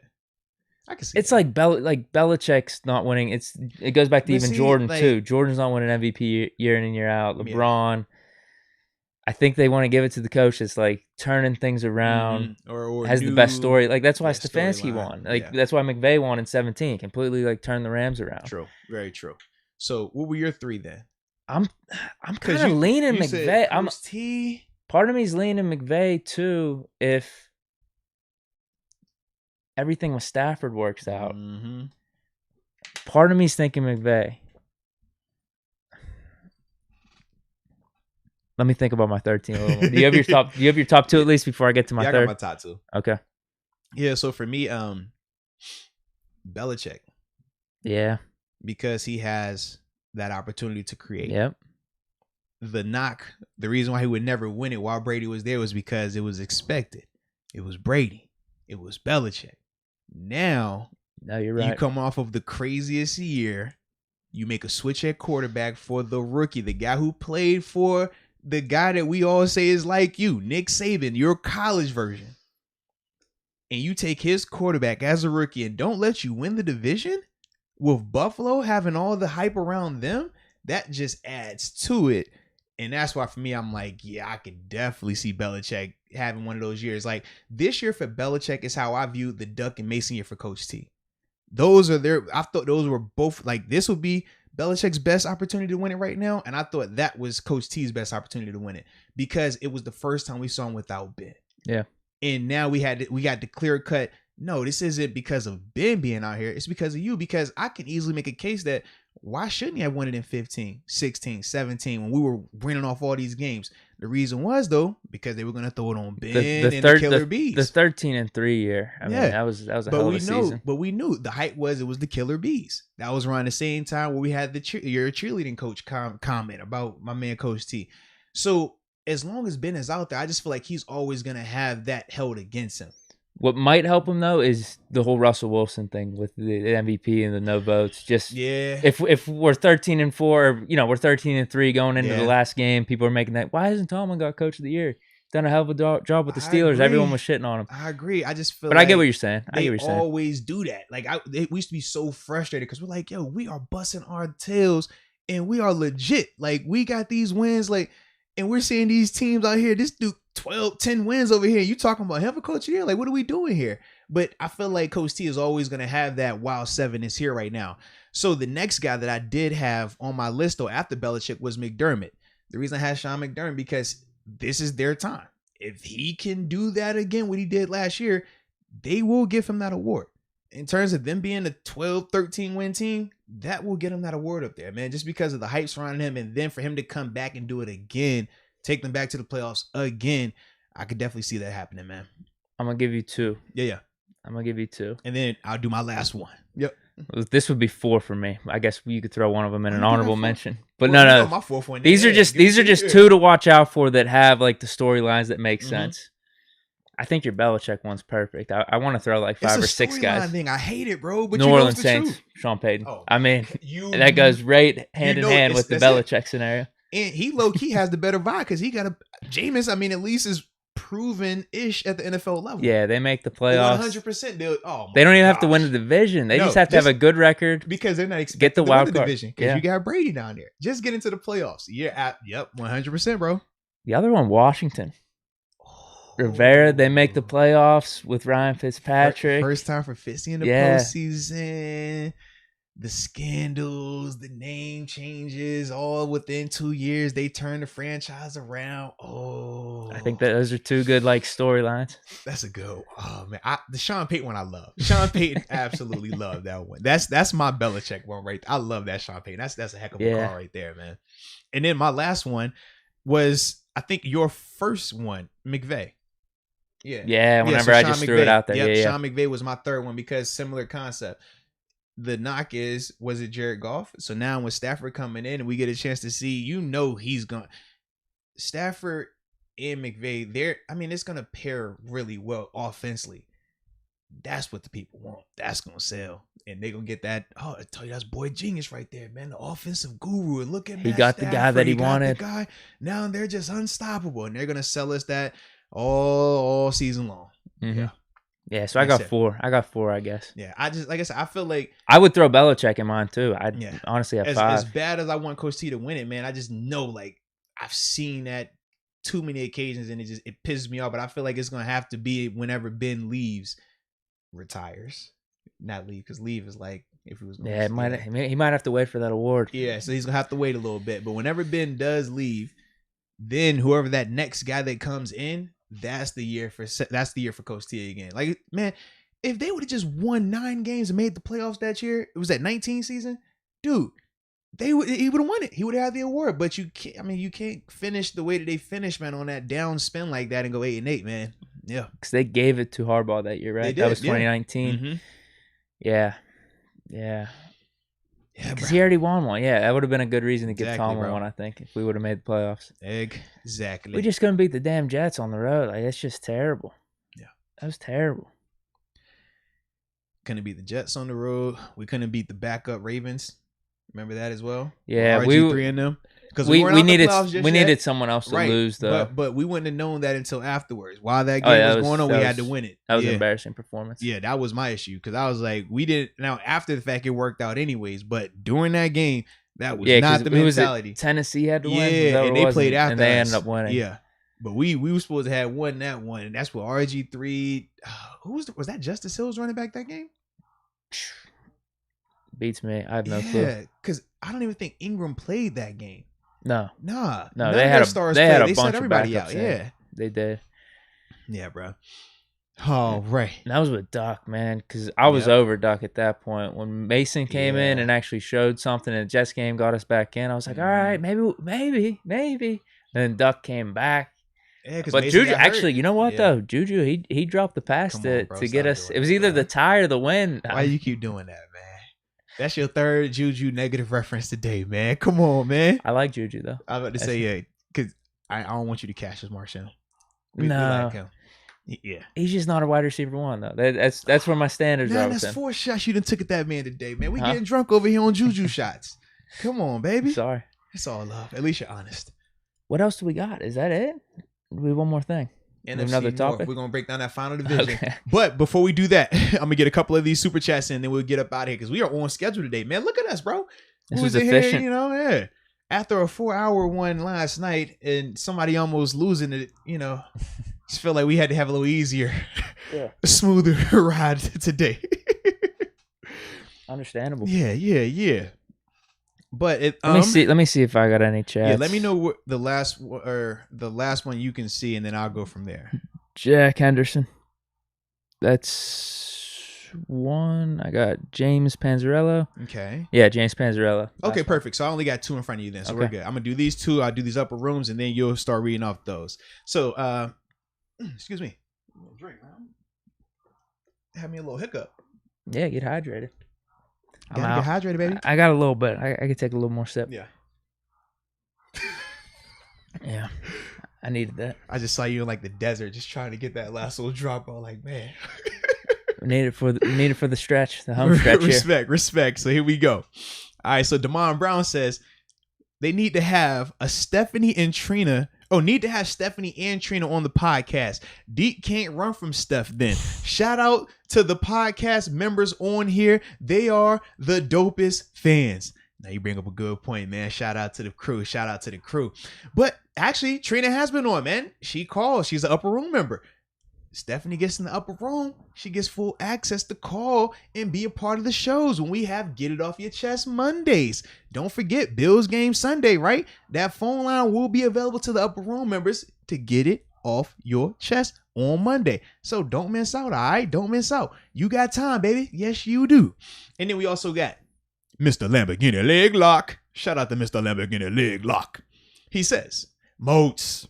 I can see. It's like Belichick's not winning. It goes back to Jordan too. Jordan's not winning MVP year in and year out. LeBron. I think they want to give it to the coach that's like turning things around, or has the best story. Like that's why Stefanski won. Like that's why McVay won in 17. Completely like turned the Rams around. True, very true. So what were your three then? I'm kind of leaning McVay. Part of me's leaning McVay too. If everything with Stafford works out, part of me's thinking McVay. Let me think about my third team a little more. Do you have your top two at least before I get to my third? I got my top two. Okay. Yeah, so for me, Belichick. Yeah. Because he has that opportunity to create. Yep. The reason why he would never win it while Brady was there was because it was expected. It was Brady. It was Belichick. Now, no, you're right. You come off of the craziest year. You make a switch at quarterback for the rookie, the guy who played for the guy that we all say is like you, Nick Saban, your college version. And you take his quarterback as a rookie and don't let you win the division with Buffalo having all the hype around them, that just adds to it. And that's why for me, I'm like, yeah, I could definitely see Belichick having one of those years. Like this year for Belichick is how I view the Duck and Mason year for Coach T. I thought those were both like, this would be Belichick's best opportunity to win it right now. And I thought that was Coach T's best opportunity to win it because it was the first time we saw him without Ben. Yeah. And now we got the clear cut. No, this isn't because of Ben being out here. It's because of you, because I can easily make a case that why shouldn't he have won it in 15, 16, 17 when we were winning off all these games? The reason was, though, because they were going to throw it on Ben and the Killer Bees. The 13-3 year. I mean, that was a hell of a season. But we knew the hype was it was the Killer Bees. That was around the same time where we had your cheerleading coach comment about my man Coach T. So as long as Ben is out there, I just feel like he's always going to have that held against him. What might help him though is the whole Russell Wilson thing with the MVP and the no votes. Just if we're 13-4, we're 13-3 going into the last game, people are making that. Why hasn't Tomlin got Coach of the Year? Done a hell of a job with the Steelers. Everyone was shitting on him. I agree. I just feel. But I get what you're saying. I get what you're saying. They always do that. Like we used to be so frustrated because we're like, yo, we are busting our tails and we are legit. Like we got these wins. Like, and we're seeing these teams out here. This dude. 10 wins over here. You talking about him for Coach of the Year? Like, what are we doing here? But I feel like Coach T is always going to have that wild 7 is here right now. So the next guy that I did have on my list though after Belichick was McDermott. The reason I had Sean McDermott because this is their time. If he can do that again, what he did last year, they will give him that award. In terms of them being a 12-13 win team, that will get him that award up there, man. Just because of the hype surrounding him, and then for him to come back and do it again. Take them back to the playoffs again. I could definitely see that happening, man. I'm going to give you 2. Yeah. I'm going to give you 2. And then I'll do my last one. Yep. This would be 4 for me. I guess you could throw one of them in an honorable mention. But no. My 4th one. These are just 2 to watch out for that have like the storylines that make sense. I think your Belichick one's perfect. I want to throw like 5 or 6 guys. Thing. I hate it, bro. But New Orleans Saints, Sean Payton. Oh, I mean, that goes right hand in hand with the Belichick scenario. And he low-key has the better vibe because he got Jameis, I mean, at least is proven-ish at the NFL level. Yeah, they make the playoffs. 100%. They don't even have to win the division. They just have to have a good record. Because they're not expecting to win the division. Because you got Brady down there. Just get into the playoffs. Yep, 100%, bro. The other one, Washington. Rivera, they make the playoffs with Ryan Fitzpatrick. First time for Fitzy in the postseason. The scandals, the name changes, all within 2 years, they turn the franchise around. Oh, I think that those are 2 good like storylines. That's a good one. Oh man, the Sean Payton one I love. Sean Payton absolutely love that one. That's my Belichick one right there. I love that Sean Payton. That's a heck of a call right there, man. And then my last one was I think your first one, McVay. Yeah. Whenever I just threw it out there, Sean McVay was my third one because similar concept. the knock is, was it Jared Goff? So now with Stafford coming in and we get a chance to see, he's going. Stafford and McVay, it's going to pair really well offensively. That's what the people want. That's going to sell. And they're going to get that. Oh, I tell you, that's boy genius right there, man. The offensive guru. And look at He got Stafford. The guy that he wanted. Now they're just unstoppable. And they're going to sell us that all season long. Mm-hmm. Yeah. Yeah, so I got 4. I got 4, I guess. Yeah, like I said, I feel like I would throw Belichick in mine too. I'd honestly have 5. As bad as I want Coach T to win it, man, I just know, like, I've seen that too many occasions, and it pisses me off. But I feel like it's gonna have to be whenever Ben retires, not leave, because leave is like if he was. He might have to wait for that award. Yeah, so he's gonna have to wait a little bit. But whenever Ben does leave, then whoever that next guy that comes in, that's the year for Coach T again. Like, man, if they would have just won 9 games and made the playoffs that year, it was that 19 season, dude. He would have won it. He would have had the award. But you can't finish the way that they finished, man, on that down spin like that and go 8-8, man. Yeah, because they gave it to Harbaugh that year, right? That was 2019. Mm-hmm. Yeah. Because he already won one. Yeah, that would have been a good reason to give Tomlin one, I think, if we would have made the playoffs. Exactly. We just couldn't beat the damn Jets on the road. Like, that's just terrible. Yeah. That was terrible. Couldn't beat the Jets on the road. We couldn't beat the backup Ravens. Remember that as well? Yeah, RG3 and them. Because we needed someone else to lose, though. But we wouldn't have known that until afterwards. While that game was going on, we had to win it. That was an embarrassing performance. Yeah, that was my issue, because I was like, we didn't. Now after the fact, it worked out anyways. But during that game, that was not the mentality. Tennessee had to win. Yeah, and they played after and they ended up winning. Yeah, but we were supposed to have won that one, and that's what RG3. Was that Justice Hills running back that game? Beats me. I have no clue. Yeah, because I don't even think Ingram played that game. No. They had stars. They set everybody out. Yeah, they did. Yeah, bro. Oh, right. And that was with Duck, man, because I was over Duck at that point. When Mason came in and actually showed something, and the Jets game got us back in, I was like, all right, maybe. And then Duck came back. Yeah, but Mason Juju, actually, you know what though? Juju, he dropped the pass to get us. It was either the tie or the win. Why you keep doing that, man? That's your third Juju negative reference today, man. Come on, man. I like Juju though. I was about to say, yeah, because I don't want you to cash as Marshall. We like him. Yeah, he's just not a wide receiver one though. That's where my standards are. That's 4 shots you done took at that man today, man. We getting drunk over here on Juju shots. Come on, baby. Sorry. It's all love. At least you're honest. What else do we got? Is that it? We have one more thing. NFC another topic. North. We're gonna break down that final division. Okay. But before we do that, I'm gonna get a couple of these super chats in, and then we'll get up out of here because we are on schedule today, man. Look at us, bro. This was efficient. Here, yeah. After a 4-hour one last night and somebody almost losing it, just feel like we had to have a little easier, a smoother ride today. Understandable. Yeah. But let me see if I got any chats. Yeah, let me know what the last one you can see, and then I'll go from there. Jack Henderson. That's one. I got James Panzarello. Okay. Yeah, James Panzarello. Okay, perfect. So I only got 2 in front of you then, so we're good. I'm gonna do these 2. I'll do these upper rooms, and then you'll start reading off those. So, excuse me. Drink. Have me a little hiccup. Yeah, get hydrated. Gotta get hydrated, baby. I got a little bit. I could take a little more sip. Yeah. Yeah. I needed that. I just saw you in like the desert just trying to get that last little drop. I'm like, man. Need it for the stretch, the home stretch here. Respect. So here we go. All right, so Damon Brown says they need to have Stephanie and Trina on the podcast. Deke can't run from Steph then. Shout out to the podcast members on here. They are the dopest fans. Now you bring up a good point, man. Shout out to the crew. But actually, Trina has been on, man. She calls. She's an upper room member. Stephanie gets in the upper room. She gets full access to call and be a part of the shows when we have Get It Off Your Chest Mondays. Don't forget Bills game Sunday, right? That phone line will be available to the upper room members to get it off your chest on Monday. So don't miss out, all right? Don't miss out. You got time, baby. Yes, you do. And then we also got Mr. Lamborghini Leg Lock. Shout out to Mr. Lamborghini Leg Lock. He says, Moats,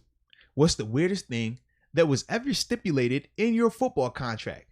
what's the weirdest thing that was ever stipulated in your football contract?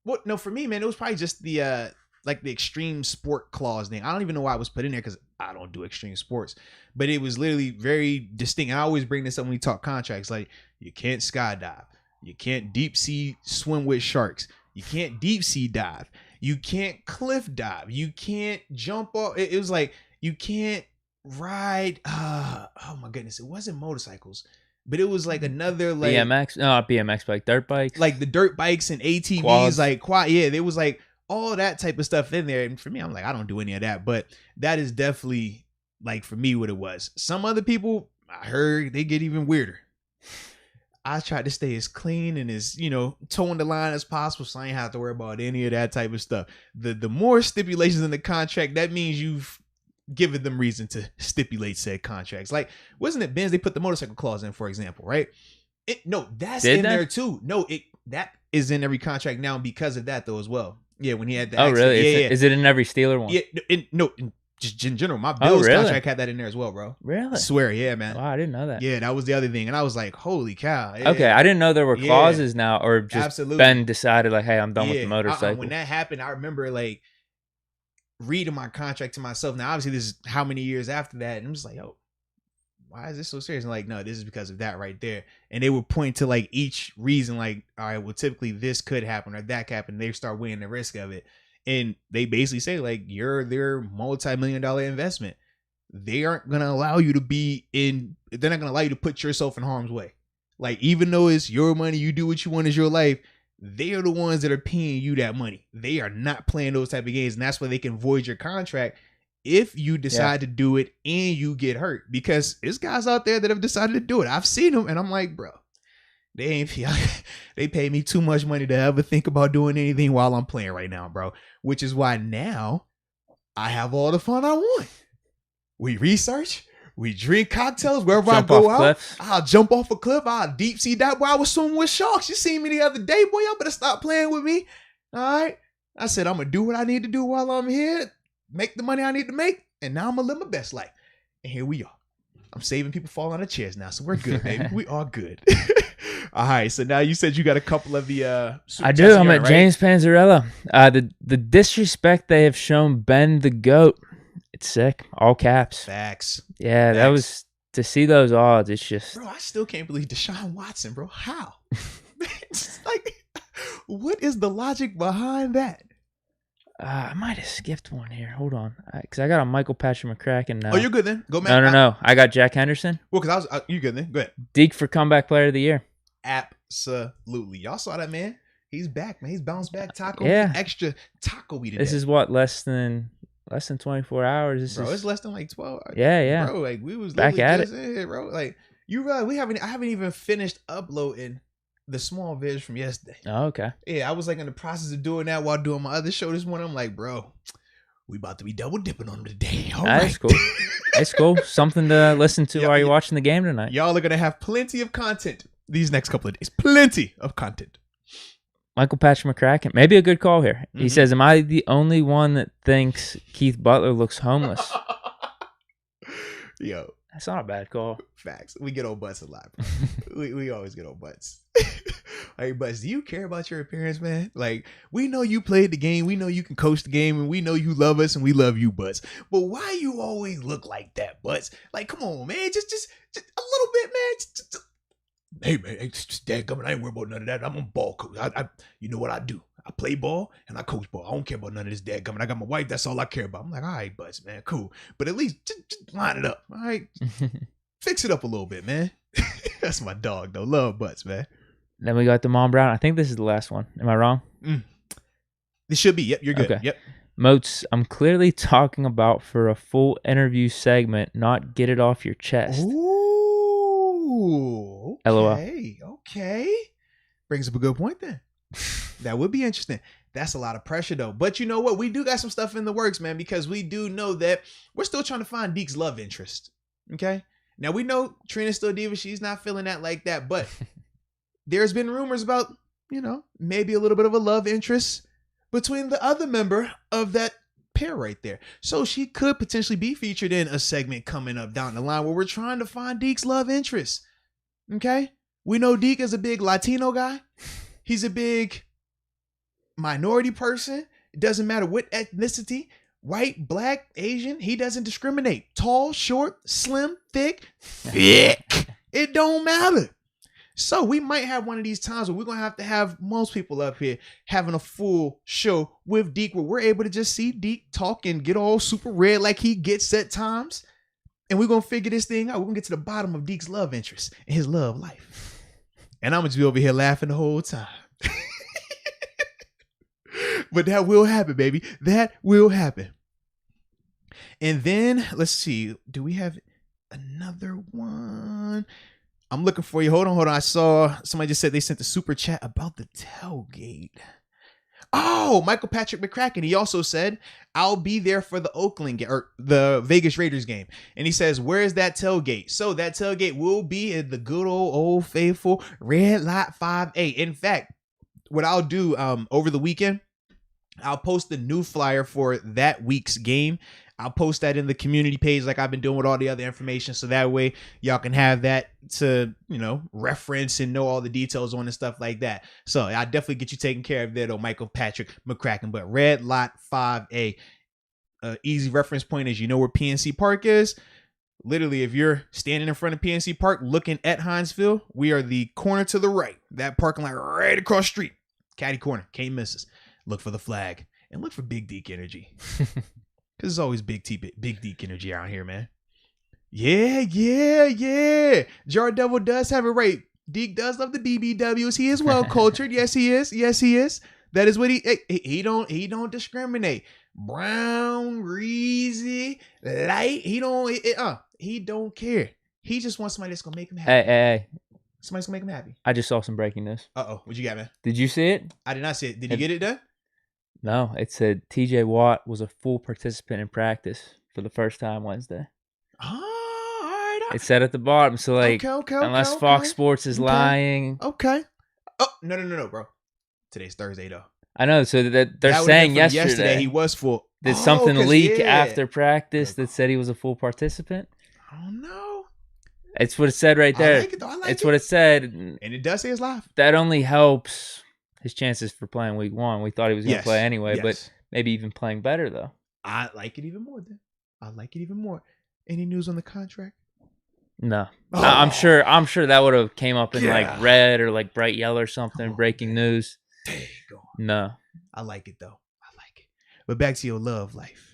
Well, no, for me, man, it was probably just the like the extreme sport clause thing. I don't even know why it was put in there because I don't do extreme sports, but it was literally very distinct. I always bring this up when we talk contracts. Like, you can't skydive, you can't deep sea swim with sharks, you can't deep sea dive, you can't cliff dive, you can't jump off. It was like you can't ride. Oh my goodness, it wasn't motorcycles. But it was like another like BMX, no, not BMX, but like dirt bikes, like the dirt bikes and ATVs, quads. like quad. Yeah, there was like all that type of stuff in there. And for me, I'm like, I don't do any of that. But that is definitely like for me what it was. Some other people, I heard they get even weirder. I tried to stay as clean and as, towing the line as possible, so I ain't have to worry about any of that type of stuff. The more stipulations in the contract, that means you've given them reason to stipulate said contracts. Like, wasn't it Benz? They put the motorcycle clause in, for example, right? That's in there too. No, that is in every contract now because of that though as well. Yeah, when he had that. Oh, accident. really? Yeah. Is it in every Steeler one? Yeah, just in general. My Bills contract had that in there as well, bro. Really? I swear, yeah, man. Wow, I didn't know that. Yeah, that was the other thing, and I was like, holy cow. Yeah. Okay, I didn't know there were clauses now, or just absolutely. Ben decided like, hey, I'm done with the motorcycle. When that happened, I remember like reading my contract to myself. Now, obviously, this is how many years after that, and I'm just like, yo, why is this so serious? And like, no, this is because of that right there. And they would point to like each reason, like, all right, well, typically this could happen or that could happen. They start weighing the risk of it. And they basically say, like, you're their multi-million-dollar investment. They aren't going to allow you to they're not going to allow you to put yourself in harm's way. Like, even though it's your money, you do what you want, is your life, they are the ones that are paying you that money. They are not playing those type of games. And that's why they can void your contract if you decide to do it and you get hurt. Because there's guys out there that have decided to do it. I've seen them and I'm like, bro, they pay me too much money to ever think about doing anything while I'm playing right now, bro. Which is why now I have all the fun I want. We research, we drink cocktails wherever I go out. Cliffs. I'll jump off a cliff. I'll deep sea dive. Boy, I was swimming with sharks. You seen me the other day, boy. Y'all better stop playing with me. All right. I said, I'm going to do what I need to do while I'm here, make the money I need to make, and now I'm going to live my best life. And here we are. I'm saving people falling out of chairs now, so we're good, baby. We are good. All right, so now you said you got a couple of the I do. I'm at right? James Panzarella. The disrespect they have shown Ben the GOAT, it's sick. All caps. Facts. Yeah, Facts. That was, to see those odds, it's just... Bro, I still can't believe Deshaun Watson, bro. How? It's like, what is the logic behind that? I might have skipped one here. Hold on. Because I got a Michael Patrick McCracken now. Oh, you're good then. Go, man. No. I got Jack Henderson. Well, because you good then. Go ahead. Deke for comeback player of the year. Absolutely. Y'all saw that, man. He's back, man. He's bounced back. Taco. Yeah. Extra taco meat. This is what, less than 24 hours. It's less than like 12 hours. Yeah. Bro, like we was back at it. In here, bro. Like you realize I haven't even finished uploading the small vids from yesterday. Oh, okay. Yeah, I was like in the process of doing that while doing my other show this morning. I'm like, bro, we about to be double dipping on them today. All right. That's cool. It's cool. Something to listen to while you're watching the game tonight. Y'all are gonna have plenty of content these next couple of days. Plenty of content. Michael Patrick McCracken. Maybe a good call here. He says, am I the only one that thinks Keith Butler looks homeless? Yo. That's not a bad call. Facts. We get old butts a lot, bro. we always get old butts. Hey, Butts, do you care about your appearance, man? Like, we know you played the game. We know you can coach the game. And we know you love us. And we love you, Butts. But why you always look like that, Butts? Like, come on, man. Just a little bit, man. Hey, man, dadgummit, I ain't worried about none of that. I'm a ball coach. You know what I do? I play ball and I coach ball. I don't care about none of this dadgummit. I got my wife. That's all I care about. I'm like, all right, Butts, man, cool. But at least just line it up, all right? Fix it up a little bit, man. That's my dog, though. Love Butts, man. Then we got the Mom Brown. I think this is the last one. Am I wrong? This should be. Yep, you're good. Okay. Yep. Moats, I'm clearly talking about for a full interview segment, not get it off your chest. Ooh. Okay. LOL. Okay. Brings up a good point then. That would be interesting. That's a lot of pressure though. But you know what? We do got some stuff in the works, man, because we do know that we're still trying to find Deke's love interest. Okay. Now we know Trina's still diva. She's not feeling that like that, but there's been rumors about, maybe a little bit of a love interest between the other member of that pair right there. So she could potentially be featured in a segment coming up down the line where we're trying to find Deke's love interest. Okay. We know Deke is a big Latino guy. He's a big minority person. It doesn't matter what ethnicity, white, black, Asian. He doesn't discriminate. Tall, short, slim, thick. It don't matter. So we might have one of these times where we're going to have most people up here having a full show with Deke, where we're able to just see Deke talk and get all super red like he gets at times. And we're going to figure this thing out. We're going to get to the bottom of Deke's love interest and his love life. And I'm going to be over here laughing the whole time. But that will happen, baby. That will happen. And then, let's see. Do we have another one? I'm looking for you. Hold on. I saw somebody just said they sent the super chat about the tailgate. Oh, Michael Patrick McCracken. He also said, I'll be there for the Oakland game or the Vegas Raiders game. And he says, where's that tailgate? So that tailgate will be at the good old faithful Red Lot 5A. In fact, what I'll do over the weekend, I'll post the new flyer for that week's game. I'll post that in the community page like I've been doing with all the other information. So that way y'all can have that to, reference and know all the details on and stuff like that. So I definitely get you taken care of there though, Michael Patrick McCracken. But Red Lot 5A, easy reference point is, where PNC Park is. Literally, if you're standing in front of PNC Park looking at Hinesville, we are the corner to the right. That parking lot right across the street. Caddy corner. Can't miss us. Look for the flag and look for Big Deke energy. Because it's always Big Deke energy around here, man. Yeah. Jar Devil does have it right. Deke does love the BBWs. He is well cultured. Yes, he is. That is what he don't discriminate. Brown, greasy, light. He don't care. He just wants somebody that's gonna make him happy. Hey. Somebody's gonna make him happy. I just saw some breaking news. What you got, man? Did you see it? I did not see it. Did you get it done? No, it said TJ Watt was a full participant in practice for the first time Wednesday. Oh, all right. It said at the bottom, so unless Fox Sports is lying. Okay. Oh, no, bro. Today's Thursday, though. I know, so that they're saying yesterday he was full. Did something leak after practice that said he was a full participant? Oh, no. It's what it said right there. I like it, though. It's what it said. And it does say it's live. That only helps his chances for playing week 1. We thought he was going to play anyway, but maybe even playing better, though. I like it even more, then. I like it even more. Any news on the contract? No. Oh. I'm sure that would have came up in like red or like bright yellow or something, breaking news. There you go. No. I like it, though. I like it. But back to your love life.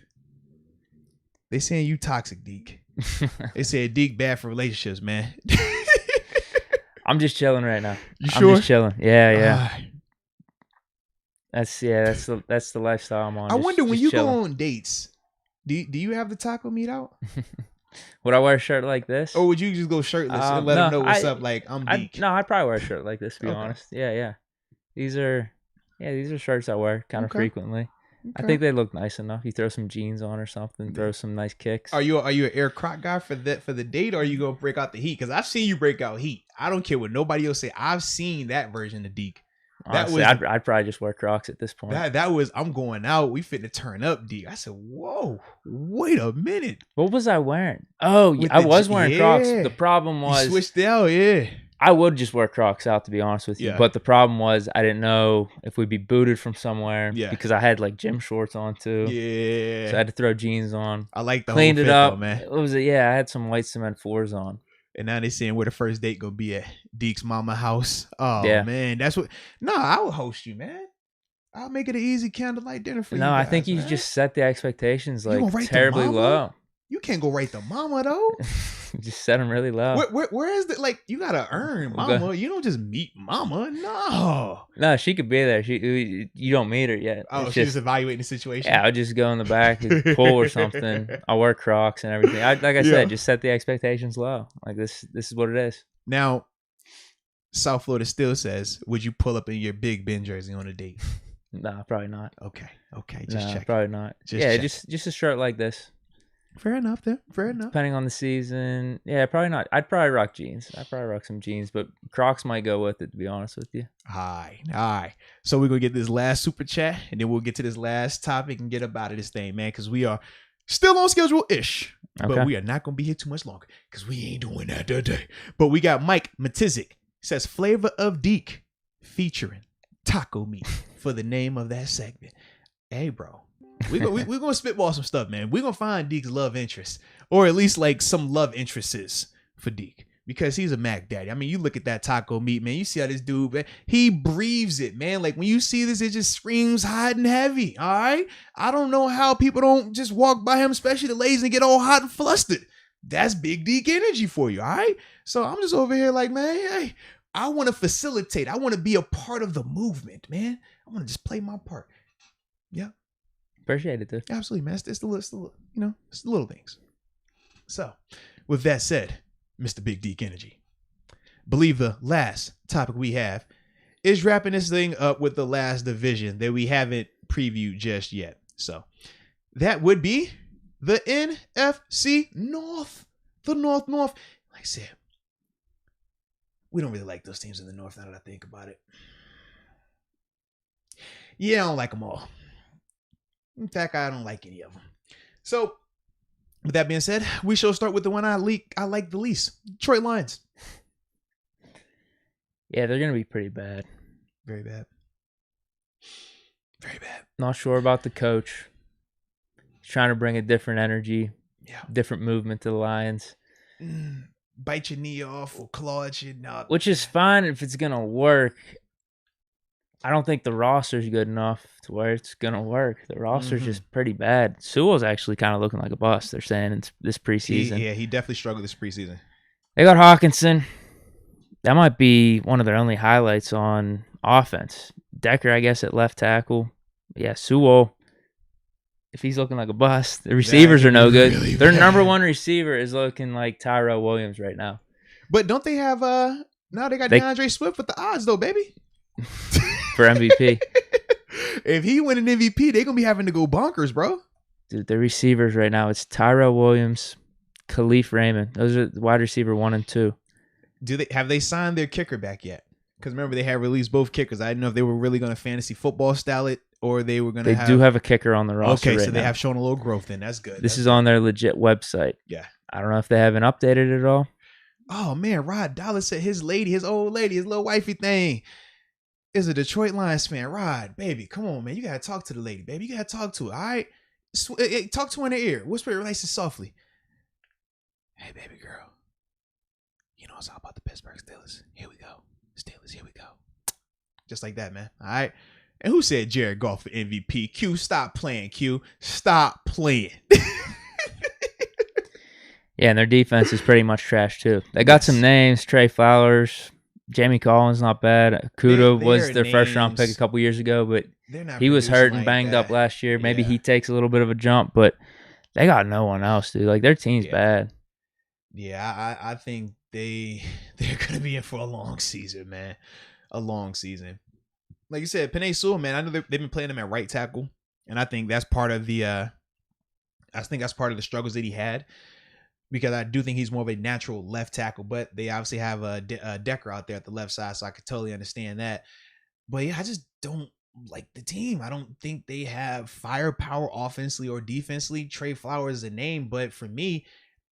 They saying you toxic, Deke. They said Deke bad for relationships, man. I'm just chilling right now. You sure? I'm just chilling. Yeah. That's the lifestyle I'm on. I wonder when you go on dates, do you have the taco meat out? Would I wear a shirt like this? Or would you just go shirtless and let them know what's up? Like, I'm Deke. No, I'd probably wear a shirt like this, to be honest. Yeah. These are shirts I wear kind of frequently. Okay. I think they look nice enough. You throw some jeans on or something, throw some nice kicks. Are you an Air Croc guy for the date, or are you gonna break out the heat? Because I've seen you break out heat. I don't care what nobody else say. I've seen that version of Deke. Honestly, I'd probably just wear Crocs at this point. That was, I'm going out. We finna turn up, Deke. I said, whoa, wait a minute. What was I wearing? Oh, I was wearing Crocs. The problem was, you switched out, I would just wear Crocs out, to be honest with you. Yeah. But the problem was I didn't know if we'd be booted from somewhere because I had like gym shorts on too. Yeah. So I had to throw jeans on. I like the cleaned whole it up, though, man. It was I had some white cement 4s on. And now they saying where the first date gonna be at Deke's mama house. Oh man, that's what. No, I will host you, man. I'll make it an easy candlelight dinner for you. No, I think you just set the expectations like terribly low. You can't go right to mama though. Just set them really low. Where is the you gotta earn mama? You don't just meet mama. No, she could be there. You don't meet her yet. Oh, she's just evaluating the situation. Yeah, I'll just go in the back, pull or something. I'll wear Crocs and everything. Like I said, just set the expectations low. Like this is what it is. Now, South Florida still says, would you pull up in your Big Ben jersey on a date? No, probably not. Okay, just check. Probably not. Just a shirt like this. Fair enough then. Fair enough. Depending on the season. Yeah, probably not. I'd probably rock jeans. I'd probably rock some jeans, but Crocs might go with it, to be honest with you. All right. So we're going to get this last super chat, and then we'll get to this last topic and get up out of this thing, man, because we are still on schedule-ish. Okay. But we are not going to be here too much longer because we ain't doing that today. But we got Mike Matizik. Says, Flavor of Deke featuring taco meat for the name of that segment. Hey, bro. We're gonna spitball some stuff, man. We're gonna find Deke's love interest, or at least like some love interests for Deke, because he's a Mac daddy. I mean, you look at that taco meat, man. You see how this dude, man, he breathes it, man. Like when you see this, it just screams hot and heavy. All right, I don't know how people don't just walk by him, especially the ladies, and get all hot and flustered. That's big Deke energy for you. All right, so I'm just over here like, man, hey, I want to facilitate. I want to be a part of the movement, man. I want to just play my part. Yeah. Appreciate it, dude. Absolutely, man. It's the little things. So, with that said, Mr. Big Deke Energy, believe the last topic we have is wrapping this thing up with the last division that we haven't previewed just yet. So, that would be the NFC North. The North. Like I said, we don't really like those teams in the North now that I think about it. Yeah, I don't like them all. In fact, I don't like any of them. So, with that being said, we shall start with the one I like the least. Detroit Lions. Yeah, they're going to be pretty bad. Very bad. Very bad. Not sure about the coach. He's trying to bring a different energy, different movement to the Lions. Bite your knee off or claw at your knob. Which is fine if it's going to work. I don't think the roster's good enough to where it's going to work. The roster's just pretty bad. Sewell's actually kind of looking like a bust, they're saying, in this preseason. He definitely struggled this preseason. They got Hawkinson. That might be one of their only highlights on offense. Decker, I guess, at left tackle. Yeah, Sewell, if he's looking like a bust, the receivers are no good. Really their number one receiver is looking like Tyrell Williams right now. But don't they have now they got DeAndre Swift with the odds though, baby. For MVP. If he win an MVP, they're gonna be having to go bonkers, bro. Dude, the receivers right now, it's Tyrell Williams, Khalif Raymond. Those are wide receiver 1 and 2. Have they signed their kicker back yet? Because remember, they had released both kickers. I didn't know if they were really going to fantasy football style it, or they were going to. They do have a kicker on the roster. Okay, right so they now. have shown a little growth. Then that's good. This is on their legit website. Yeah, I don't know if they haven't updated it at all. Oh man, Rod Dallas said his old lady, his little wifey thing, is a Detroit Lions fan. Rod, baby, come on, man, you gotta talk to the lady, baby. You gotta talk to her. All right, talk to her in her ear. Whisper it nice and softly. Hey, baby girl. You know it's all about the Pittsburgh Steelers. Here we go. Steelers, here we go. Just like that, man. All right. And who said Jared Goff for MVP? Q, stop playing, Q. Stop playing. Yeah, and their defense is pretty much trash, too. They got some names. Trey Flowers. Jamie Collins, not bad. Kuda was their first-round pick a couple years ago, but he was hurt and banged up last year. Maybe he takes a little bit of a jump, but they got no one else, dude. Like, their team's bad. Yeah, I think they're going to be in for a long season, man. A long season. Like you said, Penei Sewell, man, I know they've been playing him at right tackle, and I think that's part of the struggles that he had, because I do think he's more of a natural left tackle, but they obviously have a Decker out there at the left side, so I could totally understand that. But yeah, I just don't like the team. I don't think they have firepower offensively or defensively. Trey Flowers is a name, but for me,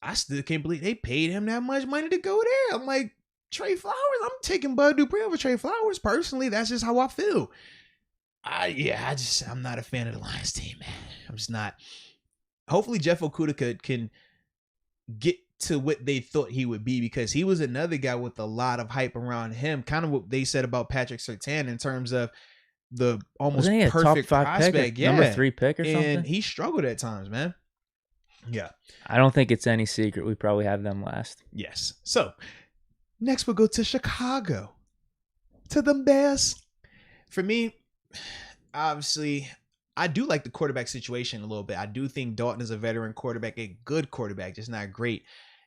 I still can't believe they paid him that much money to go there. I'm like, Trey Flowers, I'm taking Bud Dupree over Trey Flowers. Personally, that's just how I feel. I'm not a fan of the Lions team, man. I'm just not. Hopefully Jeff Okudah can get to what they thought he would be, because he was another guy with a lot of hype around him. Kind of what they said about Patrick Surtain in terms of the almost perfect prospect. Yeah, number 3 pick or something. And he struggled at times, man. Yeah. I don't think it's any secret we probably have them last. Yes. So next we'll go to Chicago, to the Bears. For me, obviously, I do like the quarterback situation a little bit. I do think Dalton is a veteran quarterback, a good quarterback, just not great.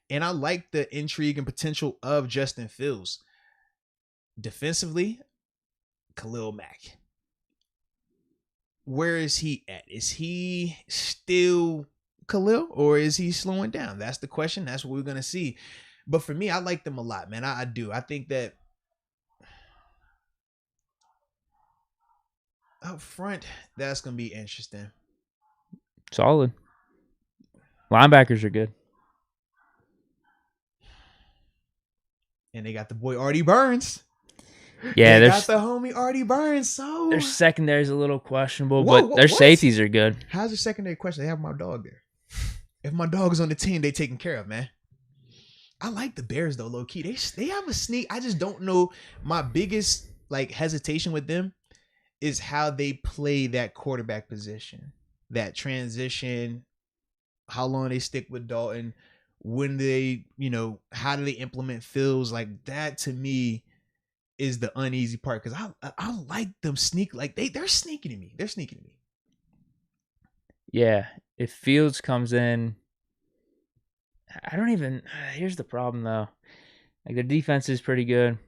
And I like the intrigue and potential of Justin Fields. Defensively, Khalil Mack. Where is he at? Is he still Khalil, or is he slowing down? That's the question. That's what we're going to see. But for me, I like them a lot, man. I do. I think that up front, that's going to be interesting. Solid. Linebackers are good. And they got the boy Artie Burns. Yeah, they got the homie Artie Burns. So their secondary's a little questionable, but their safeties are good. How's the secondary question? They have my dog there. If my dog's on the team, they taken care of, man. I like the Bears though, low key. They have a sneak. I just don't know. My biggest hesitation with them is how they play that quarterback position, that transition, how long they stick with Dalton, when they, how do they implement Fields? Like that to me is the uneasy part because I like them sneak. Like they're sneaking at me. They're sneaking at me. Yeah, if Fields comes in, here's the problem though. Like the defense is pretty good.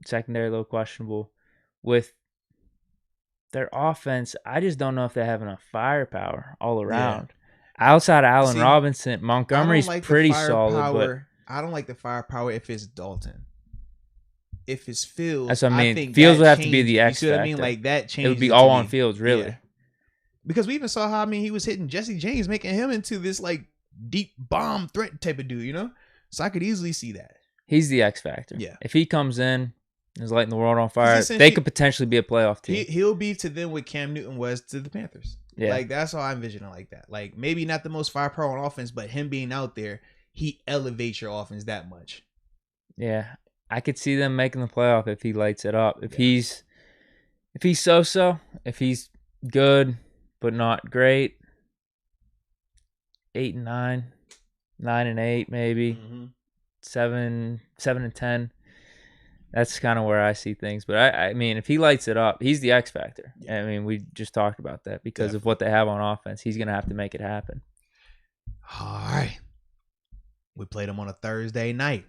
Secondary a little questionable. With their offense, I just don't know if they have enough firepower all around. Yeah. Outside of Allen Robinson, Montgomery's pretty solid. But I don't like the firepower if it's Dalton. If it's Fields, that's what I mean. Fields would have to be the X factor. You see what I mean? Like that changes. It would be all on Fields, really. Yeah. Because we even saw how he was hitting Jesse James, making him into this deep bomb threat type of dude, So I could easily see that. He's the X factor. Yeah. If he comes in, is lighting the world on fire, they could potentially be a playoff team. He'll be to them what Cam Newton was to the Panthers. Yeah. That's how I envision it like that. Maybe not the most firepower on offense, but him being out there, he elevates your offense that much. Yeah. I could see them making the playoff if he lights it up. If he's so-so, if he's good but not great, 8-9, 9-8 maybe, 7-10. That's kind of where I see things. But I mean, if he lights it up, he's the X factor. Yeah. I mean, we just talked about that because of what they have on offense. He's going to have to make it happen. All right. We played him on a Thursday night.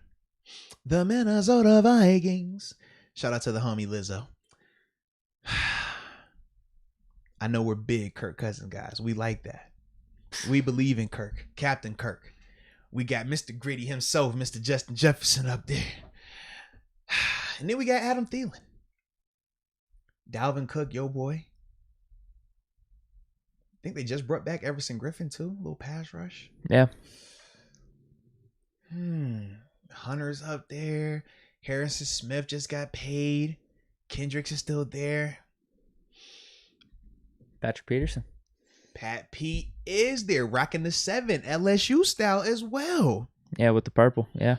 The Minnesota Vikings. Shout out to the homie Lizzo. I know we're big Kirk Cousins guys. We like that. We believe in Kirk. Captain Kirk. We got Mr. Gritty himself, Mr. Justin Jefferson up there. And then we got Adam Thielen. Dalvin Cook, yo boy. I think they just brought back Everson Griffin too. A little pass rush. Yeah. Hunter's up there. Harrison Smith just got paid. Kendricks is still there. Patrick Peterson. Pat Pete is there, rocking the 7 LSU style as well. Yeah, with the purple. Yeah.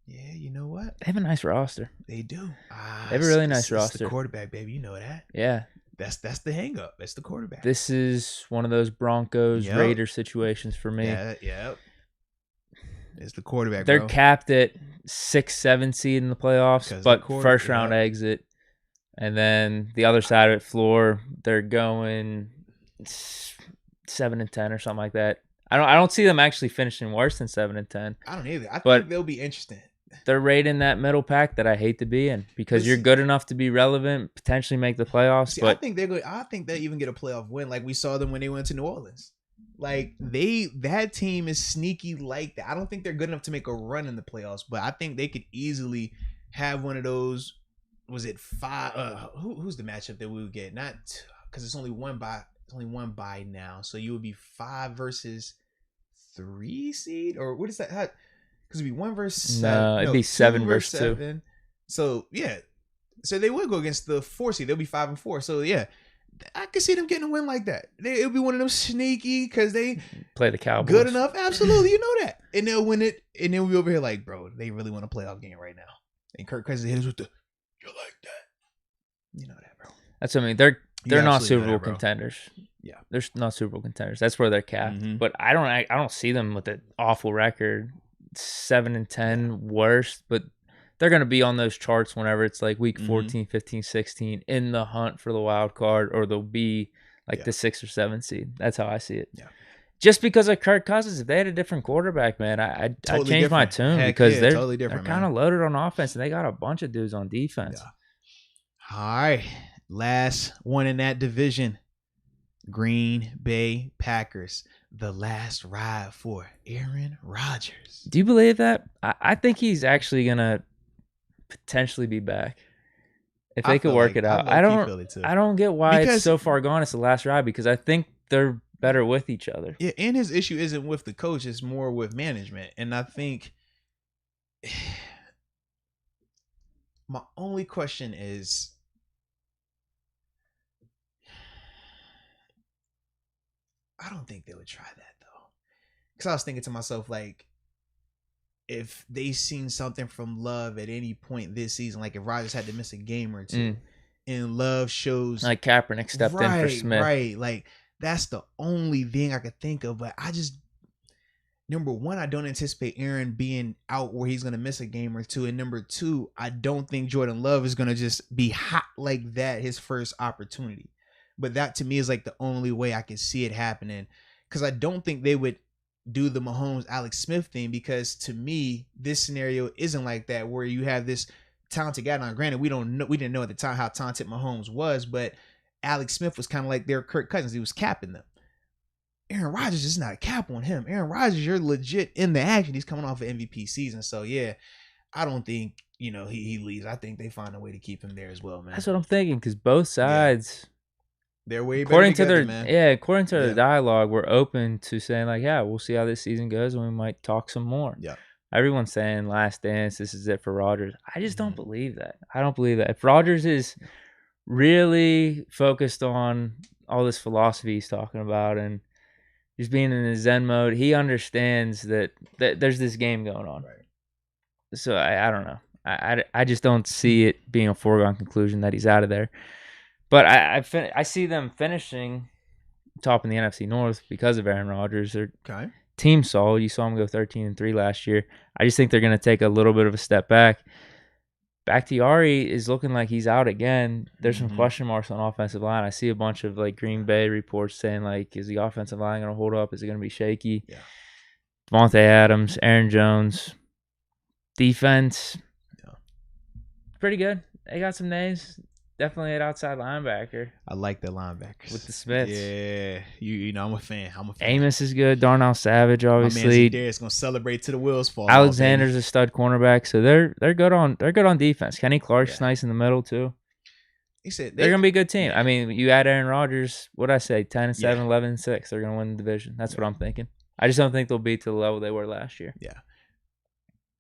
Yeah, you know what? They have a nice roster. They do. They have a really nice roster. It's the quarterback, baby. You know that. Yeah. That's the hang up. That's the quarterback. This is one of those Broncos Raiders situations for me. Yeah. It's the quarterback. They're capped at 6-7 seed in the playoffs, but first round exit. And then the other side of it, floor, they're going 7-10 or something like that. I don't see them actually finishing worse than 7-10. I don't either. I think they'll be interesting. They're right in that middle pack that I hate to be in because you're good enough to be relevant, potentially make the playoffs. See, but I think they even get a playoff win, like we saw them when they went to New Orleans. That team is sneaky like that. I don't think they're good enough to make a run in the playoffs, but I think they could easily have one of those. Was it 5? Who's the matchup that we would get? Not because it's only one bye. It's only one bye now, so you would be 5 versus 3 seed, or what is that? Because it'd be 1 versus 7. No, it'd be 7 versus 2. So yeah, so they would go against the 4 seed. They'll be 5-4. So yeah, I could see them getting a win like that. It'll be one of them sneaky because they play the Cowboys good enough. Absolutely, you know that, and they'll win it, and then we'll be over here like, bro, they really want a playoff game right now. And Kirk Cousins hits with the, you like that, you know that, bro. That's what I mean. They're not Super Bowl contenders. Yeah, they're not Super Bowl contenders. That's where they're capped. Mm-hmm. But I don't see them with an awful record, 7-10 worst. But they're going to be on those charts whenever it's like week 14, 15, 16 in the hunt for the wild card, or they'll be like the 6 or 7 seed. That's how I see it. Yeah. Just because of Kirk Cousins, if they had a different quarterback, man, I'd change my tune because they're totally different. They're kind of loaded on offense, and they got a bunch of dudes on defense. Yeah. All right, last one in that division, Green Bay Packers, the last ride for Aaron Rodgers. Do you believe that? I think he's actually gonna potentially be back if they could work it out. I don't get why it's so far gone. It's the last ride because I think they're better with each other. Yeah, and his issue isn't with the coach; it's more with management. And I think My only question is, I don't think they would try that though. Because I was thinking to myself, like, if they seen something from Love at any point this season, like if Rodgers had to miss a game or two, and Love shows like Kaepernick stepped in for Smith, right? Like that's the only thing I could think of. But I just, number one, I don't anticipate Aaron being out where he's gonna miss a game or two, and number two, I don't think Jordan Love is gonna just be hot like that his first opportunity. But that to me is like the only way I can see it happening, because I don't think they would do the Mahomes Alex Smith thing, because to me this scenario isn't like that where you have this talented guy. Now granted, we didn't know at the time how talented Mahomes was, but Alex Smith was kind of like their Kirk Cousins. He was capping them. Aaron Rodgers is not a cap on him. Aaron Rodgers, you're legit in the action. He's coming off an MVP season. So yeah, I don't think he leaves. I think they find a way to keep him there as well, man. That's what I'm thinking, because both sides, they're way better together, man. According to their dialogue, we're open to saying like, yeah, we'll see how this season goes, and we might talk some more. Yeah. Everyone's saying last dance, this is it for Rodgers. I just don't believe that. I don't believe that. If Rodgers is really focused on all this philosophy he's talking about and he's being in his Zen mode, he understands that there's this game going on. Right. So I don't know. I just don't see it being a foregone conclusion that he's out of there. But I see them finishing top in the NFC North because of Aaron Rodgers. Their team solid. You saw them go 13-3 last year. I just think they're going to take a little bit of a step back. Bakhtiari is looking like he's out again. There's some question marks on offensive line. I see a bunch of like Green Bay reports saying like, is the offensive line going to hold up? Is it going to be shaky? Yeah. Devontae Adams, Aaron Jones, defense, pretty good. They got some names. Definitely an outside linebacker. I like the linebackers with the Smiths. Yeah, I'm a fan. Amos is good. Darnell Savage, obviously. Darius gonna celebrate to the wheels fall. Alexander's a stud cornerback, so they're good on defense. Kenny Clark's nice in the middle too. He said they're gonna be a good team. I mean, you add Aaron Rodgers. What'd I say? 10-7, 11-6. They're gonna win the division. That's what I'm thinking. I just don't think they'll be to the level they were last year. Yeah.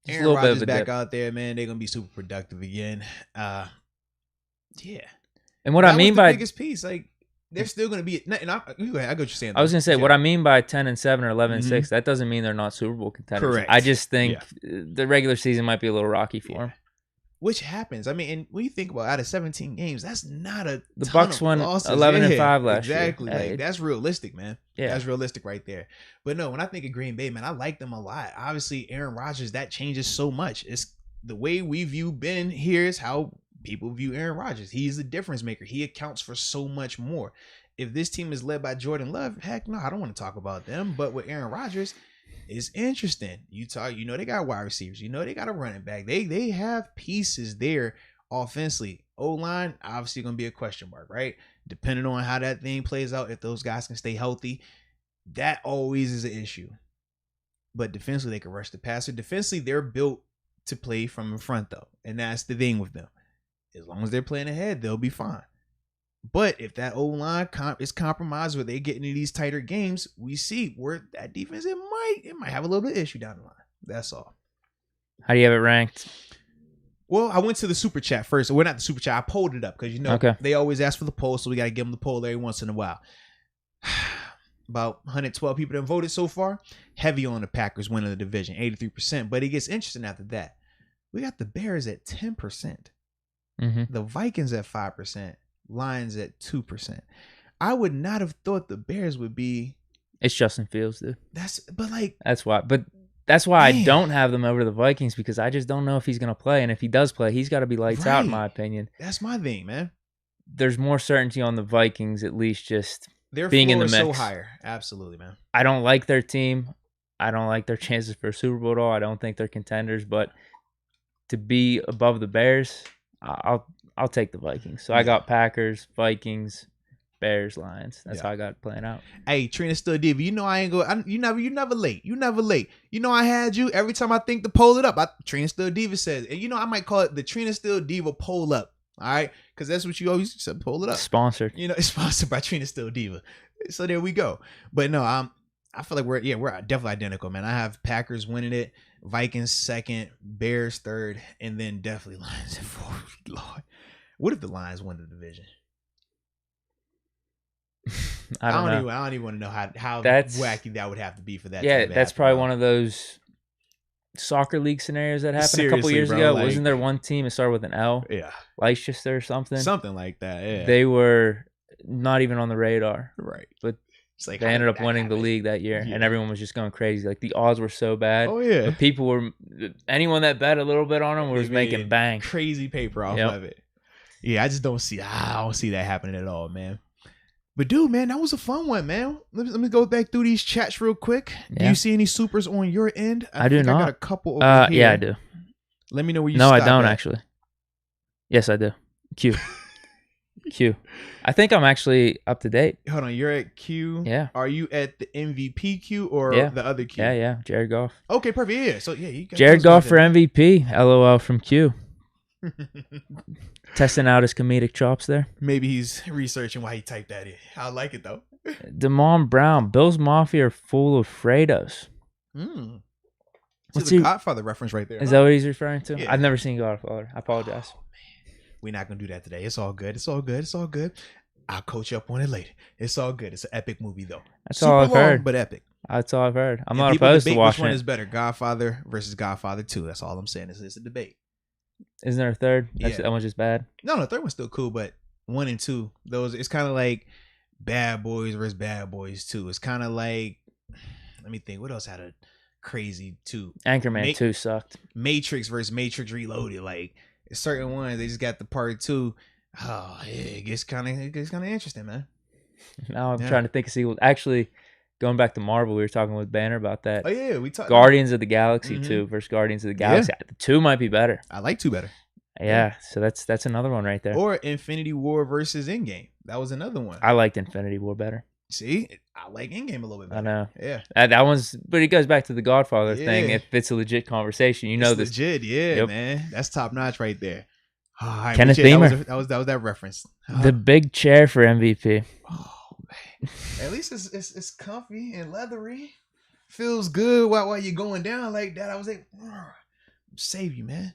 Just Aaron Rodgers back out there, man. They're gonna be super productive again. Yeah, and what I mean by the biggest piece, like they're still going to be. And I get what you're saying. I was going to say what I mean by 10-7 or 11-6. That doesn't mean they're not Super Bowl contenders. Correct. I just think the regular season might be a little rocky for them. Which happens. I mean, and when you think about out of 17 games, that's not a. The Bucs won 11-5 last year. Exactly. Like that's realistic, man. Yeah, that's realistic right there. But no, when I think of Green Bay, man, I like them a lot. Obviously, Aaron Rodgers, that changes so much. It's the way we view Ben here is how people view Aaron Rodgers. He's the difference maker. He accounts for so much more. If this team is led by Jordan Love, heck no, I don't want to talk about them. But with Aaron Rodgers, it's interesting. They got wide receivers. They got a running back. They have pieces there offensively. O-line, obviously going to be a question mark, right? Depending on how that thing plays out, if those guys can stay healthy, that always is an issue. But defensively, they can rush the passer. Defensively, they're built to play from in front, though. And that's the thing with them. As long as they're playing ahead, they'll be fine. But if that O-line is compromised where they get into these tighter games, we see where that defense, it might have a little bit of issue down the line. That's all. How do you have it ranked? Well, I went to the super chat first. Well, not the super chat. I polled it up because, they always ask for the poll, so we got to give them the poll every once in a while. About 112 people that voted so far. Heavy on the Packers winning the division, 83%. But it gets interesting after that. We got the Bears at 10%. The Vikings at 5%, Lions at 2%. I would not have thought the Bears would be. It's Justin Fields, dude. That's why. But that's why I don't have them over the Vikings, because I just don't know if he's gonna play, and if he does play, he's got to be lights out, in my opinion. That's my thing, man. There's more certainty on the Vikings, at least just their being in the floor mix. Is so higher, absolutely, man. I don't like their team. I don't like their chances for a Super Bowl at all. I don't think they're contenders, but to be above the Bears, I'll take the Vikings. So I got Packers, Vikings, Bears, Lions. That's how I got it playing out. Hey, Trina still diva. I ain't go. You never late. I had you every time I think to poll it up. Trina still diva says, and I might call it the Trina still diva poll up. All right, because that's what you always said. Poll it up. Sponsored. It's sponsored by Trina still diva. So there we go. But no, I feel like we're definitely identical, man. I have Packers winning it, Vikings second, Bears third, and then definitely Lions in fourth. Lord, what if the Lions win the division? I don't even want to know how wacky that would have to be for that. Yeah, that's probably one of those soccer league scenarios that happened a couple years ago. Like, wasn't there one team that started with an L? Yeah, Leicester or something. Something like that. Yeah, they were not even on the radar. Right, but it's like, they ended up winning the league that year, and everyone was just going crazy. Like the odds were so bad. Oh yeah, but anyone that bet a little bit on them was making bang, crazy paper off of it. Yeah, I just don't see. I don't see that happening at all, man. But dude, man, that was a fun one, man. Let me go back through these chats real quick. Yeah. Do you see any supers on your end? I do not. I got a couple over here. Yeah, I do. Let me know where you. No, I don't actually. Yes, I do. Q. I think I'm actually up to date. Hold on, you're at Q. Yeah. Are you at the MVP Q or the other Q? Yeah. Jared Goff. Okay, perfect. Yeah. So yeah, you got Jared Goff for MVP. LOL from Q. Testing out his comedic chops there. Maybe he's researching why he typed that in. I like it though. Damon Brown. Bill's Mafia are full of Fredos. What's the Godfather reference right there? Is that what he's referring to? Yeah. I've never seen Godfather. I apologize. Oh, man. We're not gonna do that today. It's all good. It's all good. I'll coach you up on it later. It's all good. It's an epic movie though. That's all I've heard. But epic. That's all I've heard. I'm not opposed to watching which one is better, Godfather versus Godfather 2. That's all I'm saying. It's a debate. Isn't there a third? That one's just bad. No, the third one's still cool, but 1 and 2, those it's kind of like Bad Boys versus Bad Boys 2. It's kind of like, let me think, what else had a crazy 2? Anchorman 2 sucked. Matrix versus Matrix Reloaded. Like certain ones, they just got the part 2. Oh, yeah, it gets kind of interesting, man. Now I'm trying to think of sequels. Actually, going back to Marvel, we were talking with Banner about that. Oh yeah, we talked. Guardians of the Galaxy 2 versus Guardians of the Galaxy. The 2 might be better. I like 2 better. Yeah, so that's another one right there. Or Infinity War versus Endgame. That was another one. I liked Infinity War better. See, I like Endgame a little bit better. I know. Yeah, that one's. But it goes back to the Godfather thing. If it's a legit conversation, it's legit. Yeah, man, that's top notch right there. Oh, right, Kenneth Beamer. That was that reference. The big chair for MVP. Oh man, at least it's comfy and leathery. Feels good while you're going down like that. I was like, save you, man.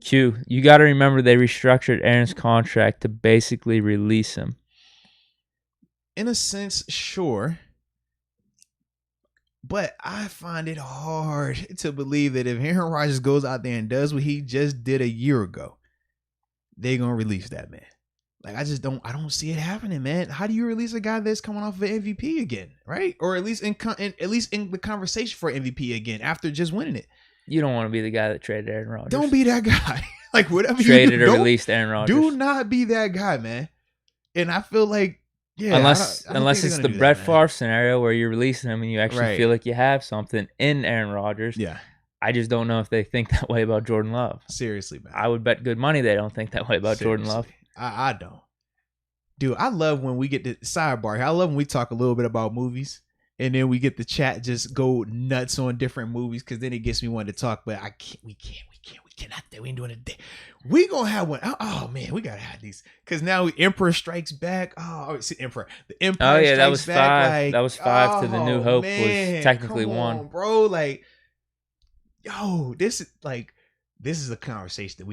Q, you got to remember they restructured Aaron's contract to basically release him. In a sense, sure. But I find it hard to believe that if Aaron Rodgers goes out there and does what he just did a year ago, they're going to release that man. Like, I don't see it happening, man. How do you release a guy that's coming off of an MVP again, right? Or at least in the conversation for MVP again after just winning it. You don't want to be the guy that traded Aaron Rodgers. Don't be that guy. Like, whatever traded you do, or released Aaron Rodgers. Do not be that guy, man. And I feel like, unless it's the Brett Favre scenario where you're releasing him and you actually feel like you have something in Aaron Rodgers. Yeah. I just don't know if they think that way about Jordan Love. Seriously, man. I would bet good money they don't think that way about Jordan Love. I don't. Dude, I love when we get the sidebar. I love when we talk a little bit about movies and then we get the chat just go nuts on different movies because then it gets me wanting to talk. But we cannot. We ain't doing it today. We gonna have one. Oh man, we gotta have these because now Emperor Strikes Back. Oh, see Emperor. The Empire. Oh yeah, that was back, 5. like, that was 5 to the New Hope was technically 1, bro. Like, yo, this is a conversation that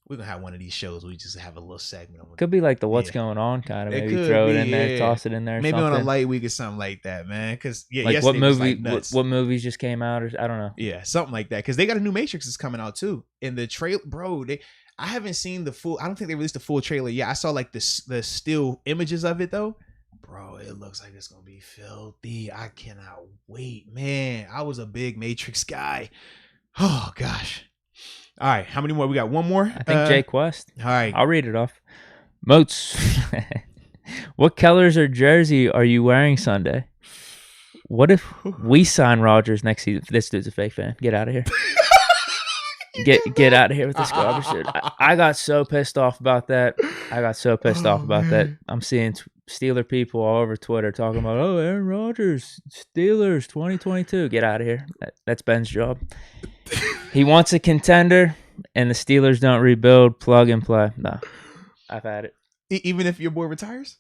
we're gonna have one of these shows where we just have a little segment. Could be like the what's going on kind of. Maybe throw it in there, toss it in there. Maybe something. On a light week or something like that, man. Because like what movie? What movies just came out? Or I don't know. Yeah, something like that. Because they got a new Matrix that's coming out too. In the trailer, bro. I haven't seen the full. I don't think they released the full trailer. Yeah, I saw like the still images of it though. Bro, it looks like it's gonna be filthy. I cannot wait, man. I was a big Matrix guy. Oh gosh. All right, how many more? We got one more. I think Jay Quest. All right, I'll read it off. Moats. What colors or jersey are you wearing Sunday? What if we sign Rodgers next season? This dude's a fake fan. Get out of here. Get out of here with this garbage shit. I got so pissed off about that. I'm seeing Steeler people all over Twitter talking about, Aaron Rodgers, Steelers 2022. Get out of here. That's Ben's job. He wants a contender, and the Steelers don't rebuild, plug and play. No, I've had it. Even if your boy retires?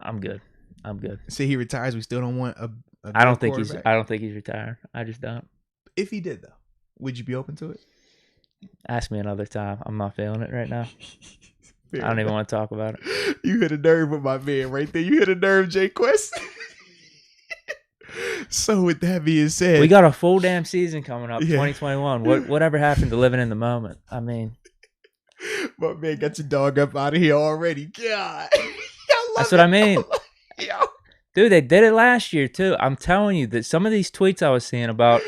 I'm good. Say he retires, we still don't want a I don't think he's retired. I just don't. If he did though, would you be open to it? Ask me another time. I'm not feeling it right now. I don't even want to talk about it. You hit a nerve with my man right there. You hit a nerve, Jay Quest. So with that being said, we got a full damn season coming up, 2021. Whatever happened to living in the moment? I mean, my man got your dog up out of here already. God, that's what I mean. Dude, they did it last year too. I'm telling you that some of these tweets I was seeing about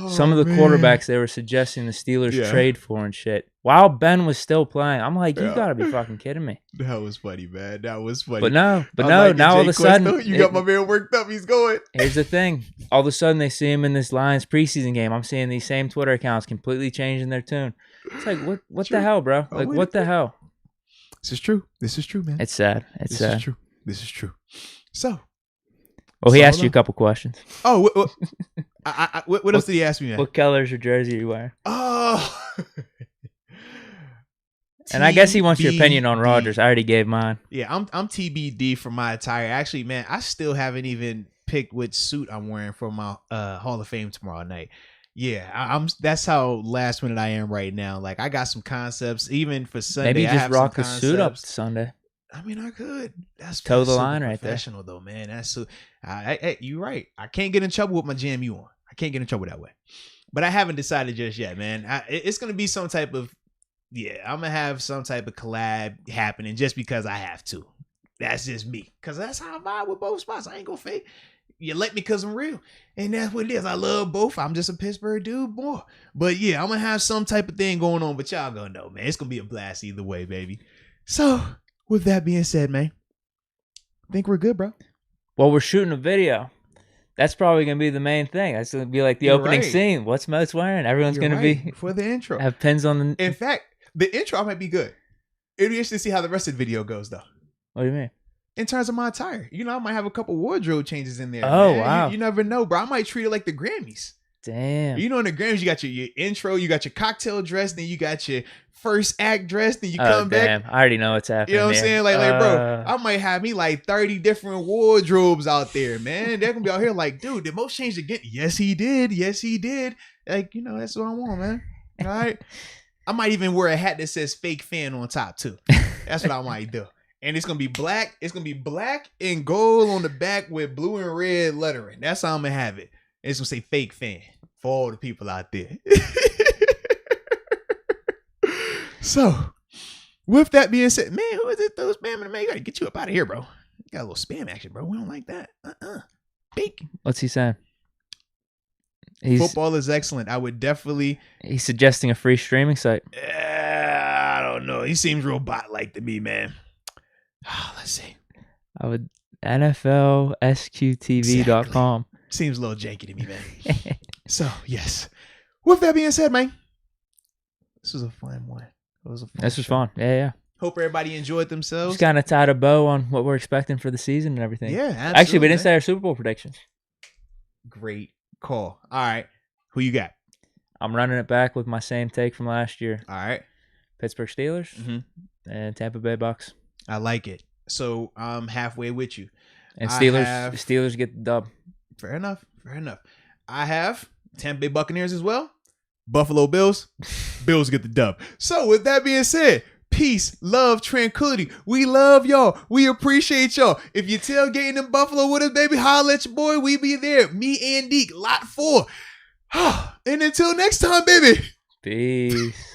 some of the quarterbacks they were suggesting the Steelers trade for and shit, while Ben was still playing. I'm like, you gotta be fucking kidding me. That was funny, man. That was funny. But no, now all of a sudden, you got my man worked up. He's going. Here's the thing. All of a sudden, they see him in this Lions preseason game. I'm seeing these same Twitter accounts completely changing their tune. It's like, what the hell, bro? Like, what the hell? This is true, man. It's sad. This is true. So. Well, he asked you a couple questions. Oh, what else did he ask me, man? What colors or jersey are you wearing? Oh. And I guess he wants your opinion on Rodgers. I already gave mine. Yeah, I'm TBD for my attire. Actually, man, I still haven't even picked which suit I'm wearing for my Hall of Fame tomorrow night. Yeah, that's how last minute I am right now. Like, I got some concepts even for Sunday. Maybe just rock the suit up Sunday. I mean, I could. That's toe the line right there. Professional though, man. That's so. Hey, you're right. I can't get in trouble with my JMU on. I can't get in trouble that way. But I haven't decided just yet, man. It's gonna be some type of. Yeah, I'm gonna have some type of collab happening just because I have to. That's just me, cause that's how I vibe with both spots. I ain't gonna fake. You like me cause I'm real, and that's what it is. I love both. I'm just a Pittsburgh dude, boy. But yeah, I'm gonna have some type of thing going on. But y'all gonna know, man. It's gonna be a blast either way, baby. So. With that being said, man, I think we're good, bro. Well, we're shooting a video. That's probably going to be the main thing. That's going to be like the opening scene. What's Moats wearing? Everyone's going to be... For the intro. Have pins on the... In fact, the intro might be good. It'll be interesting to see how the rest of the video goes, though. What do you mean? In terms of my attire. You know, I might have a couple wardrobe changes in there. Oh, man. wow. You never know, bro. I might treat it like the Grammys. Damn. You know, in the Grammys, you got your intro, you got your cocktail dress, then you got your first act dress, then you come back. I already know what's happening. You know what I'm saying? Like, bro, I might have me like 30 different wardrobes out there, man. They're gonna be out here like, dude, did Moats change again? Yes, he did. Like, you know, that's what I want, man. All right. I might even wear a hat that says fake fan on top too. That's what I might do. And it's gonna be black. It's gonna be black and gold on the back with blue and red lettering. That's how I'm gonna have it. And it's gonna say fake fan for all the people out there. So, with that being said, man, who is it? Those spamming, man, you gotta get you up out of here, bro. You got a little spam action, bro. We don't like that. Big. What's he saying? Football is excellent. I would definitely. He's suggesting a free streaming site. I don't know. He seems real bot-like to me, man. Let's see. I would NFLSQTV.com. Exactly. Seems a little janky to me, man. So, yes. With that being said, man, this was a fun one. This was fun. Yeah. Hope everybody enjoyed themselves. Just kind of tied a bow on what we're expecting for the season and everything. Yeah, absolutely. Actually, we didn't say our Super Bowl predictions. Great call. All right. Who you got? I'm running it back with my same take from last year. All right. Pittsburgh Steelers and Tampa Bay Bucks. I like it. So I'm halfway with you. And Steelers get the dub. Fair enough. I have Tampa Bay Buccaneers as well. Buffalo Bills. Bills get the dub. So with that being said, peace, love, tranquility. We love y'all. We appreciate y'all. If you're tailgating in Buffalo with us, baby, holla at your boy. We be there. Me and Deke, lot 4. And until next time, baby. Peace.